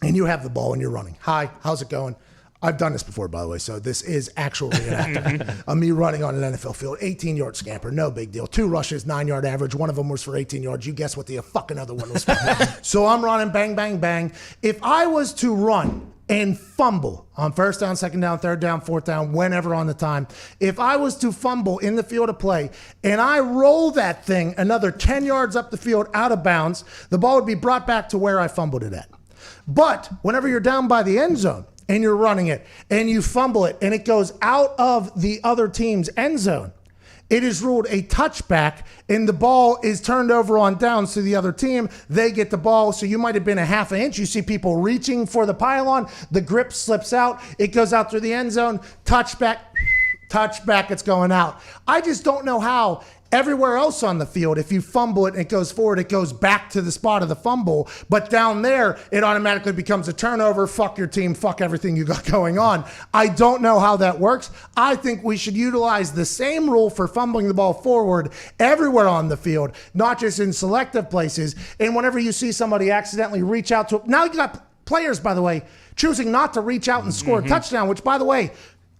and you have the ball and you're running, hi, how's it going? I've done this before, by the way, so this is actual reenactment. Me running on an NFL field, 18-yard scamper, no big deal. 2 rushes, 9-yard average. One of them was for 18 yards. You guess what the fucking other one was for. So I'm running, bang, bang, bang. If I was to run and fumble on first down, second down, third down, fourth down, whenever on the time, if I was to fumble in the field of play and I roll that thing another 10 yards up the field out of bounds, the ball would be brought back to where I fumbled it at. But whenever you're down by the end zone and you're running it and you fumble it and it goes out of the other team's end zone, it is ruled a touchback and the ball is turned over on downs to the other team. They get the ball. So you might have been a half an inch. You see people reaching for the pylon. The grip slips out. It goes out through the end zone. Touchback, it's going out. I just don't know how everywhere else on the field, if you fumble it and it goes forward, it goes back to the spot of the fumble. But down there, it automatically becomes a turnover. Fuck your team. Fuck everything you got going on. I don't know how that works. I think we should utilize the same rule for fumbling the ball forward everywhere on the field, not just in selective places. And whenever you see somebody accidentally reach out to, now you got players, by the way, choosing not to reach out and score a touchdown, which, by the way,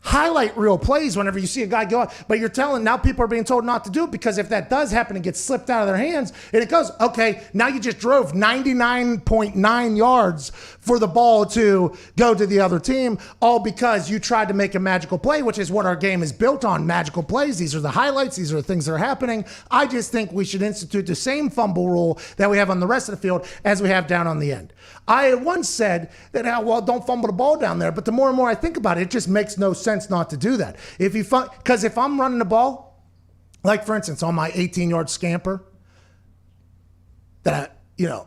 highlight real plays whenever you see a guy go up, but you're telling, now people are being told not to do it, because if that does happen and gets slipped out of their hands and it goes, okay, now you just drove 99.9 yards for the ball to go to the other team, all because you tried to make a magical play, which is what our game is built on, magical plays. These are the highlights. These are the things that are happening. I just think we should institute the same fumble rule that we have on the rest of the field as we have down on the end. I had once said that, well, don't fumble the ball down there, but the more and more I think about it, it just makes no sense not to do that. Because if I'm running the ball, like for instance, on my 18-yard scamper that I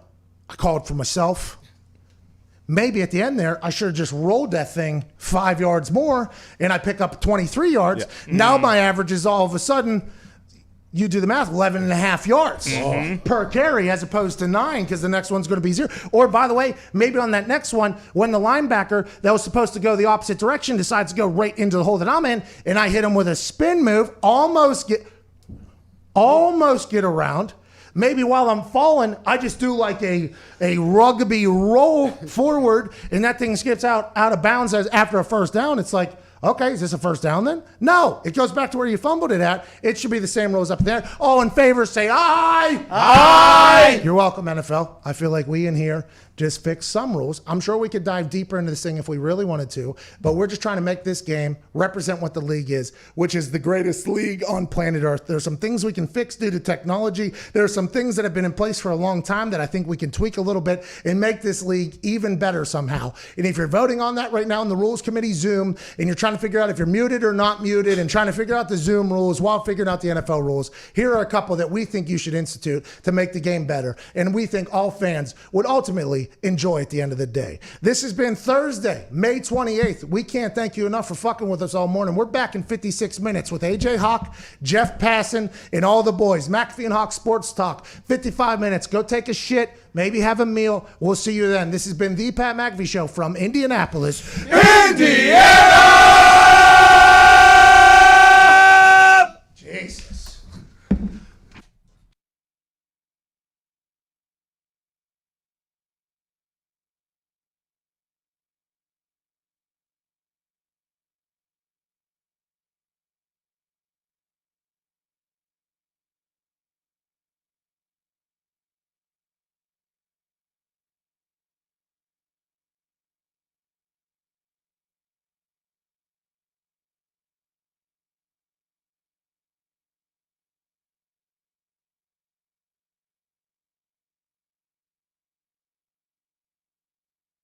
called for myself, maybe at the end there, I should have just rolled that thing 5 yards more and I pick up 23 yards. Yeah. Now my average is all of a sudden, you do the math, 11 and a half yards per carry as opposed to 9 because the next one's going to be 0. Or, by the way, maybe on that next one, when the linebacker that was supposed to go the opposite direction decides to go right into the hole that I'm in, and I hit him with a spin move, almost get around. Maybe while I'm falling, I just do like a rugby roll forward, and that thing skips out of bounds after a first down. It's like, okay, is this a first down then? No, it goes back to where you fumbled it at. It should be the same rules up there. All in favor, say aye. Aye. You're welcome, NFL. I feel like we in here just fix some rules. I'm sure we could dive deeper into this thing if we really wanted to, but we're just trying to make this game represent what the league is, which is the greatest league on planet Earth. There's some things we can fix due to technology. There are some things that have been in place for a long time that I think we can tweak a little bit and make this league even better somehow. And if you're voting on that right now in the Rules Committee Zoom, and you're trying to figure out if you're muted or not muted and trying to figure out the Zoom rules while figuring out the NFL rules, here are a couple that we think you should institute to make the game better. And we think all fans would ultimately enjoy at the end of the day. This has been Thursday, May 28th. We can't thank you enough for fucking with us all morning. We're back in 56 minutes with AJ Hawk, Jeff Passan, and all the boys. McAfee and Hawk Sports Talk. 55 minutes. Go take a shit. Maybe have a meal. We'll see you then. This has been the Pat McAfee Show from Indianapolis, Indiana!